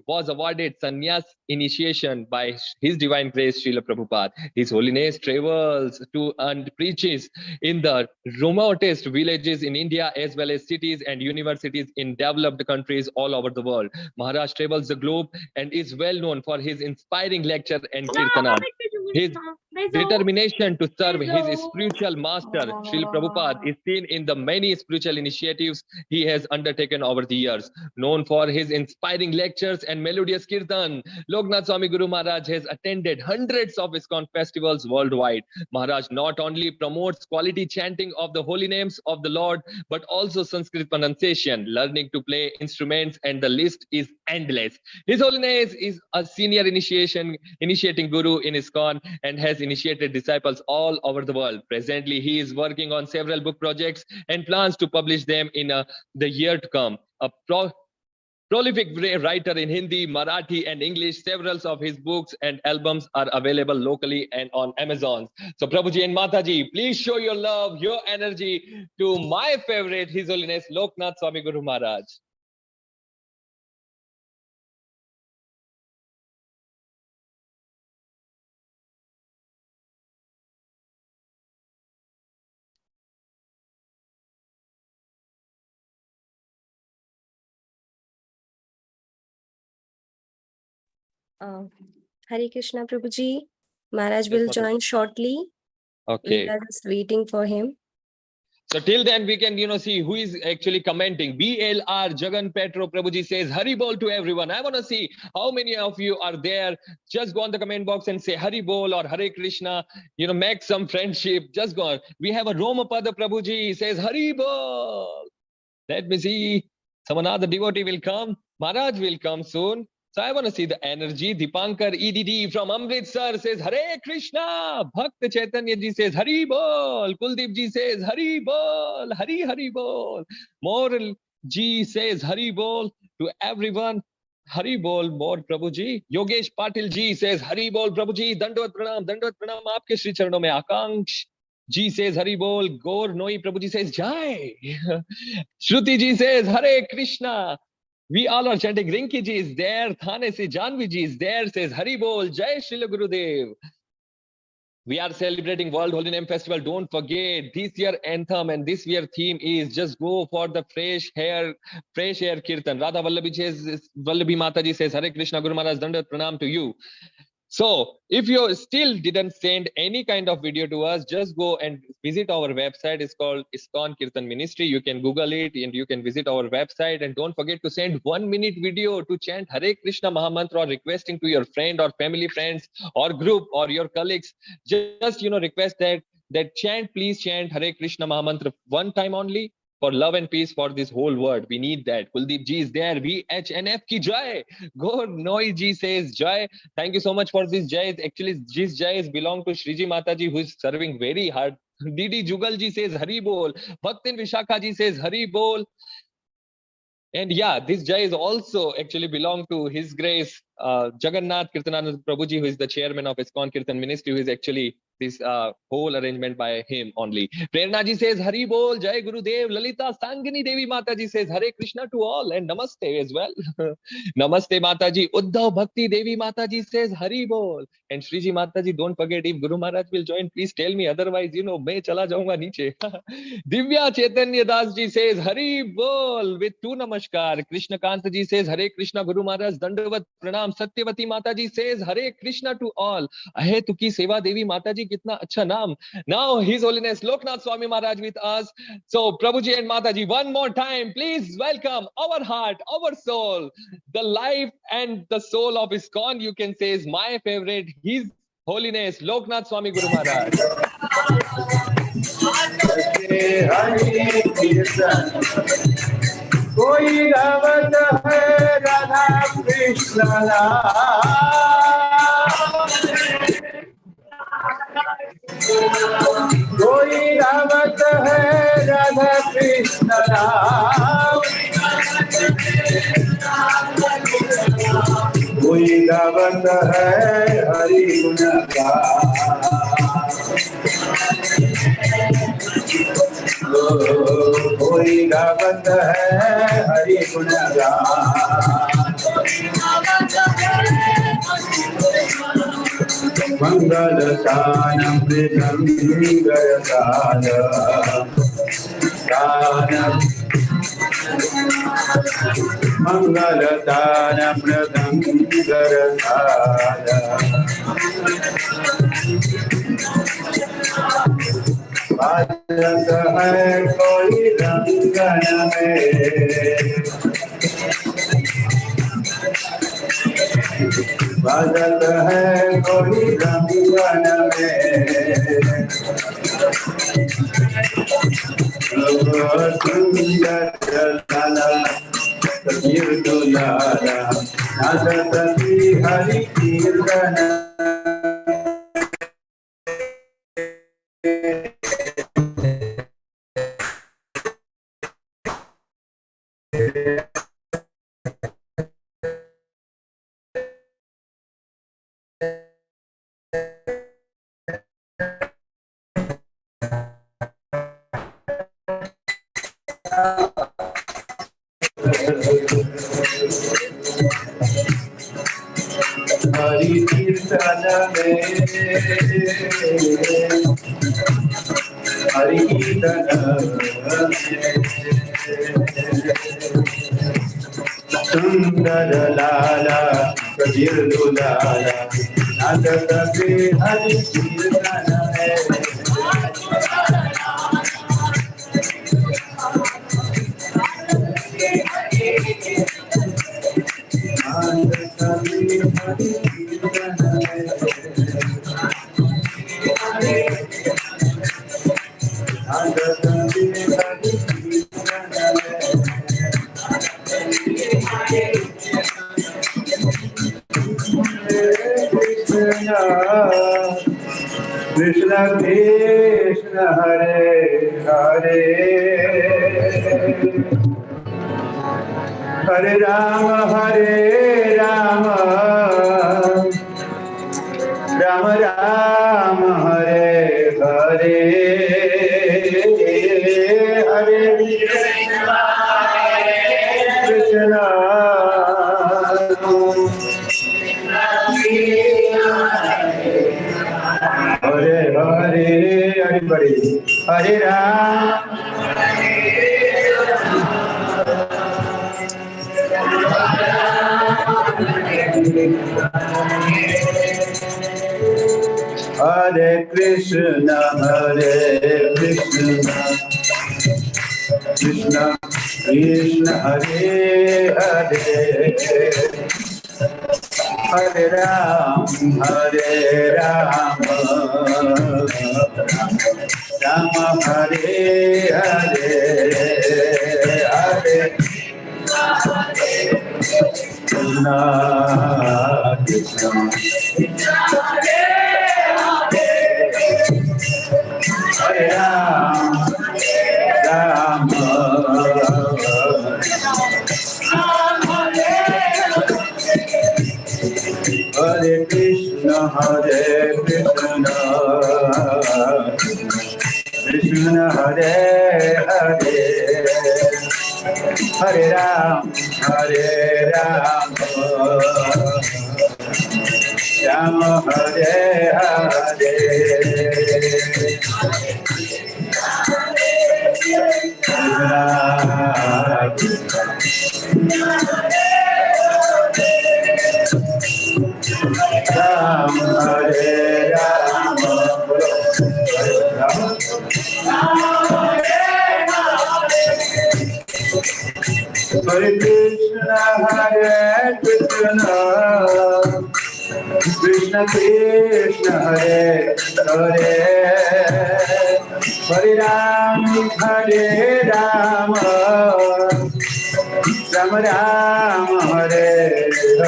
was awarded sannyas initiation by His Divine Grace Srila Prabhupada. His Holiness travels to and preaches in the remotest villages in India, as well as cities and universities in developed countries all over the world. Maharaj travels the globe and is well known for his inspiring lecture and kirtanan. His determination to serve his spiritual master, Srila Prabhupada, is seen in the many spiritual initiatives he has undertaken over the years. Known for his inspiring lectures and melodious kirtan, Loknath Swami Guru Maharaj has attended hundreds of ISKCON festivals worldwide. Maharaj not only promotes quality chanting of the holy names of the Lord, but also Sanskrit pronunciation, learning to play instruments, and the list is endless. His Holiness is a senior initiating guru in ISKCON and has initiated disciples all over the world. Presently, he is working on several book projects and plans to publish them in the year to come. A prolific writer in Hindi, Marathi, and English. Several of his books and albums are available locally and on Amazon. So, Prabhuji and Mataji, please show your love, your energy to my favorite, His Holiness Loknath Swami Guru Maharaj. Hare Krishna Prabhuji. Maharaj will join shortly. Okay. We are just waiting for him. So till then, we can, see who is actually commenting. BLR Jagan Petro Prabhuji says, Hari Bol to everyone. I want to see how many of you are there. Just go on the comment box and say Hari Bol or Hare Krishna. Make some friendship. Just go on. We have a Romapada Prabhuji says, Hari Bol. Let me see. Some another devotee will come. Maharaj will come soon. So I want to see the energy. Dipankar EDD from Amritsar says, Hare Krishna. Bhakt Chaitanya ji says, Hari Bol. Kuldeep ji says, Hari Bol. Hari Hari Bol. Moral ji says, Hari Bol to everyone. Hari Bol, more Prabhuji. Yogesh Patil ji says, Hari Bol Prabhuji. Dandavad Pranam. Dandavad Pranam. Aapke Shri Charano mein. Akanksh ji says, Hari Bol. Gaur Noi Prabhuji says, Jai. Shruti ji says, Hare Krishna. We all are chanting. Rinki ji is there. Thane se Janvi ji is there. Says Hari Bol. Jai Srila Gurudev. We are celebrating World Holy Name Festival. Don't forget this year anthem and this year theme is just go for the fresh air kirtan. Radha Vallabhi Mataji says Hare Krishna Guru Maharaj Dandat Pranam to you. So if you still didn't send any kind of video to us, just go and visit our website. It's called ISKCON Kirtan Ministry. You can Google it and you can visit our website. And don't forget to send 1 minute video to chant Hare Krishna Mahamantra or requesting to your friend or family friends or group or your colleagues. Just request that chant, please chant Hare Krishna Mahamantra one time only. for love and peace for this whole world. We need that. Kuldeep ji is there. VHNF ki jai. Gaur Noi ji says jai. Thank you so much for this jai. Actually, this jai is belong to Shriji Mataji, who is serving very hard. Didi Jugal ji says Hari Bol. Bhaktin Vishakha ji says Hari Bol. And yeah, this jai is also actually belong to His Grace Jagannath Kirtananand Prabhuji, who is the chairman of ISKCON Kirtan Ministry, who is actually this whole arrangement by him only. Prerna ji says Hari Bol, Jai Gurudev. Lalita Sangini Devi Mataji says Hare Krishna to all and Namaste as well. Namaste Mataji. Uddhav Bhakti Devi Mataji says Hari Bol. And Shriji Mataji, don't forget, if Guru Maharaj will join, please tell me, otherwise, you know, main chala jaunga niche. Divya Chaitanya Das ji says Hari Bol with 2 namaskar. Krishna Kanta ji says Hare Krishna Guru Maharaj Dandavat Pranam. Satyavati Mataji says Hare Krishna to all. Ahe Tuki Seva Devi Mataji, kitna acha naam. Now His Holiness Loknath Swami Maharaj with us. So Prabhuji and Mataji, one more time, please welcome our heart, our soul, the life and the soul of ISKCON, you can say, is my favorite, His Holiness Loknath Swami Guru Maharaj. कोई गावत है राधा कृष्ण कोई गावत है राधा कृष्ण कोई गावत है हरि गुण कोई गावत है हरि गुण मंगल सानम मंगल दानम बाजत है कोई रंगन में बाजत है कोई रंगन में सुंदर दुलारा नाचती हरि कीर्तन हरि कीर्तन में हरि कीर्तन सुंदर लाला कबीर दुलारा नाचत हरि कीर्तन में कृष्ण कृष्ण हरे हरे हरे राम राम राम हरे हरे हरे कृष्ण हरे हरे हरे बड़े हरे राम हरे Krishna Krishna Krishna Hare Hare Hare Ram Rama Hare Hare Hare Krishna Krishna Hare Rama Rama Hare Krishna Krishna Hare Hare Hare Ram Rama Hare Hare Ram Hare Rama Hare Krishna Krishna Krishna Hare Hare Hare Ram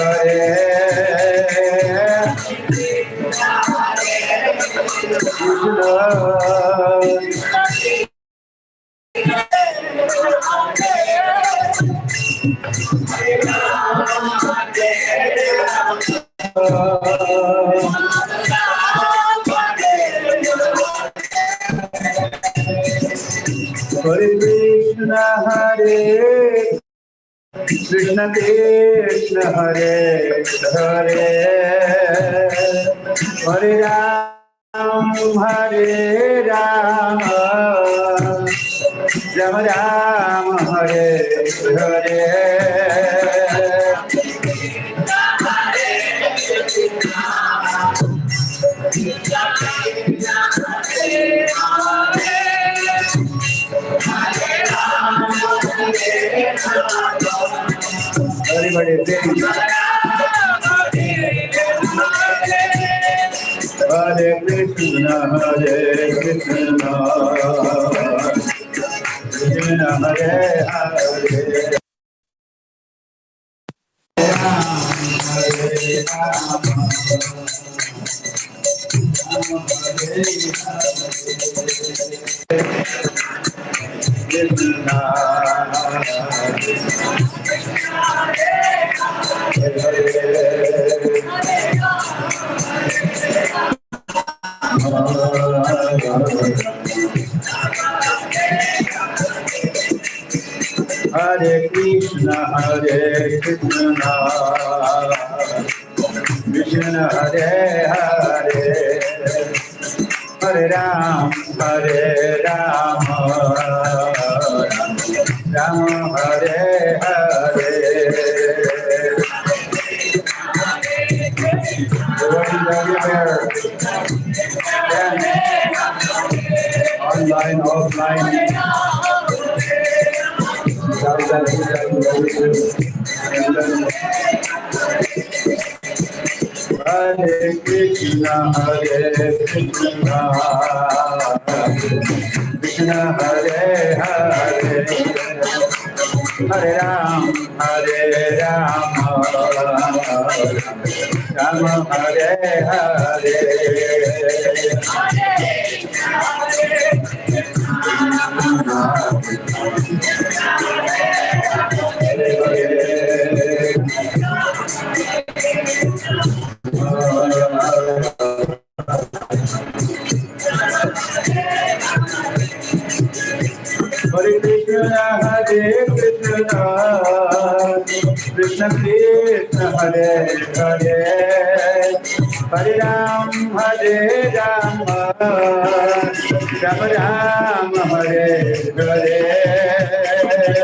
Ram Ram Hare Hare Hare Krishna Krishna Krishna Hare Hare Hare Ram Ram Ram Hare Hare Everybody sing. Hare Krishna Krishna Hare Hare Hare Krishna Krishna Hare Hare Hare Ram Ram Hare Hare everywhere. Online, offline. Hare Krishna Krishna Hare Hare Hare Ram Ram Hare Hare Hare Krishna Krishna Krishna Hare Hare Hare Ram Ram Ram Hare Hare Hare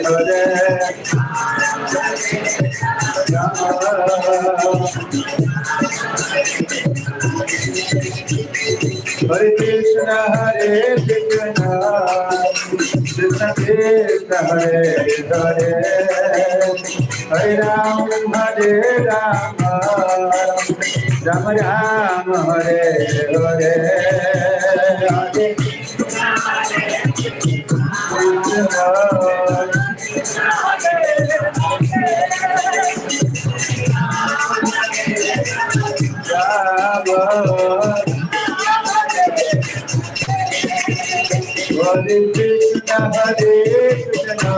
Hare Hare Krishna Krishna Krishna Krishna Hare Hare Hare Ram Hare Ram Ram Ram Hare Hare Hare Hare Krishna Hare Krishna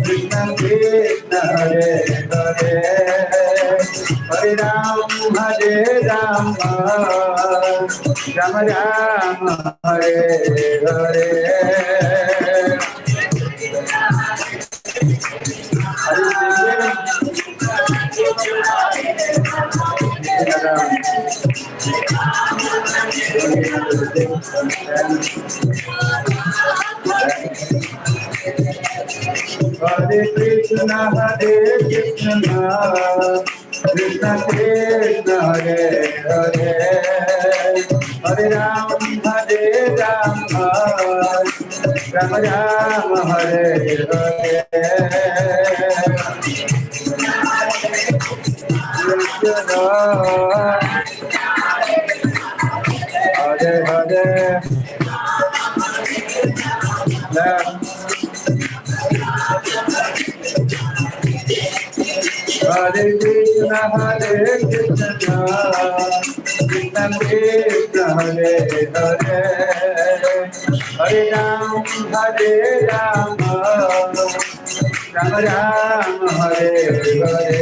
Krishna Krishna Hare Hare Hare Ram Hare Ram Ram Ram Hare Hare Hare Krishna Hare Krishna Krishna Krishna Hare Hare Hare Ram Hare Ram Ram Ram Hare Hare Hare Hare Hare Krishna Hare Krishna Krishna Krishna Hare Hare Hare Ram Hare Ram Ram Ram Hare Hare Hare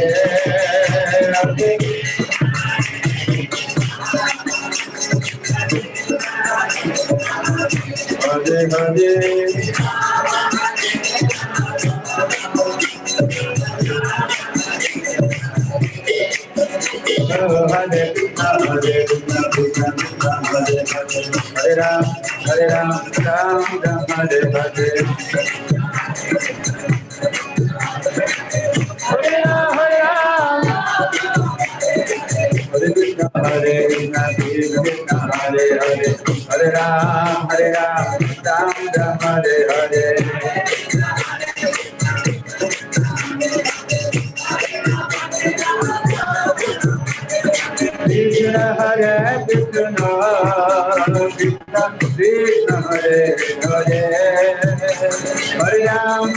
Hare Hare Krishna Hare Krishna Krishna Krishna Hare Hare Hare Ram Ram Ram Hare Hare Hare Ram Hare Krishna Hare Krishna Krishna Hare Hare Hare Ram Ram Ram Hare Hare Krishna Hare Krishna Krishna Krishna Hare Hare Hare Ram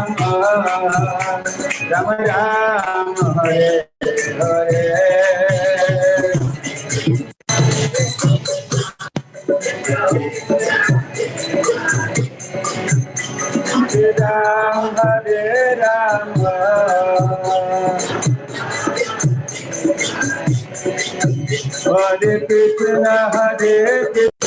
Ram Ram Hare Hare Ram Hare Ram Hare Krishna Hare Krishna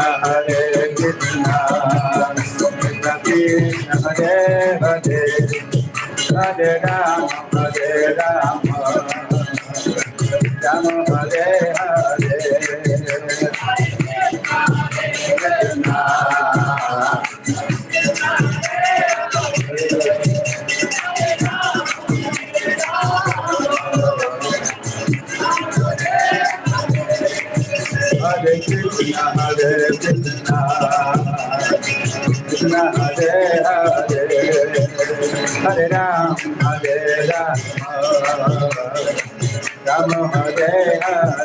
Hare Hare Krishna Hare Krishna Krishna Krishna Hare Hare Hare Ram Ram Hare Hare Hare Krishna Hare Krishna Krishna Hare Hare Hare Ram Ram Hare Hare Hare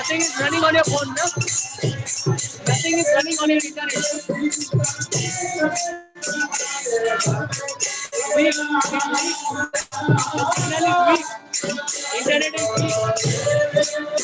Nothing is running on your phone, no? Nothing is running on your internet. Weak. Internet is weak.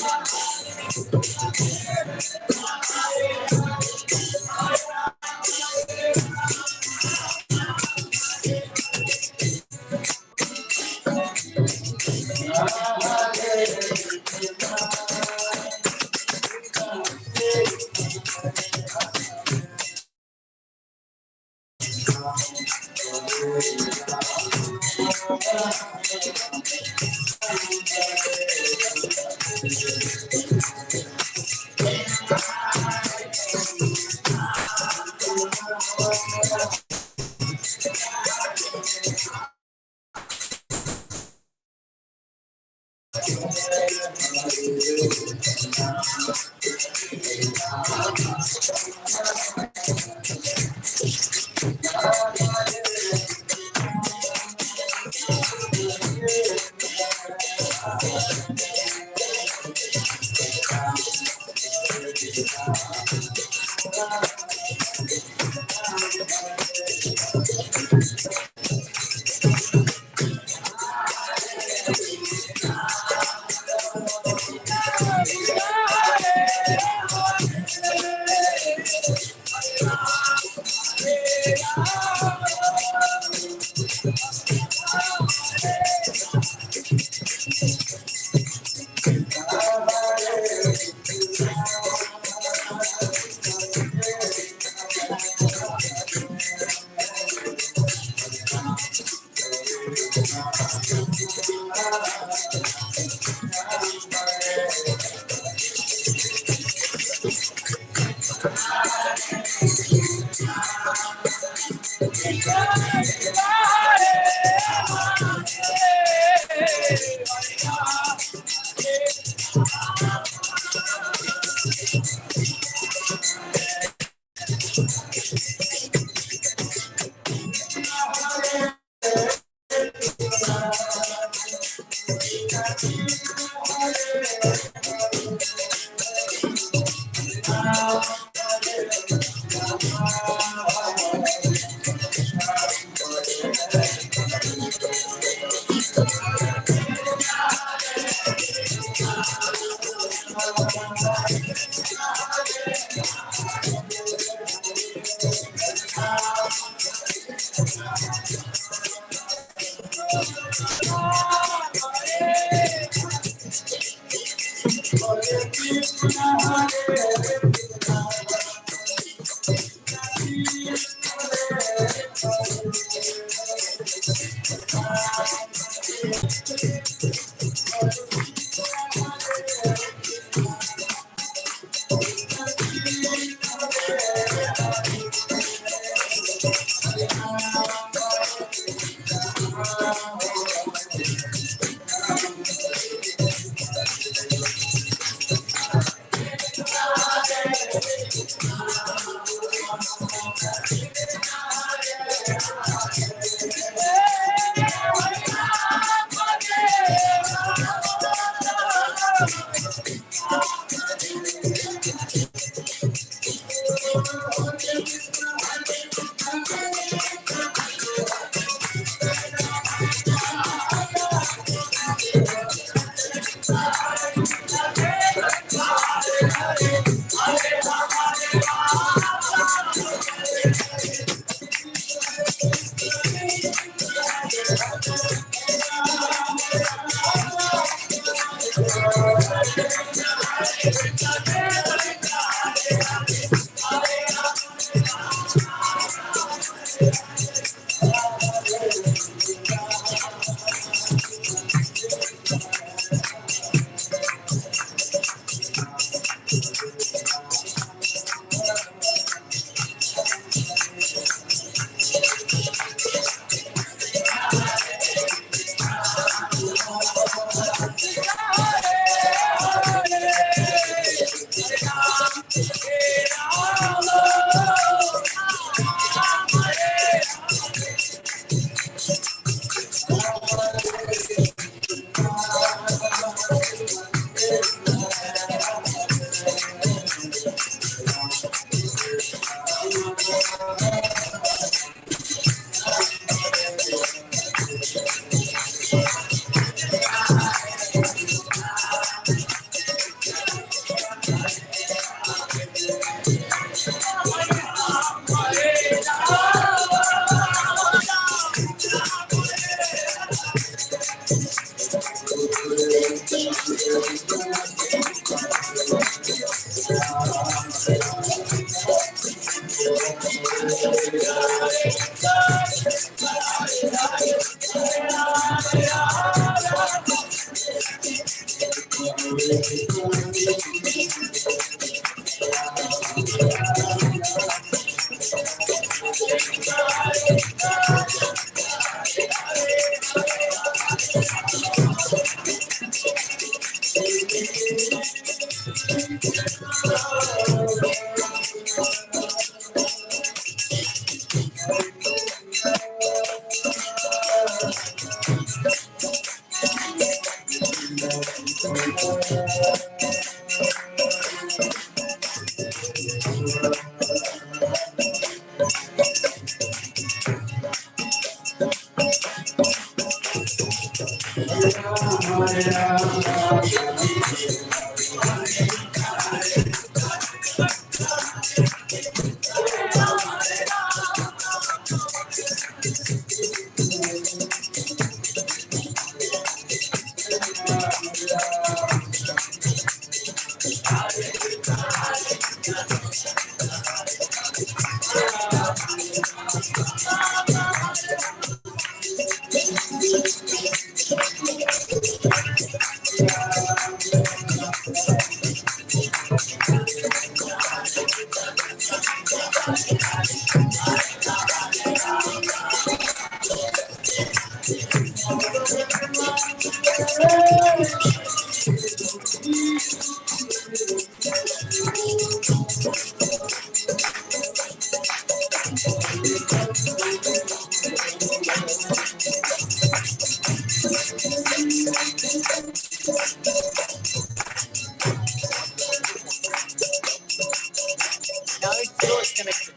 close connected.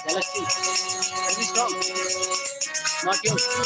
Jealousy. Very strong. Not you.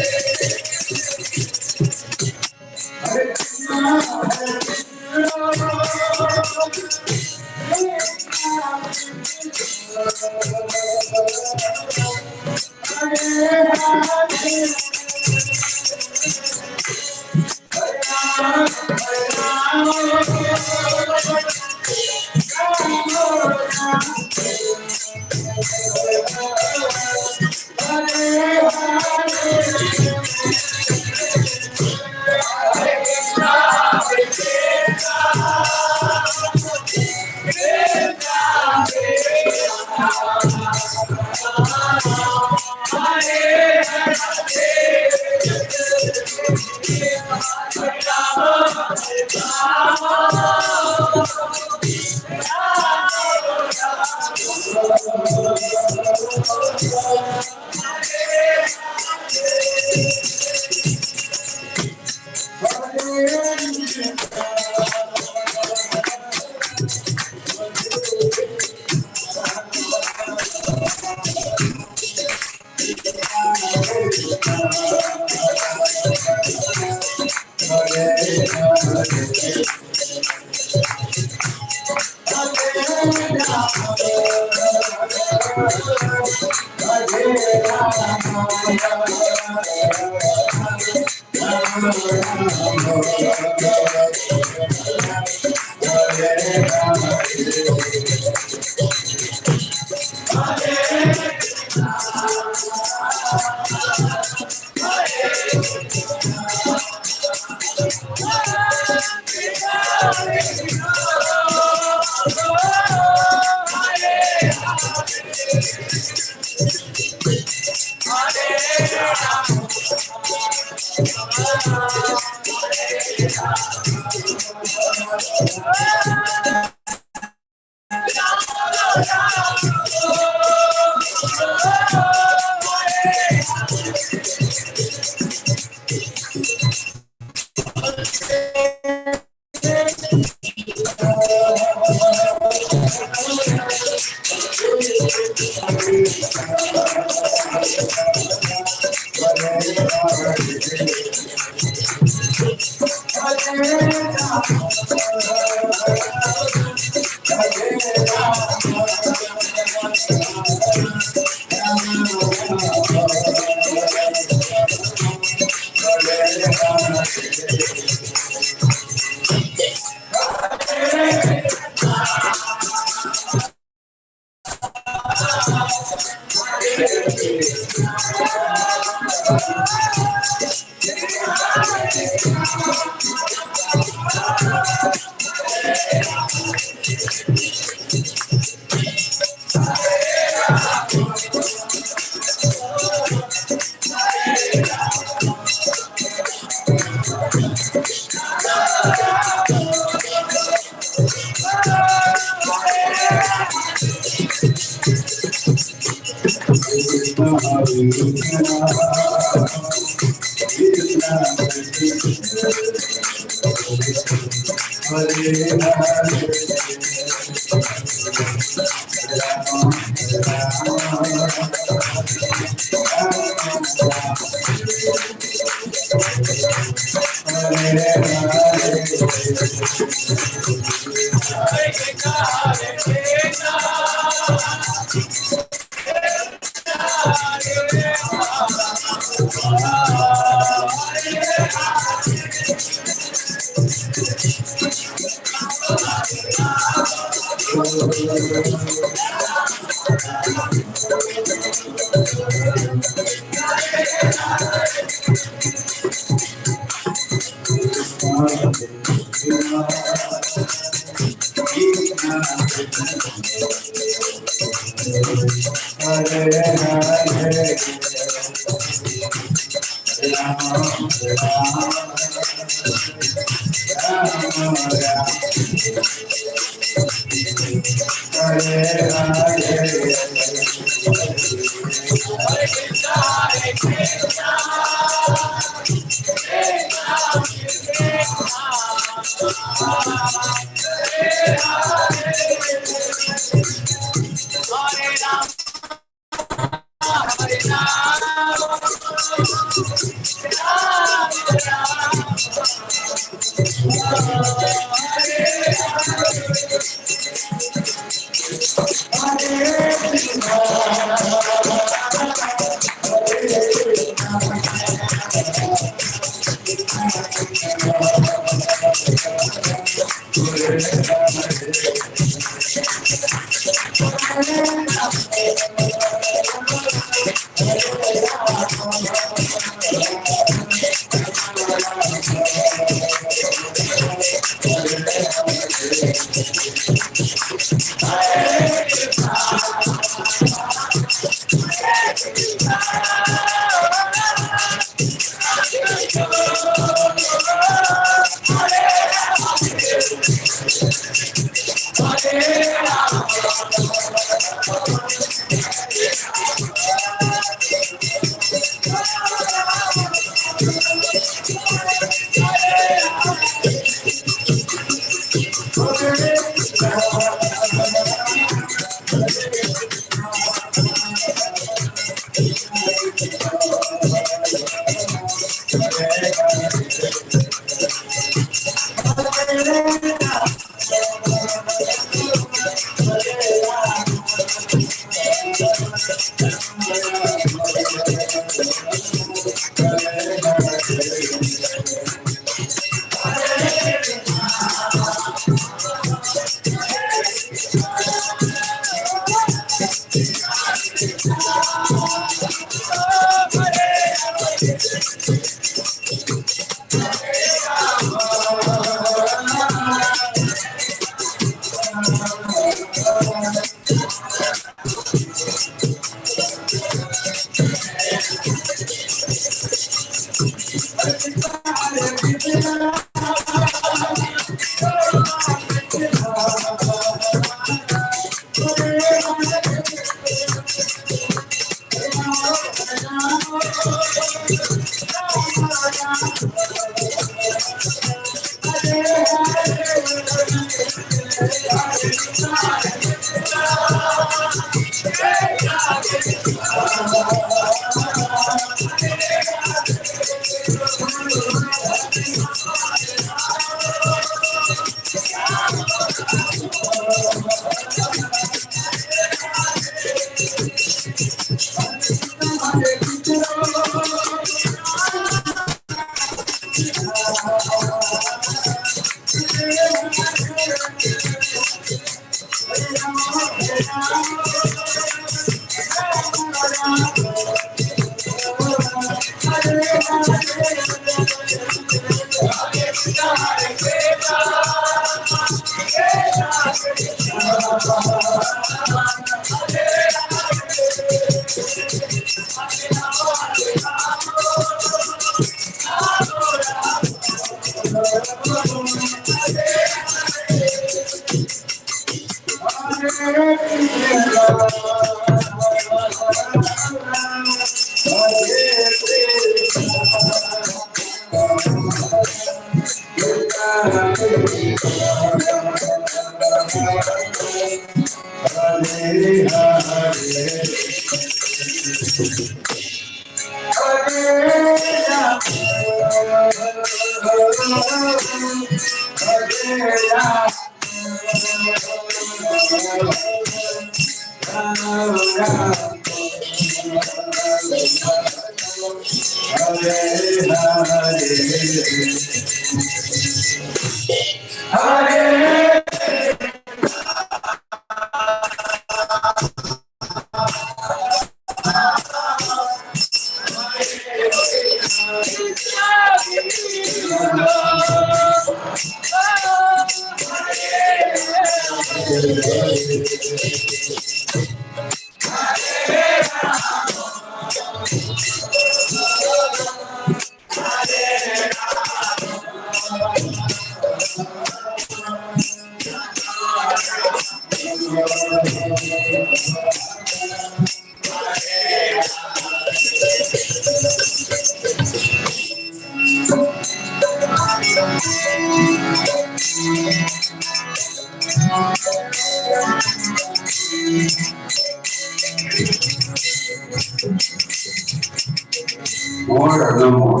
More or no more?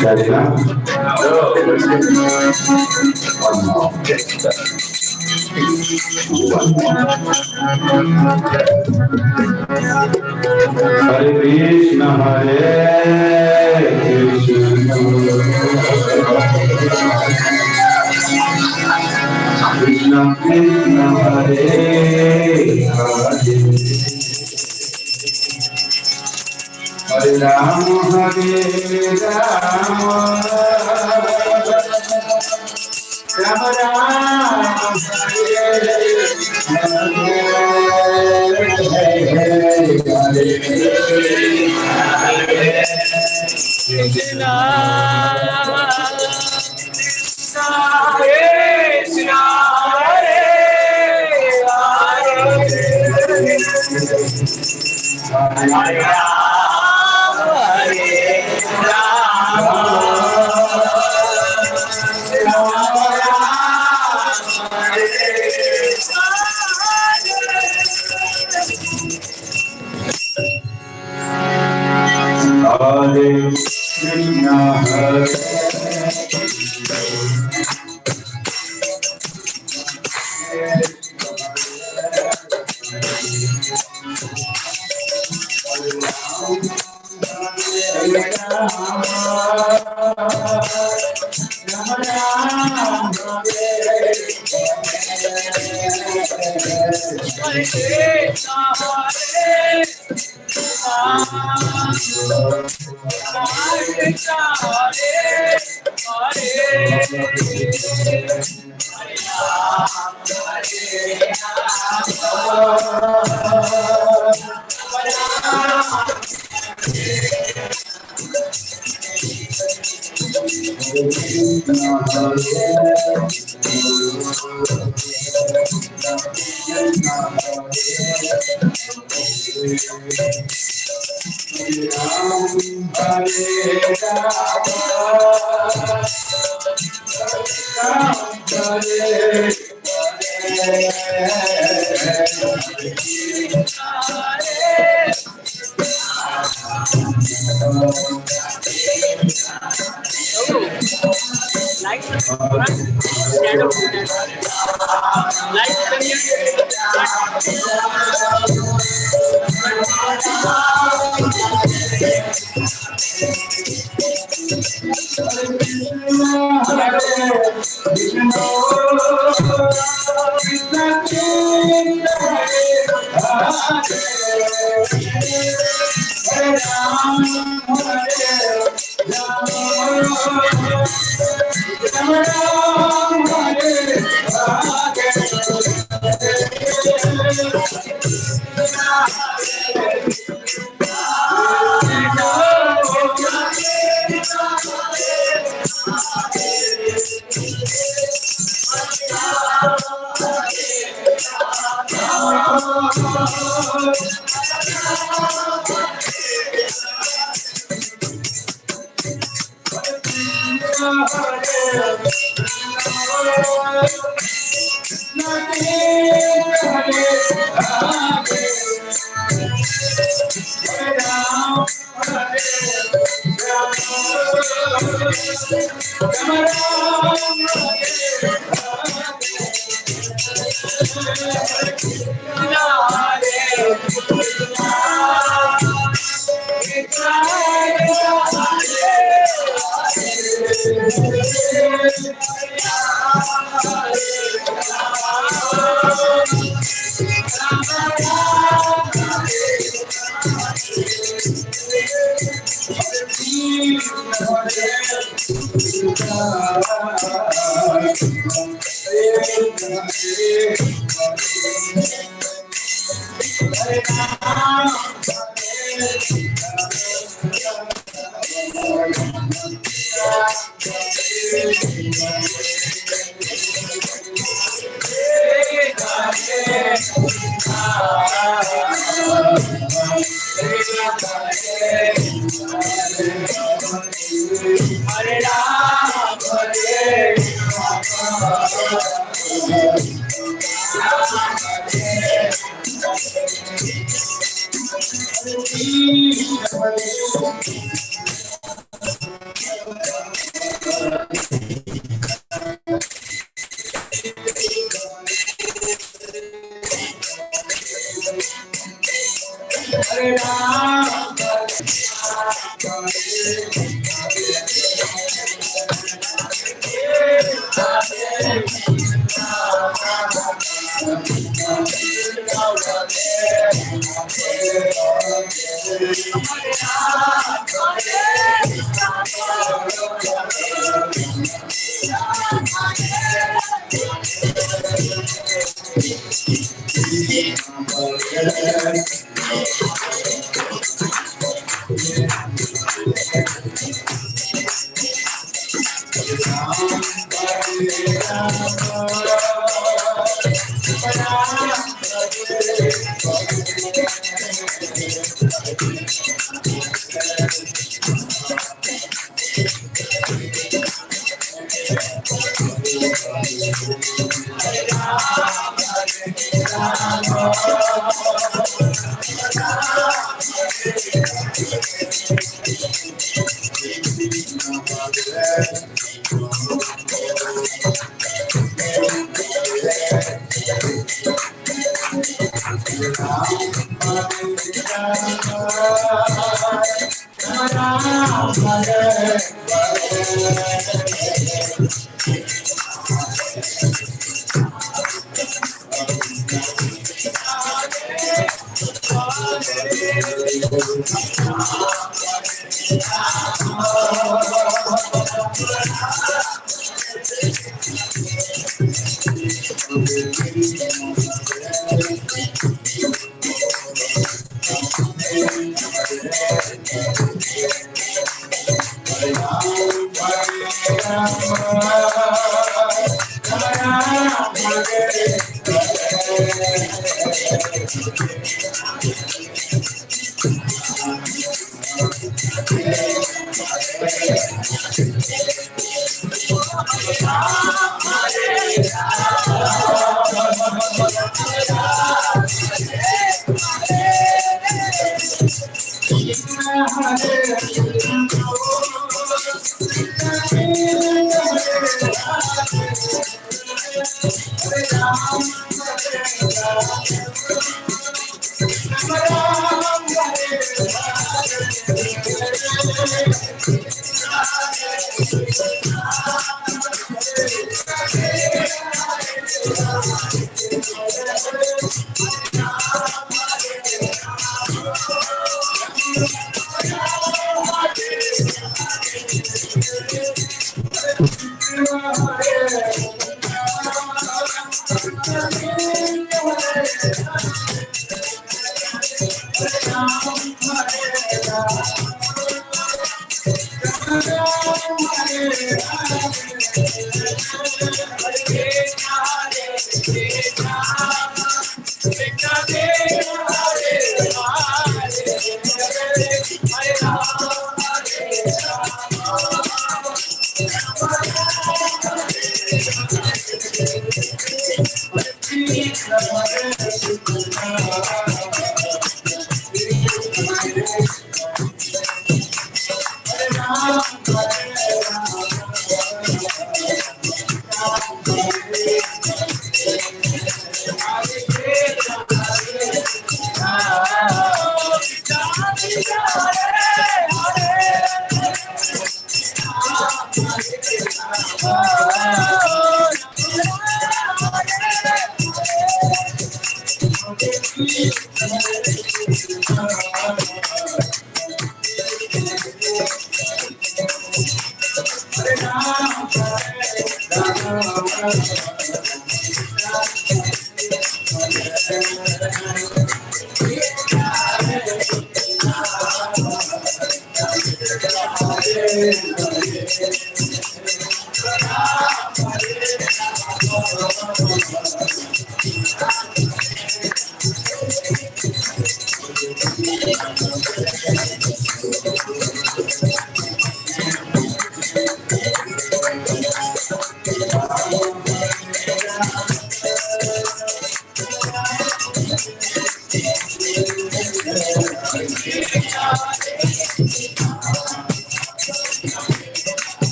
That enough? One more. Hare Krishna, Hare Krishna, Krishna Krishna, Hare Hare, Hare Rama, Hare Rama, Rama Rama, Hare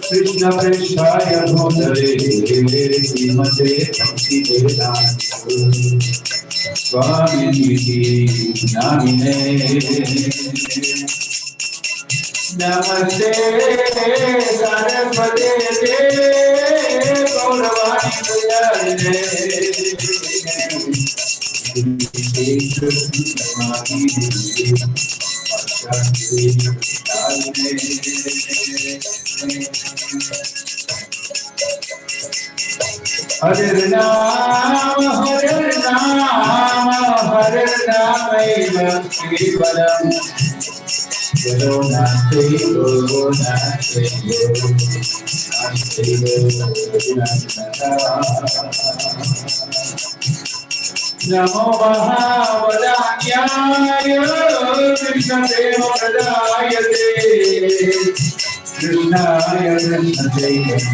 Krishna Preshaya Bhutale Srimate Bhakti Swami Namine Namaste Saraswati Gauravani Hare Ram, Hare Ram, Hare Ram, Kevalam. Loknath, Loknath, Namo Mahavadanyaya, Krishna Deva Pradayate, Krishnaya Krishna Chaitanya.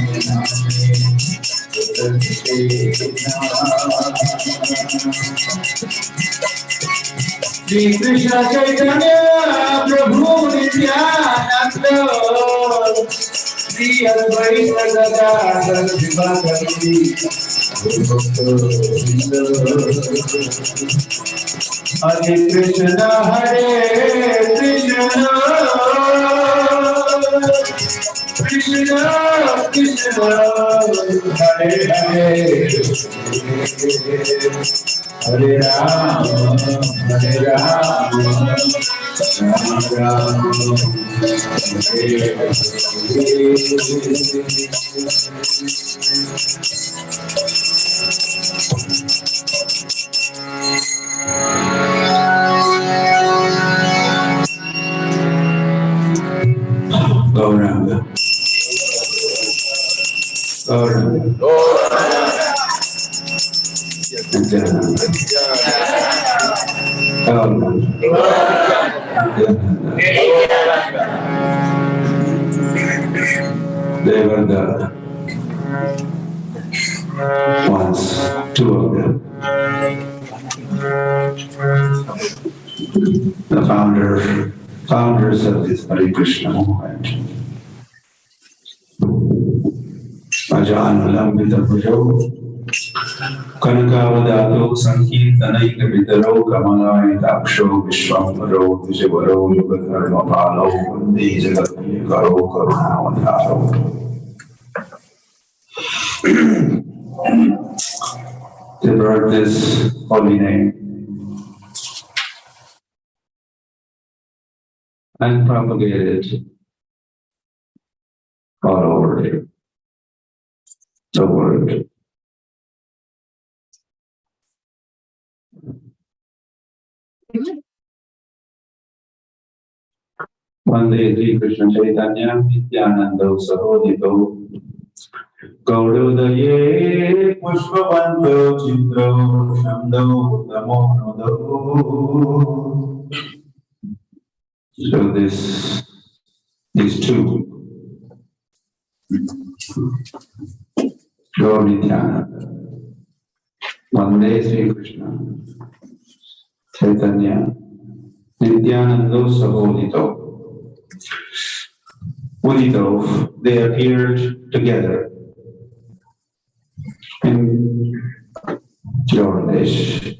Shri Krishna Chaitanya Prabhu Nityananda Shri Advaita Gadadhar Sivakati Hare Krishna Krishna Krishna Hare Hare Hare Ram, Hare Ram, Ram Ram, Hare Gauranga. They were once two of them. The founders of this Hare Krishna movement. Ajanulambita Bhujo Kanakavadato Sankirtanaika Vidaro Kamalai Daksho Vishwambaro Vijavaro Yugadharma Palo Dejagatmi Karo Karunavadharo. They brought this holy name and propagated all over the world. Vande Sri Krishna Chaitanya Nityananda Sahodito Gaudiya Pushpavanto Chindro Shamdo Namo. So these two, Gaur Nityananda, Vande Sri Krishna Chaitanya Nityananda Sahodito. Udito, they appeared together in Jordish.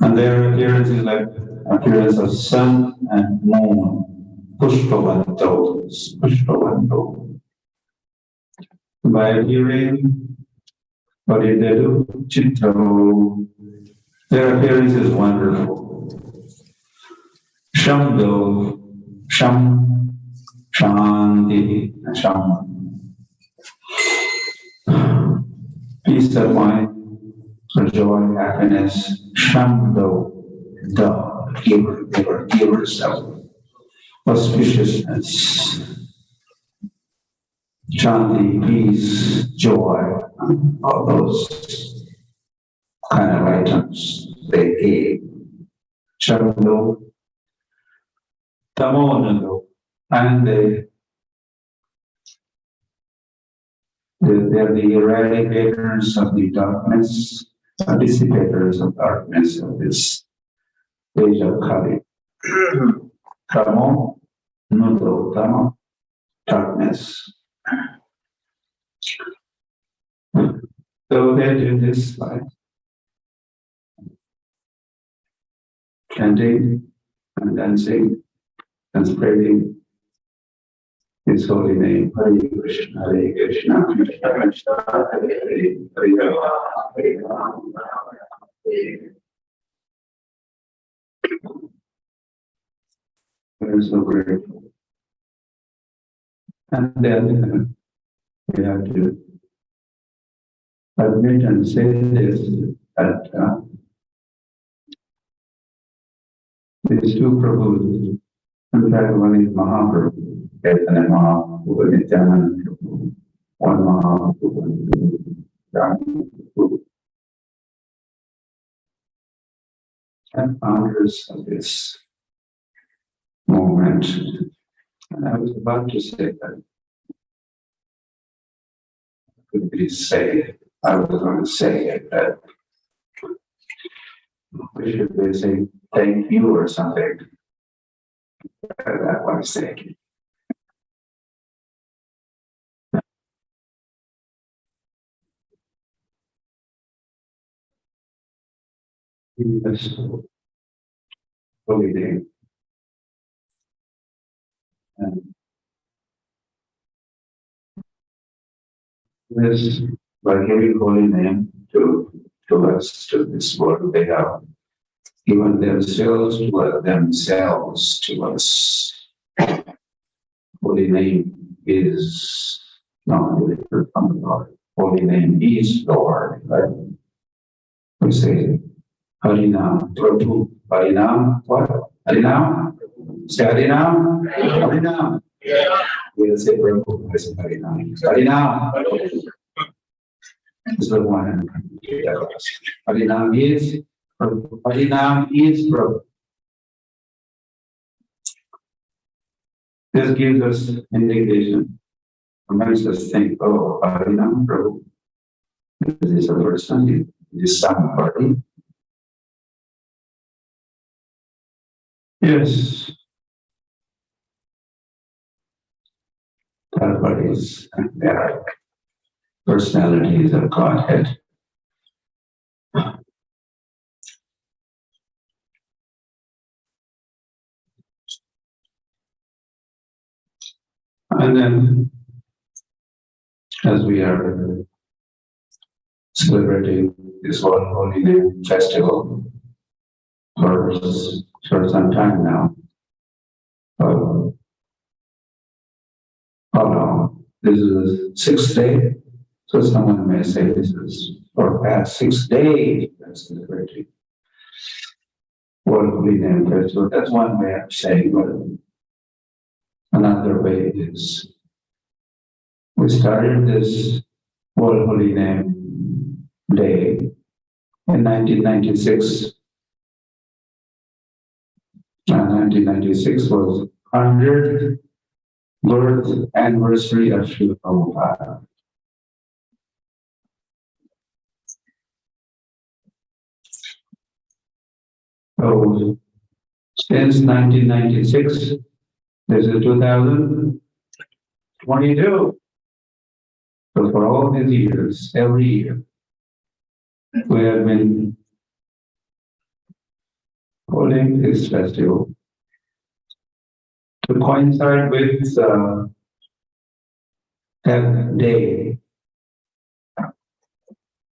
And their appearance is like appearance of sun and moon, Pushpavantos, Pushpavanto. By appearing, what did they do? Chitto. Their appearance is wonderful. Shamdo, Sham, Shanti, Sham. Peace of mind, joy, happiness, Shamdo, the giver, givers of auspiciousness. Shanti, peace, joy, all those kind of items they gave. Shamdo, Tamonando, and they're the eradicators of the darkness, dissipators of darkness of this age of Kali. Tamo, Nudo, Tamo, darkness. So they do this by chanting and dancing and spreading His holy name. Hare Krishna, Hare Krishna, Krishna Krishna, Hare Hare, Hare Rama, Hare Rama, Hare. We're so grateful. And then we have to admit and say this, that these two Prabhus, in fact, one is Mahaprabhu, Kirtan and Mahaprabhu, Nityananda Prabhu, one Mahaprabhu, Prabhu, and founders of this movement. And I was about to say that, I was going to say it, that we should be saying thank you or something. That was saying. Yes. Holy day. And this, by giving holy name to us, to this world, they have given themselves to us. Holy name is not delivered from the Lord. Holy name is Lord. Right? We say Harinam, Prabhu, Harinam, what? Harinam? Say Harinam? Harinam. We'll say Prabhu, I say Harinam. Harinam. This is the one. Harinam is Prabhu. Harinam is Prabhu. This gives us indication, makes us think, oh, Harinam Prabhu. This is a person, this is somebody. Yes. Everybody's there are personalities of Godhead. And then, as we are celebrating this World Holy Name Festival for some time now, this is the 6th day. So someone may say this is for past 6 days that's celebrating. World Holy Name Festival. That's one way of saying it. Another way is we started this World Holy Name Day in 1996. 1996 was 100th birth anniversary of Srila Prabhupada. So since 1996, this is 2022. So for all these years, every year, we have been holding this festival to coincide with that day,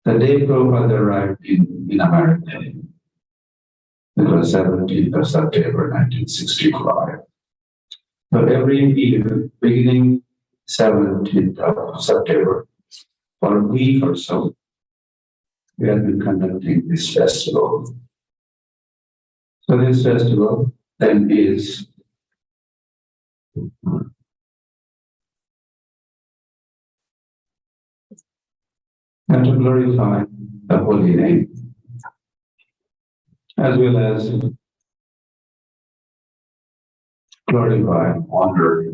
the day Prabhupada arrived in America. It was 17th of September 1965. So every year, beginning 17th of September, for a week or so, we have been conducting this festival. So this festival then is and to glorify the holy name, as well as glorify, honor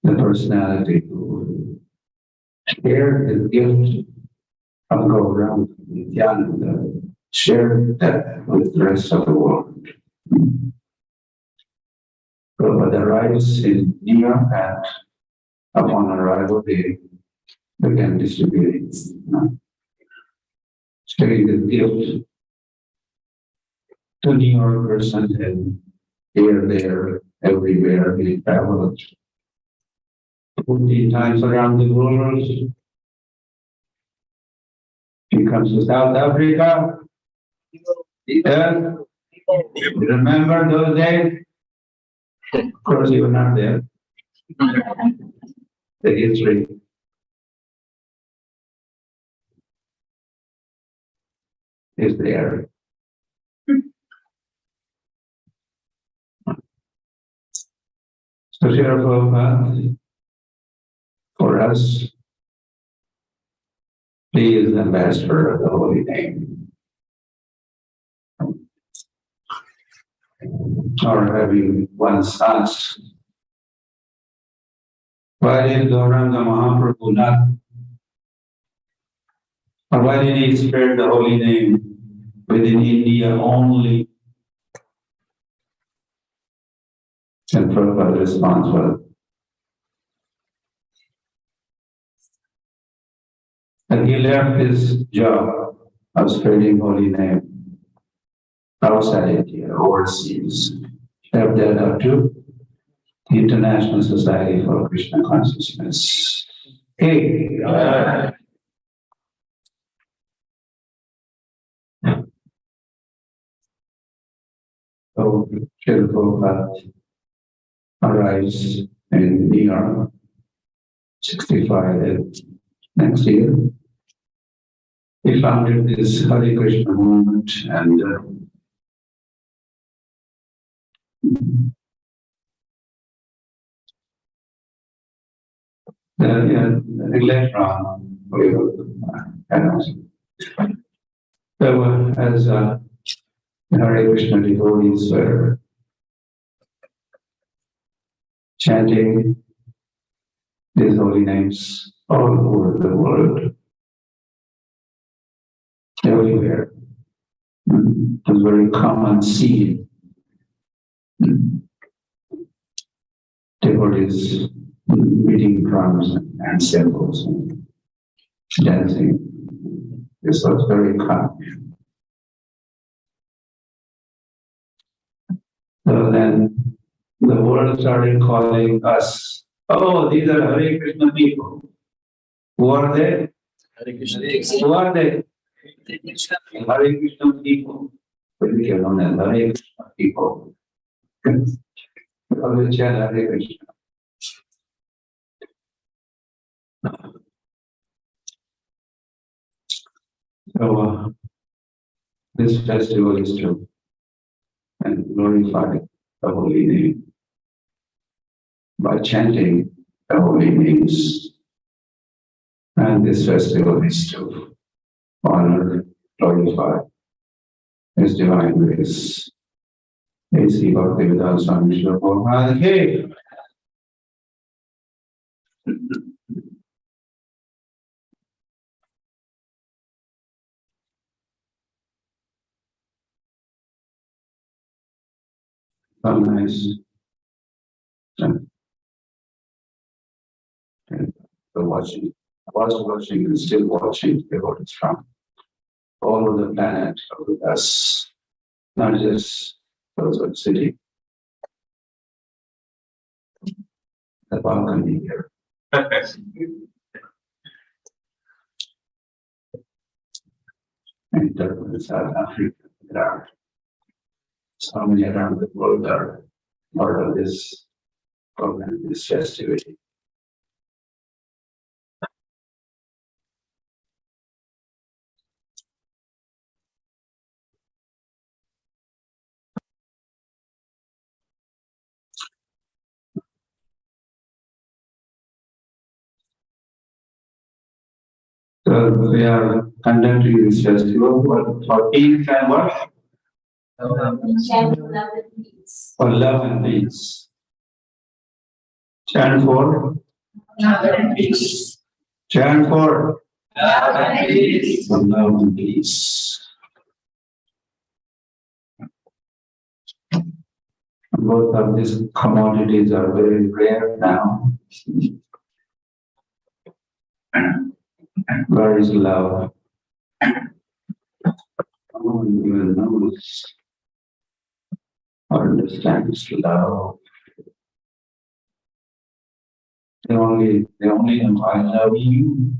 the personality who shared the gift of Gaudiya Math, shared that with the rest of the world. Prabhupada arrives in New York, and upon arrival, they began distributing, sharing the gift to New Yorkers, and then here, there, everywhere he traveled. 14 times around the world. He comes to South Africa. You remember those days? Of course, you were not there. The history is there. So, Srila Prabhupada, for us, he is the ambassador of the holy name. Or having once asked, why did Gauranga Mahaprabhu not, or why did he spread the holy name within India only? And Prabhupada's response was that he left his job of spreading holy name outside India, overseas, left that up to the International Society for Krishna Consciousness. Hey! So, Srila Prabhupada arrives in New York, 65 next year. He founded this Hare Krishna movement, and later on, we will, so as Hare Krishna devotees were chanting these holy names all over the world, everywhere. It was very common scene. Devotees beating drums and cymbals and dancing. This was very common. So then the world started calling us, oh, these are Hare Krishna people. Who are they? Hare Krishna. Who are they? Hare Krishna people. We became known as Hare Krishna people. Always chant Hare Krishna. So This festival is to glorify the holy name by chanting the holy names. And this festival is to honor, glorify His divine grace. A.C. Bhakti Swami Srila Prabhupada. Hey! So nice. And the watching. I was watching and still watching devotees from all over the planet with us, not just Saraswati city. The balcony here. And Durban, South Africa, there are so many around the world are part of this program, this festivity. So we are conducting this festival for peace and what? For love and peace. Chant for love and peace. Chant for love and peace. For love and peace. Both of these commodities are very rare now. Where is love? No one even knows or understands love. They only know I love you.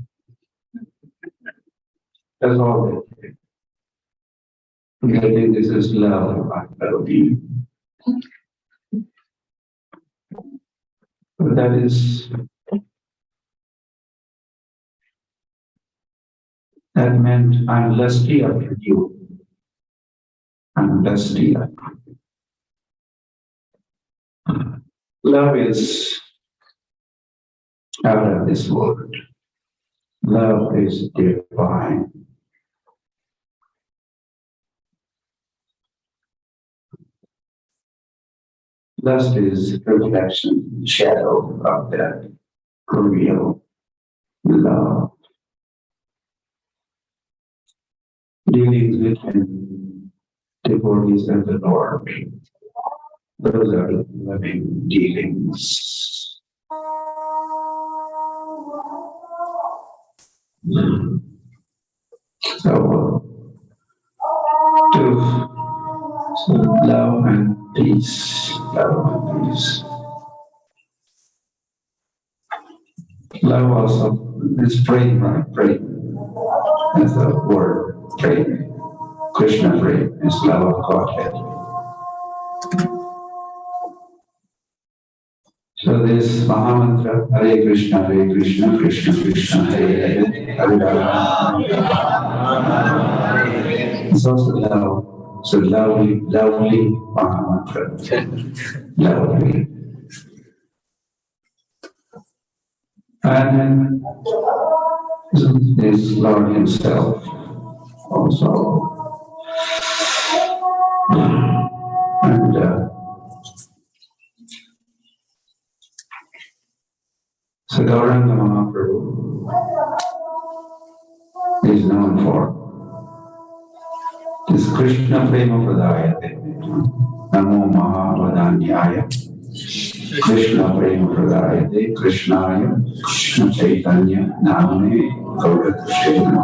That's all they say. They think this is love, I love you. But that meant I'm lusty after you. I'm lusty after you. Love is out of this world. Love is divine. Lust is reflection, shadow of that real love. Dealings between devotees and the Lord. Those are loving dealings. So love and peace. Love and peace. Love also is praying, right? Praying. That's the word, praying. Krishna praying is love of Godhead. So this Mahamantra, Hare Krishna, Krishna Krishna, Hare Hare, Hare Rama. It's also love. So lovely Mahamantra. Lovely. And then is Lord Himself also. And so Gauranga Mahaprabhu is known for this Krishna Prema Pradayate. Namo Mahavadanyaya. Krishna Prema Pradayate. Krishnaya. Krishna Chaitanya. Namane. Gaura Krishna.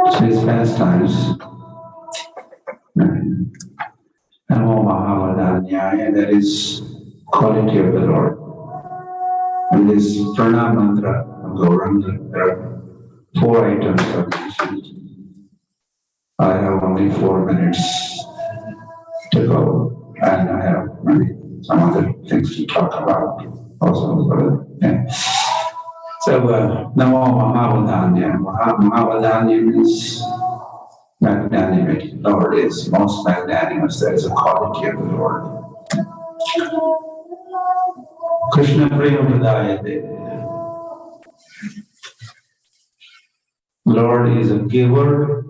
So his pastimes. Namo Mahavadanyaya. That is quality of the Lord. And this pranam mantra of Gauranga, there are 4 items of mentioned. I have only 4 minutes to go, and I have some other things to talk about also. Yeah. So, Namo Mahavadanya. Mahavadanya means magnanimity. Lord is most magnanimous. That is a quality of the Lord. Krishna Prema Pradayate. Lord is a giver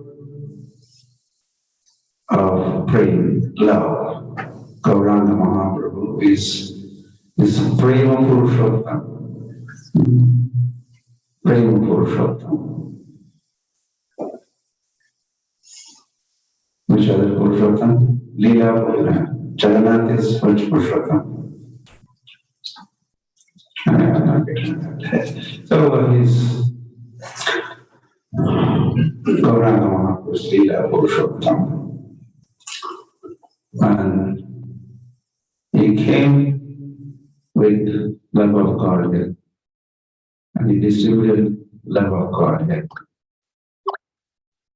of prema, love. Gauranga Mahaprabhu is Prema Purushottam. Prema Purushottam. Which other Purushottam? Leela Purushottam. Jagannath is which Purushottam? So he's Gauranga Mahaprabhu is Leela Purushottam. And he came with love of Godhead. And he distributed love of Godhead.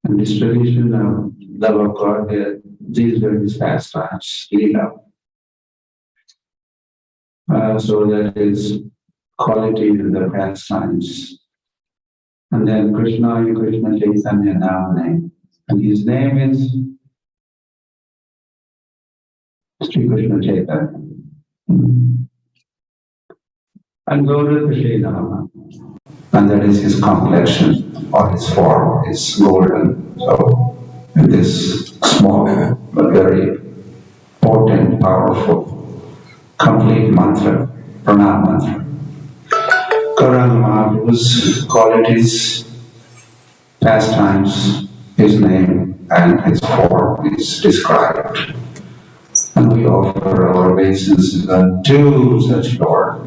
And distribution of love of Godhead, these were his pastimes, Leela. So that is quality in the pastimes. And then Krishna and Krishna Chaitanya now name. And his name is Sri Krishna Chaitanya. And Gaura Krishnama. And that is his complexion or his form is golden. So in this small but very potent, powerful, complete mantra, pranam mantra. Gauranga Mahaprabhu's qualities, pastimes, his name and his form is described. And we offer our obeisances unto such Lord.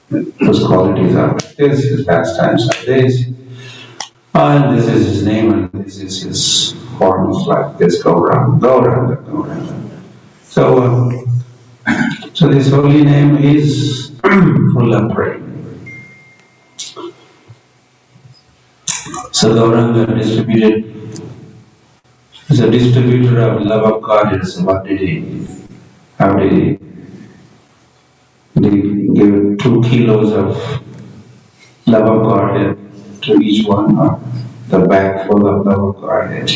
Those qualities are like this, his pastimes like this, and this is his name, and this is his forms like this, Gauranga. So this holy name is full of praise. So Gauranga is a distributor of love of God. So what did he? How did he? Did he give 2 kilos of love of Godhead to each one, or the bag full of love of Godhead?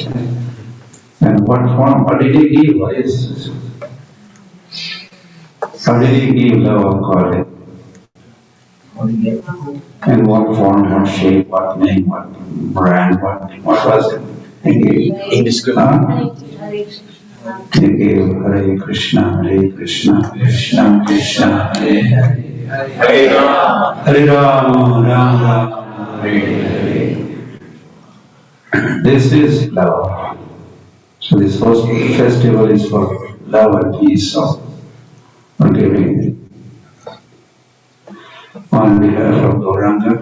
And what form? What did he give? What is this? How did he give love of Godhead? And what form, what shape, what name, what brand, what was it? He gave indiscriminate. He gave Hare Krishna, Krishna Krishna, Hare Hare, Hare Rama, Rama Hare Hare. This is love. So this whole festival is for love and peace of forgiving. On behalf of Gauranga,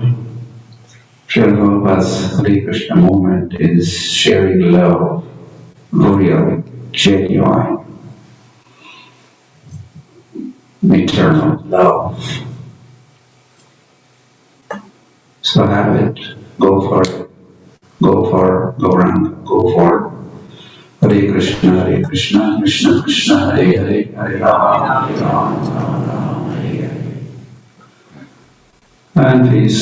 Srila Prabhupada's Hare Krishna movement is sharing love, real, genuine, eternal love. So have it, go for it, go for Gauranga, go for Hare Krishna, Krishna Krishna, Hare Hare, Hare Rama, Hare Rama, Hare Hare. And please,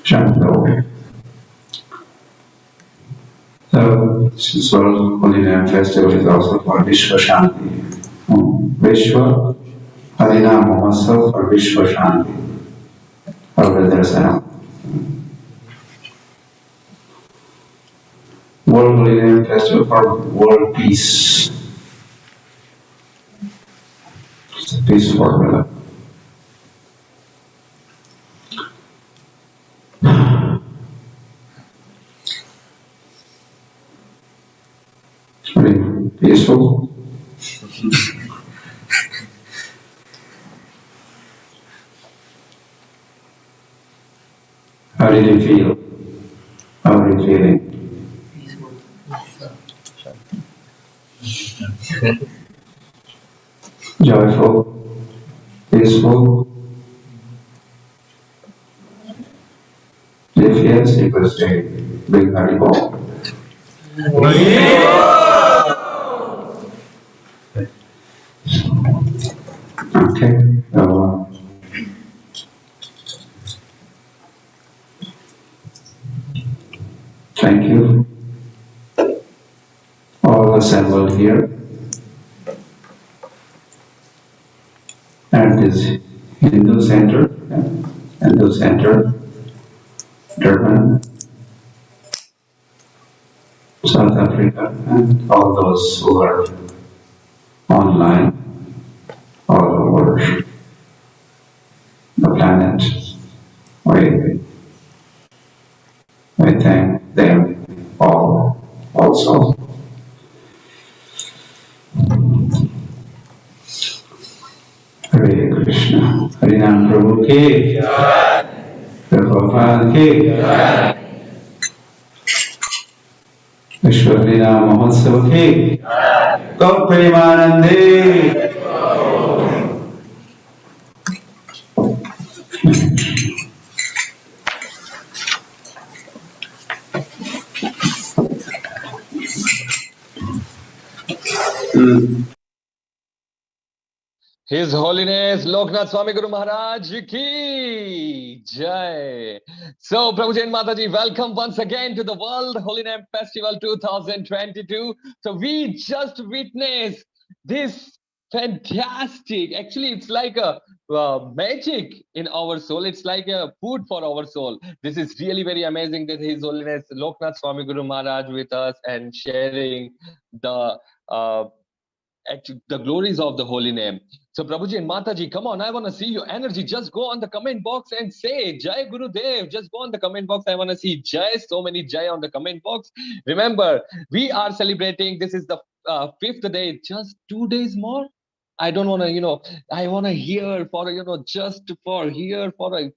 Shanto. So, this World Holy Name Festival is also for Vishwa Shanti. Vishwa Harinam Mahotsav for Vishwa Shanti. Or whether sound. World Holy Name Festival for World Peace. It's a peace formula. Very peaceful. How did you feel? How are you feeling? Joyful, peaceful. If yes, you could say, big Haribol. Okay, so assembled here at this Hindu center, Durban, South Africa, and all those who are online all over the planet. I thank them all also. Hare Krishna. Harinam Prabhu ki Jai. Prabhupada ki Jai. Vishwakrina Mahotsava ki Jai. Gaur Premanande. His Holiness Loknath Swami Guru Maharaj ki Jai. So, Prabhuji and Mataji, welcome once again to the World Holy Name Festival 2022. So, we just witnessed this fantastic, actually, it's like a magic in our soul. It's like a food for our soul. This is really very amazing that His Holiness Loknath Swami Guru Maharaj with us and sharing the the glories of the holy name. So Prabhuji and Mataji, come on, I want to see your energy. Just go on the comment box and say Jai Guru Dev. Just go on the comment box. I want to see Jai, so many Jai on the comment box. Remember, we are celebrating. This is the 5th day, just 2 days more. I don't want to, I want to hear for, just for here, for like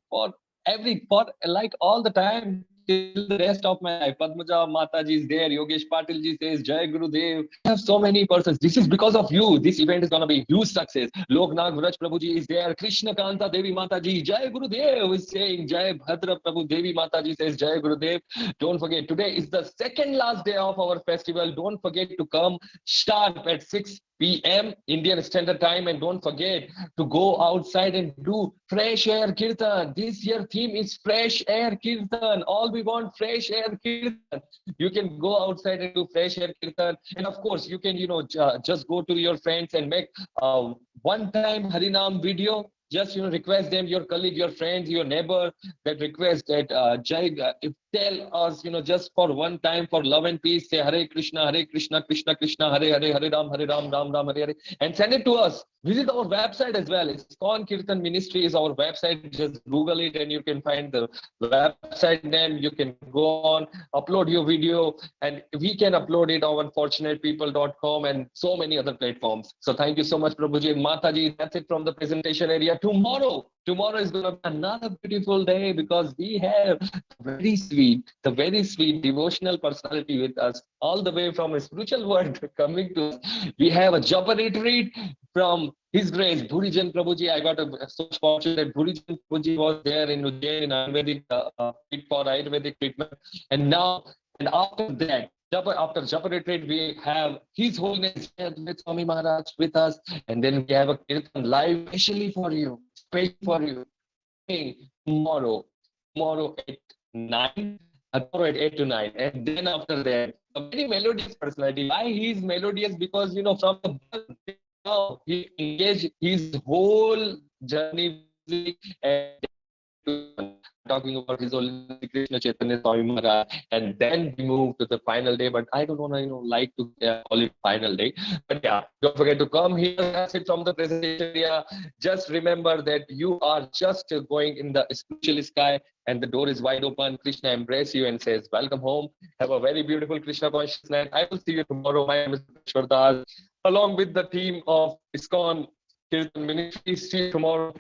all the time. Till the rest of my life. Padmaja Mataji is there. Yogesh Patil ji says, Jai Guru Dev. I have so many persons. This is because of you. This event is going to be huge success. Loknath Vraj Prabhu ji is there. Krishna Kanta Devi Mataji. Jai Guru Dev is saying, Jai Bhadra Prabhu Devi Mataji says, Jai Guru Dev. Don't forget, today is the second last day of our festival. Don't forget to come sharp at 6 p.m. Indian Standard Time, and don't forget to go outside and do fresh air kirtan. This year theme is fresh air kirtan. All we want fresh air kirtan. You can go outside and do fresh air kirtan, and of course you can just go to your friends and make one-time Harinam video. Just request them, your colleague, your friends, your neighbor, that request that tell us, just for one time, for love and peace, say Hare Krishna, Krishna Krishna, Hare Hare, Hare Ram, Ram Ram, Hare Hare, and send it to us. Visit our website as well. ISKCON Kirtan Ministry is our website. Just Google it and you can find the website name. You can go on, upload your video, and we can upload it on unfortunatepeople.com and so many other platforms. So thank you so much, Prabhuji and Mataji. That's it from the presentation area. Tomorrow is going to be another beautiful day, because we have the very sweet devotional personality with us, all the way from a spiritual world coming to us. We have a Japa retreat from His Grace Bhurijan Prabhuji. I got so fortunate that Bhurijan Prabhuji was there in Ujjain in Ayurvedic for Ayurvedic treatment, and after that, after Japa retreat, we have His Holiness with Swami Maharaj with us, and then we have a Kirtan live specially for you, tomorrow at 9, tomorrow at 8 to 9, and then after that, a very melodious personality. Why he is melodious? Because from the birth, he engaged his whole journey and talking about His Holiness Krishna Chaitanya Swami Maharaj, and then we move to the final day. But I don't want to, like to call it final day. But yeah, don't forget to come here. That's it from the presentation area. Just remember that you are just going in the spiritual sky, and the door is wide open. Krishna embraces you and says, "Welcome home. Have a very beautiful Krishna conscious night. I will see you tomorrow." My name is Ishwar Das, along with the team of ISKCON Kirtan Ministry. See you tomorrow.